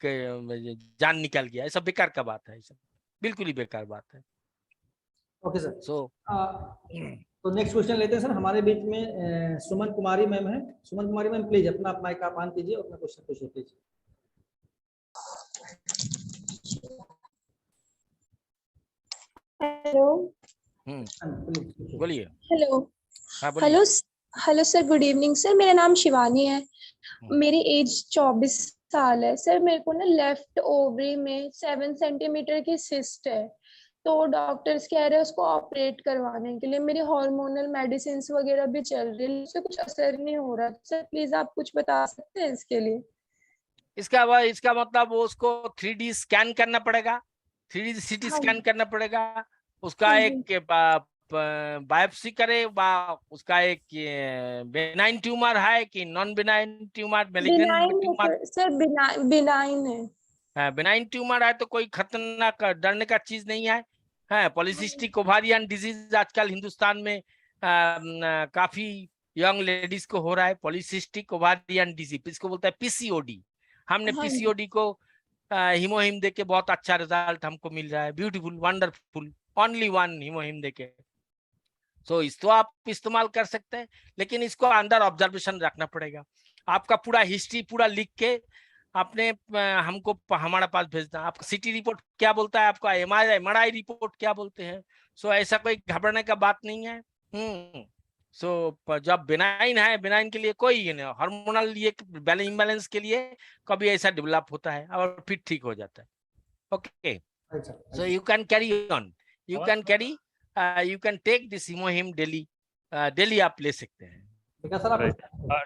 जान निकल गया, ये सब बेकार का बात है, ये सब बिल्कुल ही बेकार बात है। Okay sir. सो तो नेक्स्ट क्वेश्चन लेते हैं सर। हमारे बीच में सुमन कुमारी मैम है। सुमन कुमारी मैम प्लीज अपना माइक आप ऑन कीजिए और अपना क्वेश्चन पूछिए प्लीज। हेलो। बोलिए। हेलो। हाँ बोलिए। Hello hello sir, good evening sir. मेरा नाम शिवानी है, मेरी एज 24 साल है सर। मेरे को ना लेफ्ट ओवरी में 7 सेंटीमीटर की सिस्ट है, तो डॉक्टर्स कह रहे हैं उसको ऑपरेट करवाने के लिए। मेरी हार्मोनल मेडिसिन वगैरह भी चल रही है, उससे कुछ असर नहीं हो रहा। सर प्लीज आप कुछ बता सकते हैं इसके लिए? इसका मतलब वो उसको 3D स्कैन करना पड़ेगा, 3D CT स्कैन करना पड़ेगा, उसका एक बायोप्सी करे, उसका एक बेनाइन ट्यूमर है कि non benign tumour, malignant tumour? Sir benign है। बेनाइन ट्यूमर है तो कोई खतरनाक डरने का चीज नहीं है। पॉलिसिस्टिक ओवारियन डिजीज आजकल हिंदुस्तान में काफी यंग लेडीज को हो रहा है, पॉलिसिस्टिक ओवारियन डिजीज, इसको बोलता है PCOD। हमने PCOD को हीमोहिम देके बहुत अच्छा रिजल्ट हमको मिल रहा है, ब्यूटीफुल वंडरफुल, ओनली वन हीमोहिम देके। सो इसको आप इस्तेमाल कर सकते हैं, लेकिन इसको अंडर ऑब्जर्वेशन रखना पड़ेगा। आपका पूरा हिस्ट्री पूरा लिख के आपने हमको हमारे पास भेजना। आपका CT रिपोर्ट क्या बोलता है, आपका MRI रिपोर्ट क्या बोलते हैं। सो ऐसा कोई घबराने का बात नहीं है। सो जब बेनाइन है, बेनाइन के लिए कोई हार्मोनल ये इम्बैलेंस के लिए कभी ऐसा डेवलप होता है और फिर ठीक हो जाता है। Okay, so you can carry on, you can carry, you can take this हीमोहिम डेली, डेली आप ले सकते हैं।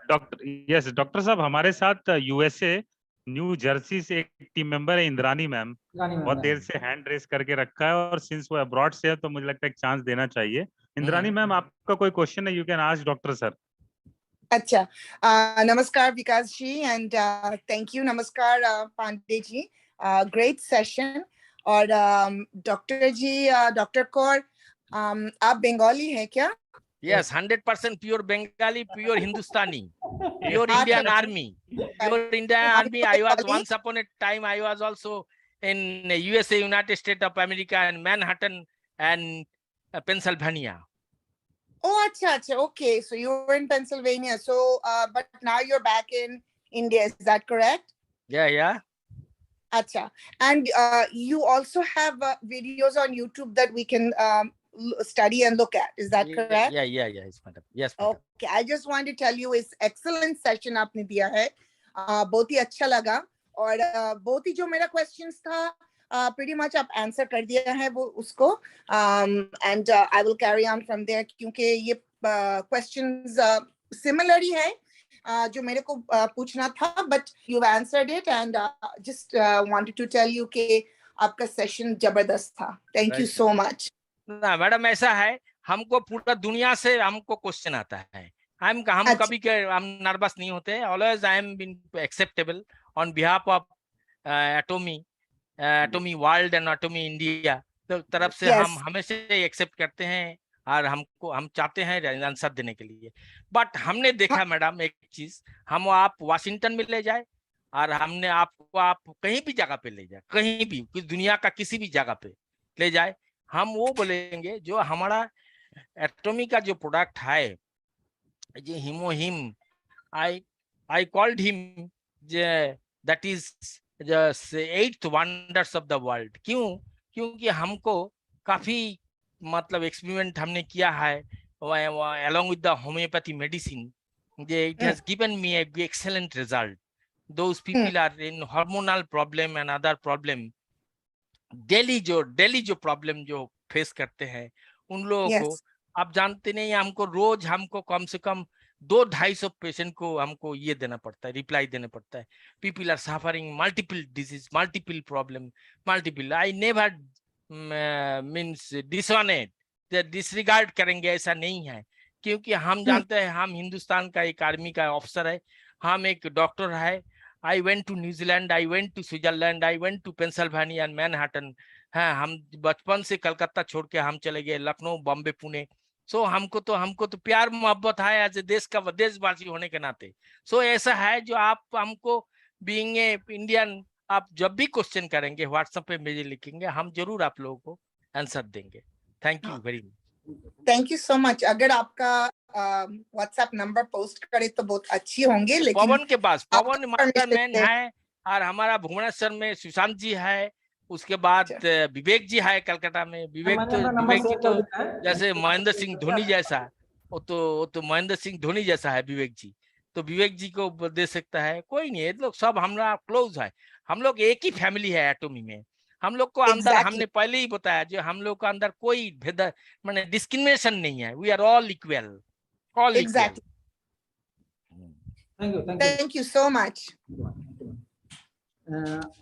डॉक्टर साहब हमारे साथ USA न्यू जर्सी से एक टीम मेंबर है इंद्रानी मैम, बहुत देर से हैंड रेस करके रखा है, और सिंस वो अब्रॉड से है तो मुझे लगता है एक चांस देना चाहिए। इंद्रानी मैम, आपका कोई क्वेश्चन है, you can ask doctor sir. अच्छा, नमस्कार विकास जी एंड थैंक यू। नमस्कार पांडे जी, ग्रेट सेशन। और डॉक्टर जी, डॉक्टर कौर, आप बंगाली हैं क्या? Yes, 100% pure Bengali, pure Hindustani, pure Indian Army, pure Indian Army. I was once upon a time, I was also in USA, United States of America, and Manhattan and Pennsylvania. Oh, acha, okay. So you were in Pennsylvania. So, but now you're back in India. Is that correct? Yeah. Acha, and you also have videos on YouTube that we can study and look at. Is that correct? Yeah. Yes, madam. Yes, madam. Okay, I just want to tell you, इस excellent session आपने दिया है, बहुत ही अच्छा लगा, और बहुत ही जो मेरा questions था pretty much आप answer कर दिया है वो उसको, and I will carry on from there, क्योंकि ये questions similar ही है जो मेरे को पूछना था, but you've answered it, and just wanted to tell you कि आपका session जबरदस्त था. Thank you so much. ना मैडम, ऐसा है, हमको पूरा दुनिया से हमको क्वेश्चन आता है, हम कभी हम नर्वस नहीं होते, always I am been acceptable on behalf of Atomy world and Atomy India, तो तरफ से हम हमेशा एक्सेप्ट करते हैं, और हम चाहते हैं आंसर देने के लिए। बट हमने देखा मैडम एक चीज, हम आप वाशिंगटन में ले जाए और हमने आपको आप कहीं भी जगह पे ले जाए, कहीं भी दुनिया का किसी भी जगह पे ले जाए, हम वो बोलेंगे जो हमारा एटॉमी का जो प्रोडक्ट है, ये हीमोहिम, I called him that is the 8th wonders of the world. क्योंकि हमको काफी मतलब एक्सपेरिमेंट हमने किया है along with the homeopathy medicine, it has given me a excellent result. Those people are in hormonal problem and other problem, daily जो problem जो face करते हैं उन लोगों को आप जानते नहीं, हमको रोज हमको कम से कम 200-250 पेशेंट को हमको ये देना पड़ता है, रिप्लाई देना पड़ता है। People are suffering multiple disease, multiple problem, multiple. I never means dishonoured, disregard करेंगे ऐसा नहीं है, क्योंकि हम जानते हैं हम हिंदुस्तान का एक आर्मी का ऑफिसर है, हम एक डॉक्टर है। I went to New Zealand, I went to Switzerland, I went to Pennsylvania and Manhattan. हाँ, हम बचपन से कलकत्ता छोड़ के हम चले गए लखनऊ, बॉम्बे, पुणे। सो हमको तो प्यार मोहब्बत है एज ए देश का देशवासी होने के नाते। सो ऐसा है जो आप हमको बीइंग ए इंडियन, आप जब भी क्वेश्चन करेंगे व्हाट्सएप पे मुझे लिखेंगे, हम जरूर आप लोगों को आंसर देंगे। Thank you very much. Thank you so much. अगर आपका व्हाट्सएप नंबर पोस्ट करे तो बहुत अच्छी होंगे। लेकिन पवन के पास, पवन मास्टर मैन है, और हमारा भुवनेश्वर में सुशांत जी है, उसके बाद विवेक जी है कलकत्ता में। विवेक जी तो जैसे महेंद्र सिंह धोनी जैसा, वो तो महेंद्र सिंह धोनी जैसा है विवेक जी, तो विवेक जी को दे सकता है। कोई नहीं, ये लोग सब हमारा क्लोज है, हम लोग एक ही फैमिली है एटॉमी में। हम लोग को अंदर हमने पहले ही बताया, जो हम लोग का अंदर कोई भेद माने डिस्क्रिमिनेशन नहीं है। We are all equal, all equal. Thank you so much.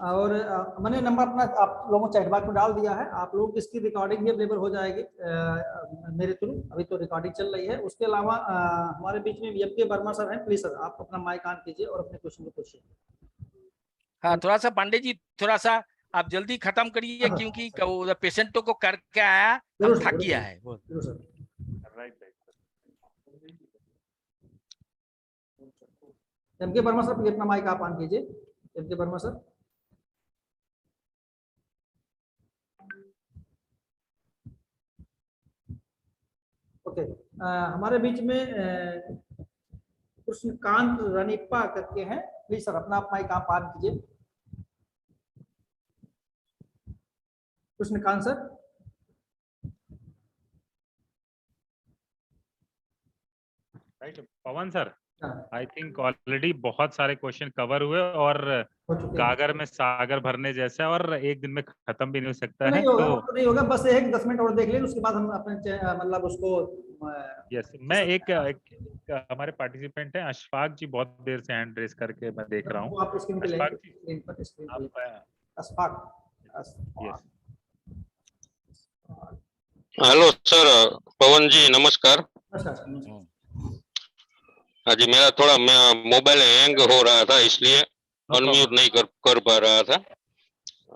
और मैंने नंबर अपना आप लोगों चैट बॉक्स में डाल दिया है, आप लोग इसकी रिकॉर्डिंग भी अवेलेबल हो जाएगी मेरे थ्रू। अभी तो रिकॉर्डिंग चल रही है। उसके अलावा हमारे बीच में एम.के. वर्मा सर हैं, प्लीज सर आप अपना माइक ऑन कीजिए और अपने क्वेश्चन को पूछिए। हाँ, थोड़ा सा पांडे जी, थोड़ा सा आप जल्दी खत्म करिए, क्योंकि पेशेंटों को करके आया, थक गया है। एम.के. वर्मा सर प्लीज अपना माइक आप ऑन कीजिए। एम.के. वर्मा सर। ओके, हमारे बीच में कृष्णकांत रनिप्पा करके हैं, प्लीज सर अपना आप माइक आप ऑन कीजिए। Krishnakant sir. Pawan sir, I think already बहुत सारे क्वेश्चन कवर हुए, और गागर में सागर भरने जैसा, और एक दिन में खत्म भी नहीं हो सकता है। तो नहीं होगा, बस 10 मिनट और देख लें, उसके बाद हम अपने मतलब उसको। यस, मैं एक हमारे पार्टिसिपेंट हैं अशफाक जी, बहुत देर से हैंड रेस करके मैं देख रहा हूँ। हेलो सर, पवन जी नमस्कार। हाँ जी, मेरा थोड़ा मोबाइल हैंग हो रहा था, इसलिए अनम्यूट नहीं कर पा रहा था।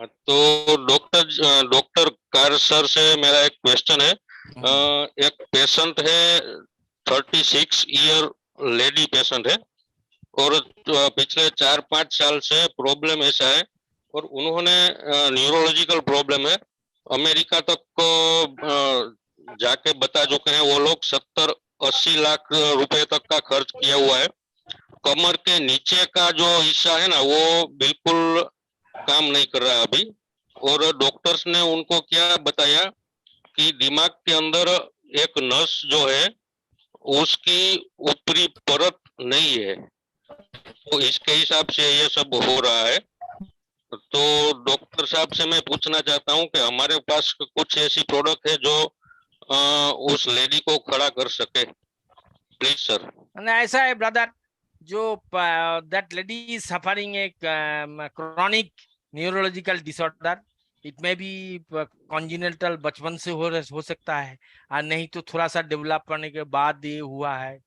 तो डॉक्टर कार सर से मेरा एक क्वेश्चन है। एक पेशेंट है, 36 ईयर लेडी पेशेंट है, और पिछले 4-5 साल से प्रॉब्लम ऐसा है, और उन्होंने न्यूरोलॉजिकल प्रॉब्लम है। अमेरिका तक को जाके बता चुके हैं वो लोग, 70-80 लाख रुपए तक का खर्च किया हुआ है। कमर के नीचे का जो हिस्सा है ना, वो बिल्कुल काम नहीं कर रहा अभी। और डॉक्टर्स ने उनको क्या बताया कि दिमाग के अंदर एक नस जो है उसकी ऊपरी परत नहीं है, तो इसके हिसाब से ये सब हो रहा है। तो डॉक्टर साहब से मैं पूछना चाहता हूँ कि हमारे पास कुछ ऐसी प्रोडक्ट है जो उस लेडी को खड़ा कर सके, प्लीज सर। ऐसा है ब्रदर, जो that lady is suffering a chronic neurological disorder. It में बी कॉन्जिनेंटल, बचपन से हो सकता है, और नहीं तो थोड़ा सा डेवलप करने के बाद ये हुआ है।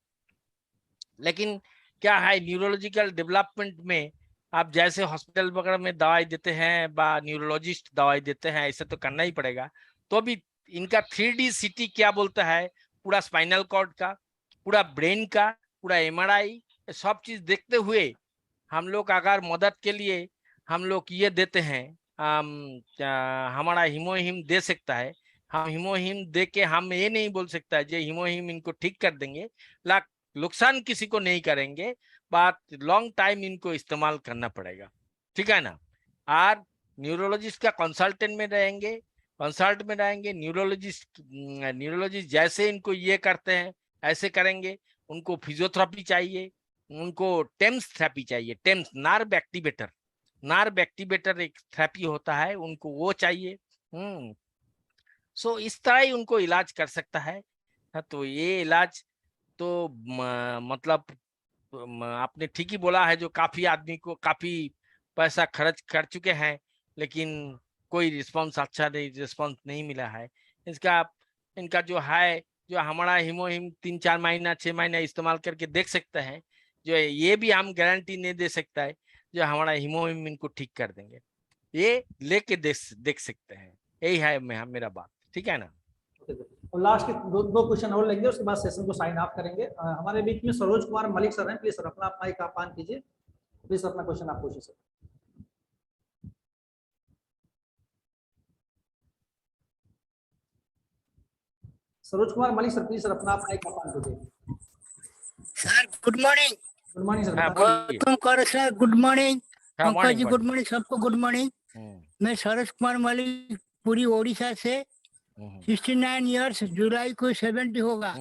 लेकिन क्या है, न्यूरोलॉजिकल डेवलपमेंट में आप जैसे हॉस्पिटल वगैरह में दवाई देते हैं, न्यूरोलॉजिस्ट दवाई देते हैं, ऐसा तो करना ही पड़ेगा। तो अभी इनका 3D CT क्या बोलता है, पूरा स्पाइनल कॉर्ड का, पूरा ब्रेन का, पूरा MRI, सब चीज देखते हुए हम लोग अगर मदद के लिए हम लोग ये देते हैं, हमारा हीमोहिम दे सकता है। हम हीमोहिम दे के हम ये नहीं बोल सकता है जो हीमोहिम इनको ठीक कर देंगे, नुकसान किसी को नहीं करेंगे, बात लॉन्ग टाइम इनको इस्तेमाल करना पड़ेगा, ठीक है ना। और न्यूरोलॉजिस्ट का कंसल्टेंट में रहेंगे, न्यूरोलॉजिस्ट जैसे इनको ये करते हैं ऐसे करेंगे। उनको फिजियोथेरेपी चाहिए, उनको टेम्स थेरेपी चाहिए, टेम्स नर्व एक्टिवेटर एक थेरेपी होता है, उनको वो चाहिए। सो इस तरह ही उनको इलाज कर सकता है। तो ये इलाज तो मतलब आपने ठीक ही बोला है, जो काफी आदमी को काफी पैसा खर्च कर चुके हैं, लेकिन कोई रिस्पांस अच्छा नहीं, रिस्पांस नहीं मिला है। इनका जो है, जो हमारा हिमोहिम 3-4 महीना 6 महीना इस्तेमाल करके देख सकते हैं, जो ये भी हम गारंटी नहीं दे सकता है जो हमारा हिमोहिम इनको ठीक कर देंगे, ये लेके देख सकते हैं। यही है मेरा बात, ठीक है ना। और लास्ट के दो क्वेश्चन और लेंगे, उसके बाद सेशन को साइन ऑफ करेंगे। हमारे बीच में सरोज कुमार मलिक सर हैं, प्लीज सर अपना माइक आप ऑन कीजिए, प्लीज अपना क्वेश्चन आप पूछिए sir. Saroj Kumar Malik sir, please sir अपना माइक ऑन कीजिए। Sir good morning. Good morning sir. तुम करो sir, good morning Pankaj ji, good morning सबको, गुड मॉर्निंग। मैं सरोज कुमार मलिक, पूरी ओडिशा से, 69 इयर्स, जुलाई को 70 होगा।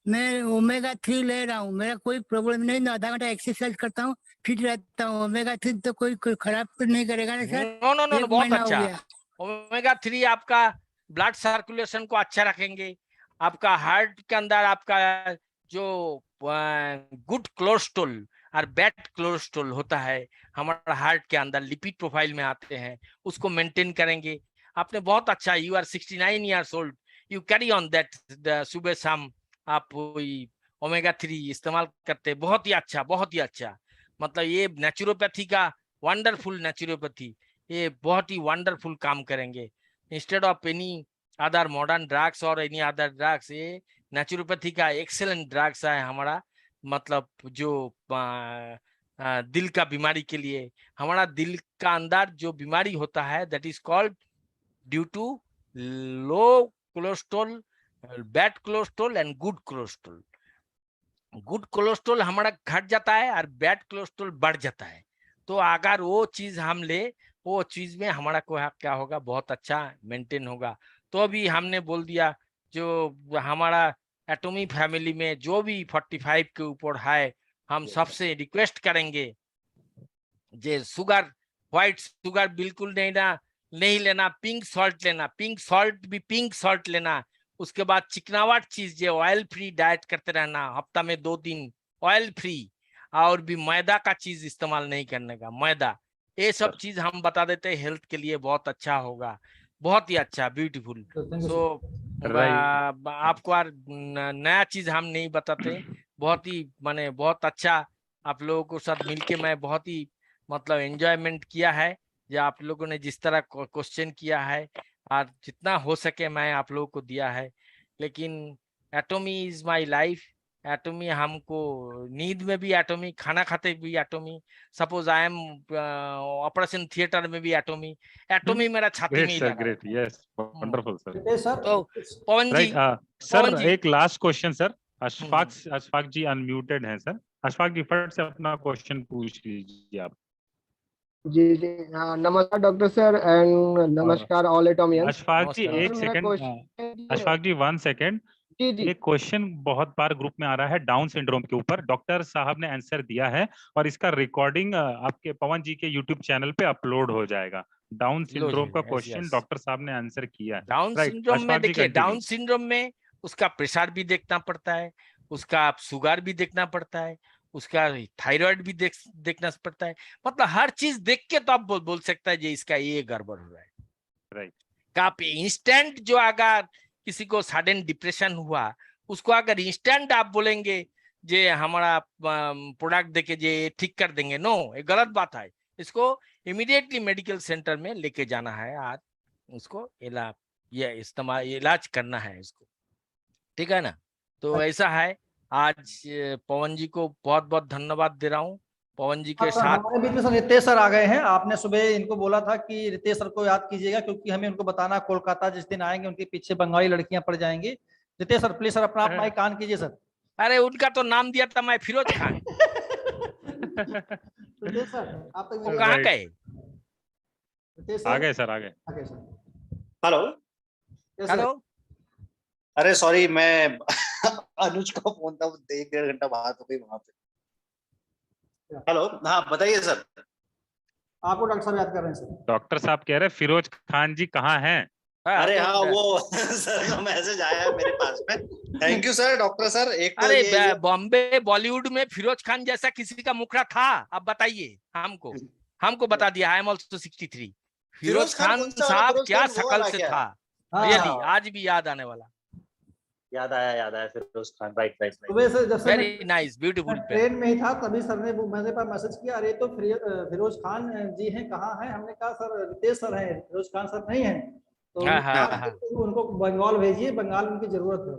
मैं ओमेगा 3 ले रहा हूँ, मेरा कोई प्रॉब्लम नहीं, मैं आधा घंटा एक्सरसाइज करता हूँ, फिट रहता हूँ। ओमेगा 3 तो कोई खराब तो नहीं करेगा ना सर? नो, बहुत अच्छा। ओमेगा 3 आपका ब्लड सर्कुलेशन को अच्छा रखेंगे, आपका हार्ट के अंदर आपका जो गुड कोलेस्ट्रॉल और बैड कोलेस्ट्रॉल होता है हमारा हार्ट के अंदर, लिपिड प्रोफाइल में आते हैं, उसको मेंटेन करेंगे। आपने बहुत अच्छा, you are 69 years old, you carry on that, सुबह शाम आप ओमेगा 3 इस्तेमाल करते, बहुत ही अच्छा, बहुत ही अच्छा। मतलब ये नेचुरोपैथी का वंडरफुल नेचुरोपैथी, ये बहुत ही वंडरफुल काम करेंगे। Instead of any other modern drugs और एनी अदर ड्रग्स, ये नेचुरोपैथी का एक्सेलेंट ड्रग्स है हमारा। मतलब जो दिल का बीमारी के लिए, हमारा दिल का अंदर जो बीमारी होता है, that is called due to low cholesterol, bad cholesterol and good cholesterol. Good cholesterol हमारा घट जाता है और बैड कोलेस्ट्रॉल बढ़ जाता है। तो अगर वो चीज हम ले, वो चीज में हमारा को क्या होगा, बहुत अच्छा मेंटेन होगा। तो अभी हमने बोल दिया, जो हमारा एटॉमी फैमिली में जो भी 45 के ऊपर है, हम सबसे रिक्वेस्ट करेंगे जे शुगर, व्हाइट शुगर बिल्कुल नहीं लेना, पिंक सॉल्ट लेना, पिंक सॉल्ट भी पिंक सॉल्ट लेना। उसके बाद चिकनावट चीज, जो ऑयल फ्री डाइट करते रहना, हफ्ता में 2 दिन ऑयल फ्री, और भी मैदा का चीज इस्तेमाल नहीं करने का, मैदा, ये सब चीज हम बता देते हैं, हेल्थ के लिए बहुत अच्छा होगा, बहुत ही अच्छा, ब्यूटीफुल। सो आपको और नया चीज हम नहीं बताते, बहुत ही माने बहुत अच्छा आप लोगों को साथ मिलके मैं बहुत ही मतलब एंजॉयमेंट किया है, जो आप लोगों ने जिस तरह क्वेश्चन किया है, और जितना हो सके मैं आप लोगों को दिया है। लेकिन एटॉमी इज माय लाइफ, एटॉमी हमको नींद में भी एटॉमी, खाना खाते भी एटॉमी, suppose I am operation theatre में भी एटॉमी, एटॉमी मेरा छाती में ही लगा। Great, yes, wonderful sir. तो पवन जी, सर एक लास्ट क्वेश्चन सर, अशफाक जी अनम्यूटेड हैं सर, अशफाक जी फट से अपना क्वेश्चन पूछ लीजिए आप। जी नमस्कार डॉक्टर सर एंड नमस्कार ऑल एटॉमियंस। अशफाक जी एक सेकंड, अशफाक जी 1 सेकंड, ये क्वेश्चन बहुत बार ग्रुप में आ रहा है डाउन सिंड्रोम के ऊपर, डॉक्टर साहब ने आंसर दिया है और इसका रिकॉर्डिंग आपके पवन जी के यूट्यूब चैनल पे अपलोड हो जाएगा। डाउन सिंड्रोम का क्वेश्चन डॉक्टर साहब ने आंसर किया है। डाउन सिंड्रोम में देखिए, डाउन सिंड्रोम में उसका प्रेशर भी देखना पड़ता है, उसका शुगर भी देखना पड़ता है, उसका थायराइड भी देखना पड़ता है, मतलब हर चीज देख के तो आप बोल सकता है जी इसका ये गड़बड़ हो रहा है। राइट। काफी इंस्टेंट, जो अगर किसी को सडन डिप्रेशन हुआ, उसको अगर इंस्टेंट आप बोलेंगे जे हमारा प्रोडक्ट देके जे ठीक कर देंगे, नो, ये गलत बात है। इसको इमीडिएटली मेडिकल सेंटर में लेके जाना है, आज उसको इलाज करना है इसको, ठीक है ना। तो ऐसा है, आज पवन जी को बहुत बहुत धन्यवाद दे रहा हूँ। पवन जी के साथ हमारे बीच में सर रितेश सर आ गए हैं। आपने सुबह इनको बोला था कि रितेश सर को याद कीजिएगा, क्योंकि हमें उनको बताना, कोलकाता जिस दिन आएंगे उनके पीछे बंगाली लड़कियां पड़ जाएंगी। रितेश सर प्लीज सर अपना आप माइक ऑन कीजिए सर। अरे उनका तो नाम दिया था मैं, फिरोज खान। रितेश सर आप वो कहाँ गए? आ गए सर, आ गए। Hello hello. अरे सॉरी, मैं अनुज का फोन था, 1-1.5 घंटा बात हो गई वहां पे। हेलो, हाँ बताइए सर। आपको डॉक्टर साहब याद कर रहे हैं सर। डॉक्टर साहब कह रहे हैं फिरोज खान जी कहाँ हैं? अरे तो हाँ वो सर का मैसेज आया है मेरे पास में। Thank you sir, doctor sir. एक तो अरे बॉम्बे बॉलीवुड में फिरोज खान जैसा किसी का मुखड़ा था? अब बताइए हमको बता दिया। I am also 63। Firoz Khan साहब क्या शकल से था, रियली आज भी याद आने वाला। याद आया फिरोज खान। Right right. सुबह से जब से वेरी नाइस ब्यूटीफुल। ट्रेन में ही था तभी सर ने मेरे पास मैसेज किया, अरे तो फिरोज खान जी हैं, कहाँ हैं? हमने कहा सर रितेश सर हैं, फिरोज खान सर नहीं है। तो उनको बंगाल भेजिए, बंगाल में उनकी जरूरत है।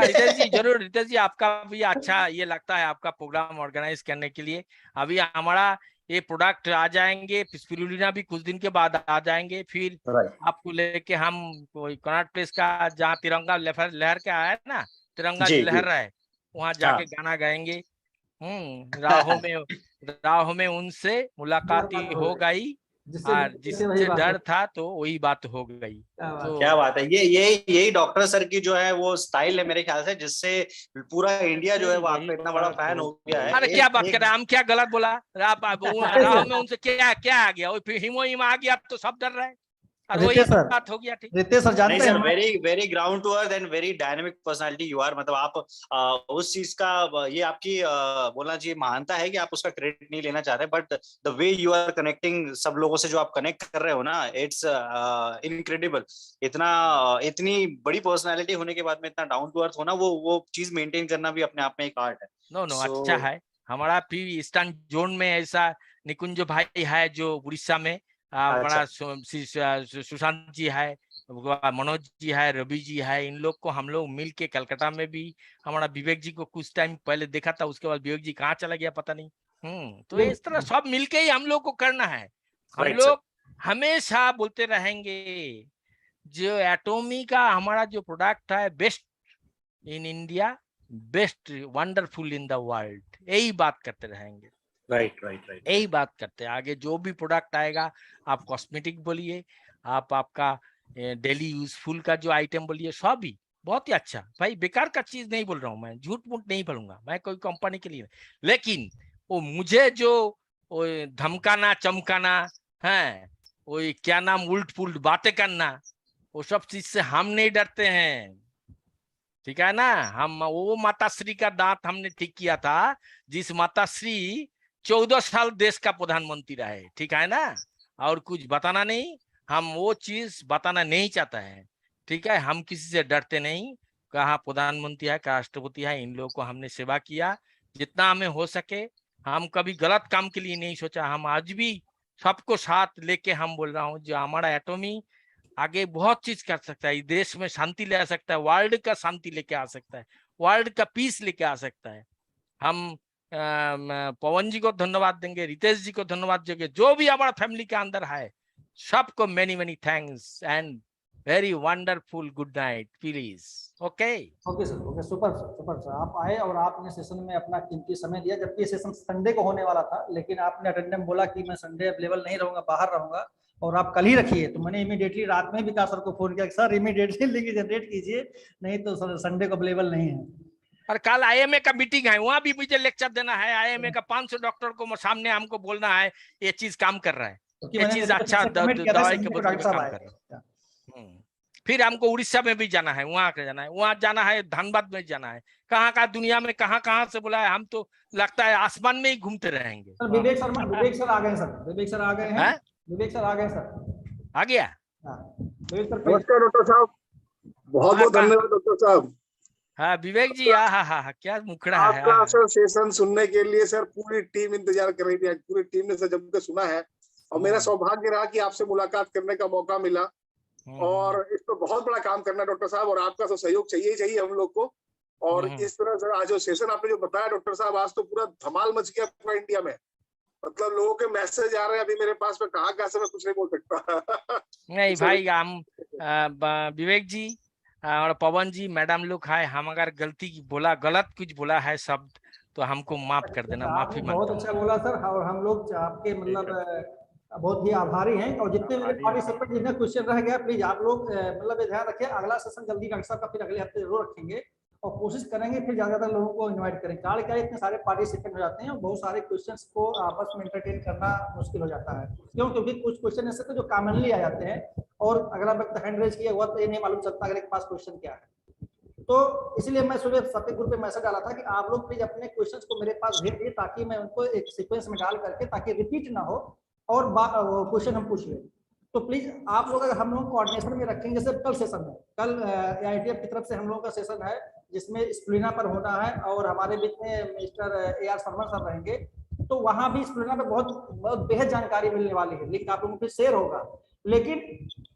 रितेश जी जरूर। रितेश जी आपका भी अच्छा ये लगता है आपका प्रोग्राम ऑर्गेनाइज करने के लिए। अभी हमारा ये प्रोडक्ट आ जाएंगे, स्पिरुलिना भी कुछ दिन के बाद आ जाएंगे। फिर आपको लेके हम कोई कॉर्नर प्लेस का जहाँ तिरंगा लहर के आया है ना, तिरंगा लहर रहा है, वहाँ जाके गाना गाएंगे। राहों में उनसे मुलाकात हो गई, और जिससे डर था तो वही बात हो गई। तो क्या बात है। यही डॉक्टर सर की जो है वो स्टाइल है मेरे ख्याल से, जिससे पूरा इंडिया जो है वो आपका इतना बड़ा फैन हो गया है। अरे क्या बात कर रहे हैं, हम क्या गलत बोला? राह में उनसे क्या आ गया? हिमोहिम आ गया तो सब डर रहे हैं, और वही बात हो गया। ठीक, रितेश सर जानते हैं, very ground to earth and very dynamic personality you are. मतलब आप उस चीज का ये आपकी बोलना चाहिए महानता है कि आप उसका क्रेडिट नहीं लेना चाह रहे, but the way you are connecting सब लोगों से, जो आप कनेक्ट कर रहे हो ना, इट्स इनक्रेडिबल। इतनी बड़ी पर्सनालिटी होने के बाद में इतना डाउन टू अर्थ होना, वो चीज मेंटेन करना भी अपने आप में एक आर्ट है। नो अच्छा है। हमारा पी ईस्टर्न जोन में ऐसा निकुंज भाई है जो उड़ीसा में बड़ा सुशांत जी है, मनोज जी है, रवि जी है। इन लोग को हम लोग मिल के कलकत्ता में भी हमारा विवेक जी को कुछ टाइम पहले देखा था, उसके बाद विवेक जी कहाँ चला गया पता नहीं। तो इस तरह सब मिलके ही हम लोग को करना है। हम लोग हमेशा बोलते रहेंगे जो एटॉमी का हमारा जो प्रोडक्ट है best in India, best wonderful in the world, यही बात करते रहेंगे। राइट यही बात करते हैं। आगे जो भी प्रोडक्ट आएगा, आप कॉस्मेटिक बोलिए, आपका डेली यूजफुल का जो आइटम बोलिए, सब ही बहुत ही अच्छा। भाई बेकार का चीज नहीं बोल रहा हूँ मैं, झूठ मूठ नहीं बोलूंगा मैं कोई कंपनी के लिए, लेकिन वो मुझे जो धमकाना चमकाना है, वो क्या नाम उल्ट पुल्ट बातें करना, वो सब चीज से हम नहीं डरते हैं। ठीक है ना? हम वो माताश्री का दांत हमने ठीक किया था, जिस माताश्री 14 साल देश का प्रधानमंत्री रहे। ठीक है ना? और कुछ बताना नहीं, हम वो चीज बताना नहीं चाहता है। ठीक है? हम किसी से डरते नहीं। कहाँ प्रधानमंत्री है, कहाँ राष्ट्रपति है, इन लोगों को हमने सेवा किया जितना हमें हो सके। हम कभी गलत काम के लिए नहीं सोचा। हम आज भी सबको साथ लेके हम बोल रहा हूँ, जो हमारा एटॉमी आगे बहुत चीज कर सकता है, देश में शांति ले आ सकता है, वर्ल्ड का शांति लेके आ सकता है, वर्ल्ड का पीस लेके आ सकता है। हम पवन जी को धन्यवाद देंगे, रितेश जी को धन्यवाद देंगे, जो भी हमारा फैमिली के अंदर है, सबको many thanks and very wonderful good night please. Okay sir, okay, super sir. आप आए और आपने सेशन में अपना कीमती समय दिया, जबकि सेशन संडे को होने वाला था, लेकिन आपने अटेंडेंट बोला कि मैं संडे अवेलेबल नहीं रहूंगा, बाहर रहूंगा, और आप कल ही रखिए। तो मैंने इमीडिएटली रात में विकास सर को फोन किया कि सर इमीडिएटली लिंक जनरेट कीजिए, नहीं तो सर संडे को अवेलेबल नहीं है। और कल आईएमए का मीटिंग है, वहां भी मुझे लेक्चर देना है। आईएमए का 500 डॉक्टर को सामने हमको बोलना है ये चीज काम कर रहा है, ये चीज अच्छा दवाई के बदले काम कर रहा है। फिर हमको उड़ीसा में भी जाना है, वहां जाना है, धनबाद में जाना है, कहाँ दुनिया में कहाँ से बुलाया। हम तो लगता है आसमान में ही घूमते रहेंगे। विवेक सर आ गए सर, विवेक सर आ गए सर। आ गया? नमस्कार डॉक्टर साहब, बहुत बहुत धन्यवाद डॉक्टर साहब। हाँ विवेक जी, हाँ क्या मुखड़ा है आपका सर सेशन सुनने के लिए सर पूरी टीम इंतजार कर रही थी। पूरी टीम ने सर जम के सुना है, और मेरा सौभाग्य रहा कि आपसे मुलाकात करने का मौका मिला। और इस पर बहुत बड़ा काम करना है डॉक्टर साहब, और आपका तो सहयोग चाहिए हम लोग को। और इस तरह से आज जो सेशन आपने जो बताया डॉक्टर साहब, आज तो पूरा धमाल मच गया पूरा इंडिया में। मतलब लोगों के मैसेज आ रहे हैं अभी मेरे पास में, कहाँ से मैं कुछ नहीं बोल सकता। नहीं भाई, हम विवेक जी और पवन जी मैडम लोग है, हम अगर गलत कुछ बोला है शब्द तो हमको माफ कर देना, माफी मांगता हूं। बहुत अच्छा बोला सर, और हम लोग आपके मतलब बहुत ही आभारी हैं। और जितने मेरे पार्टिसिपेंट जिन्हें क्वेश्चन रह गया, प्लीज आप लोग मतलब ध्यान रखिए, अगला सेशन जल्दी डॉक्टर साहब का फिर अगले हफ्ते जरूर रखेंगे, और कोशिश करेंगे फिर ज्यादा लोगों को इनवाइट करें। क्या इतने सारे पार्टिसिपेंट हो जाते हैं, बहुत सारे क्वेश्चंस को आपस में एंटरटेन करना मुश्किल हो जाता है। क्योंकि कुछ क्वेश्चन ऐसे थे जो कॉमनली आ जाते हैं, और अगला व्यक्ति हैंड रेज किया हुआ तो ये नहीं मालूम चलता अगले के पास क्वेश्चन क्या है। तो इसलिए मैं सुबह सत्य ग्रुप पे मैसेज डाला था कि आप लोग प्लीज अपने क्वेश्चंस को मेरे पास भेज दिए ताकि मैं उनको एक सीक्वेंस में डाल करके ताकि रिपीट ना हो और क्वेश्चन हम पूछ लें। तो प्लीज आप लोग अगर हम लोग कोऑर्डिनेशन में रखेंगे, जैसे कल सेशन है, कल AITF की तरफ से हम लोगों का सेशन है जिसमें स्प्लिना पर होना है और हमारे बीच में मिस्टर AR शर्मा सर रहेंगे। तो वहां भी स्प्लिना पे बहुत बेहद जानकारी मिलने वाली है, लिंक आप लोगों को शेयर होगा। लेकिन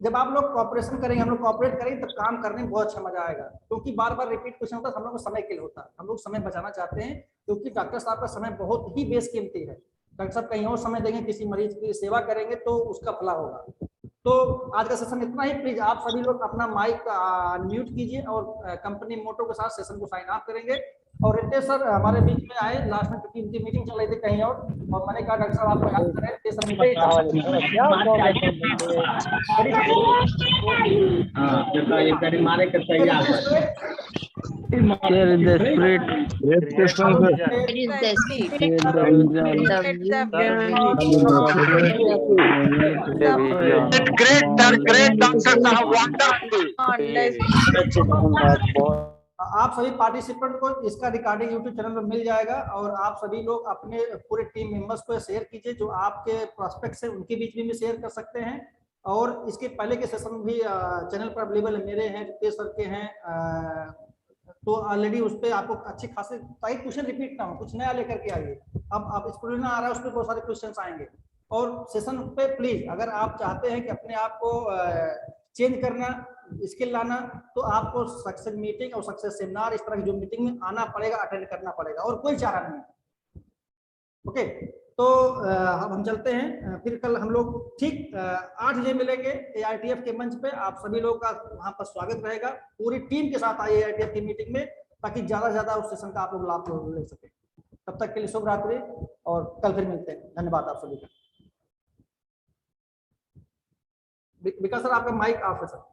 जब आप लोग कॉपरेशन करेंगे, हम लोग कॉपरेट करेंगे, तब काम करने में बहुत अच्छा मजा आएगा, क्योंकि बार बार रिपीट क्वेश्चन होता है, हम लोग को समय के लिए होता है, हम लोग समय बचाना चाहते हैं, क्योंकि डॉक्टर साहब का समय बहुत ही बेशकीमती है। डॉक्टर साहब कहीं और समय देंगे, किसी मरीज की सेवा करेंगे तो उसका फला होगा। तो आज का सेशन इतना ही। प्लीज आप सभी लोग अपना माइक अनम्यूट कीजिए और कंपनी मोटो के साथ सेशन को साइन ऑफ करेंगे। और रितेश सर हमारे बीच में आए लास्ट में, क्योंकि उनकी मीटिंग चल रही थी कहीं और मैंने कहा डॉक्टर साहब आपको याद करें रितेश सर आप सभी पार्टिसिपेंट को इसका रिकॉर्डिंग यूट्यूब चैनल पर मिल जाएगा और आप सभी लोग अपने पूरे टीम मेंबर्स को शेयर कीजिए, जो आपके प्रोस्पेक्ट्स है उनके बीच में भी शेयर कर सकते हैं। और इसके पहले के सेशन भी चैनल पर अवेलेबल है, मेरे हैं, रितेश सर के हैं, तो ऑलरेडी उस पर आपको अच्छे खासे क्वेश्चन रिपीट ना हो, कुछ नया लेकर के आइए। अब आप स्कूल आ रहा है, उस पर बहुत सारे क्वेश्चन आएंगे। और सेशन पे प्लीज अगर आप चाहते हैं कि अपने आप को चेंज करना, स्किल लाना, तो आपको सक्सेस मीटिंग और सक्सेस सेमिनार इस तरह की जो मीटिंग में आना पड़ेगा, अटेंड करना पड़ेगा, और कोई चारा नहीं। ओके, तो अब हम चलते हैं। फिर कल हम लोग ठीक 8 बजे मिलेंगे AITF के मंच पे। आप सभी लोगों का वहां पर स्वागत रहेगा। पूरी टीम के साथ आइए AITF की मीटिंग में, ताकि ज्यादा से ज्यादा उस सेशन का आप लोग लाभ ले सके। तब तक के लिए शुभ रात्रि और कल फिर मिलते हैं। धन्यवाद आप सभी का। विकास सर आपका माइक ऑफ है सर।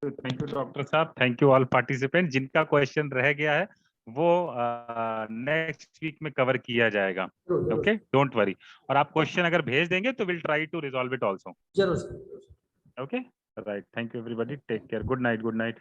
थैंक यू डॉक्टर साहब, थैंक यू ऑल पार्टिसिपेंट। जिनका क्वेश्चन रह गया है वो नेक्स्ट वीक में कवर किया जाएगा। Okay, don't worry. और आप क्वेश्चन अगर भेज देंगे तो will try to resolve it also. जरूर sir. Okay, right, thank you everybody, take care, good night, good night.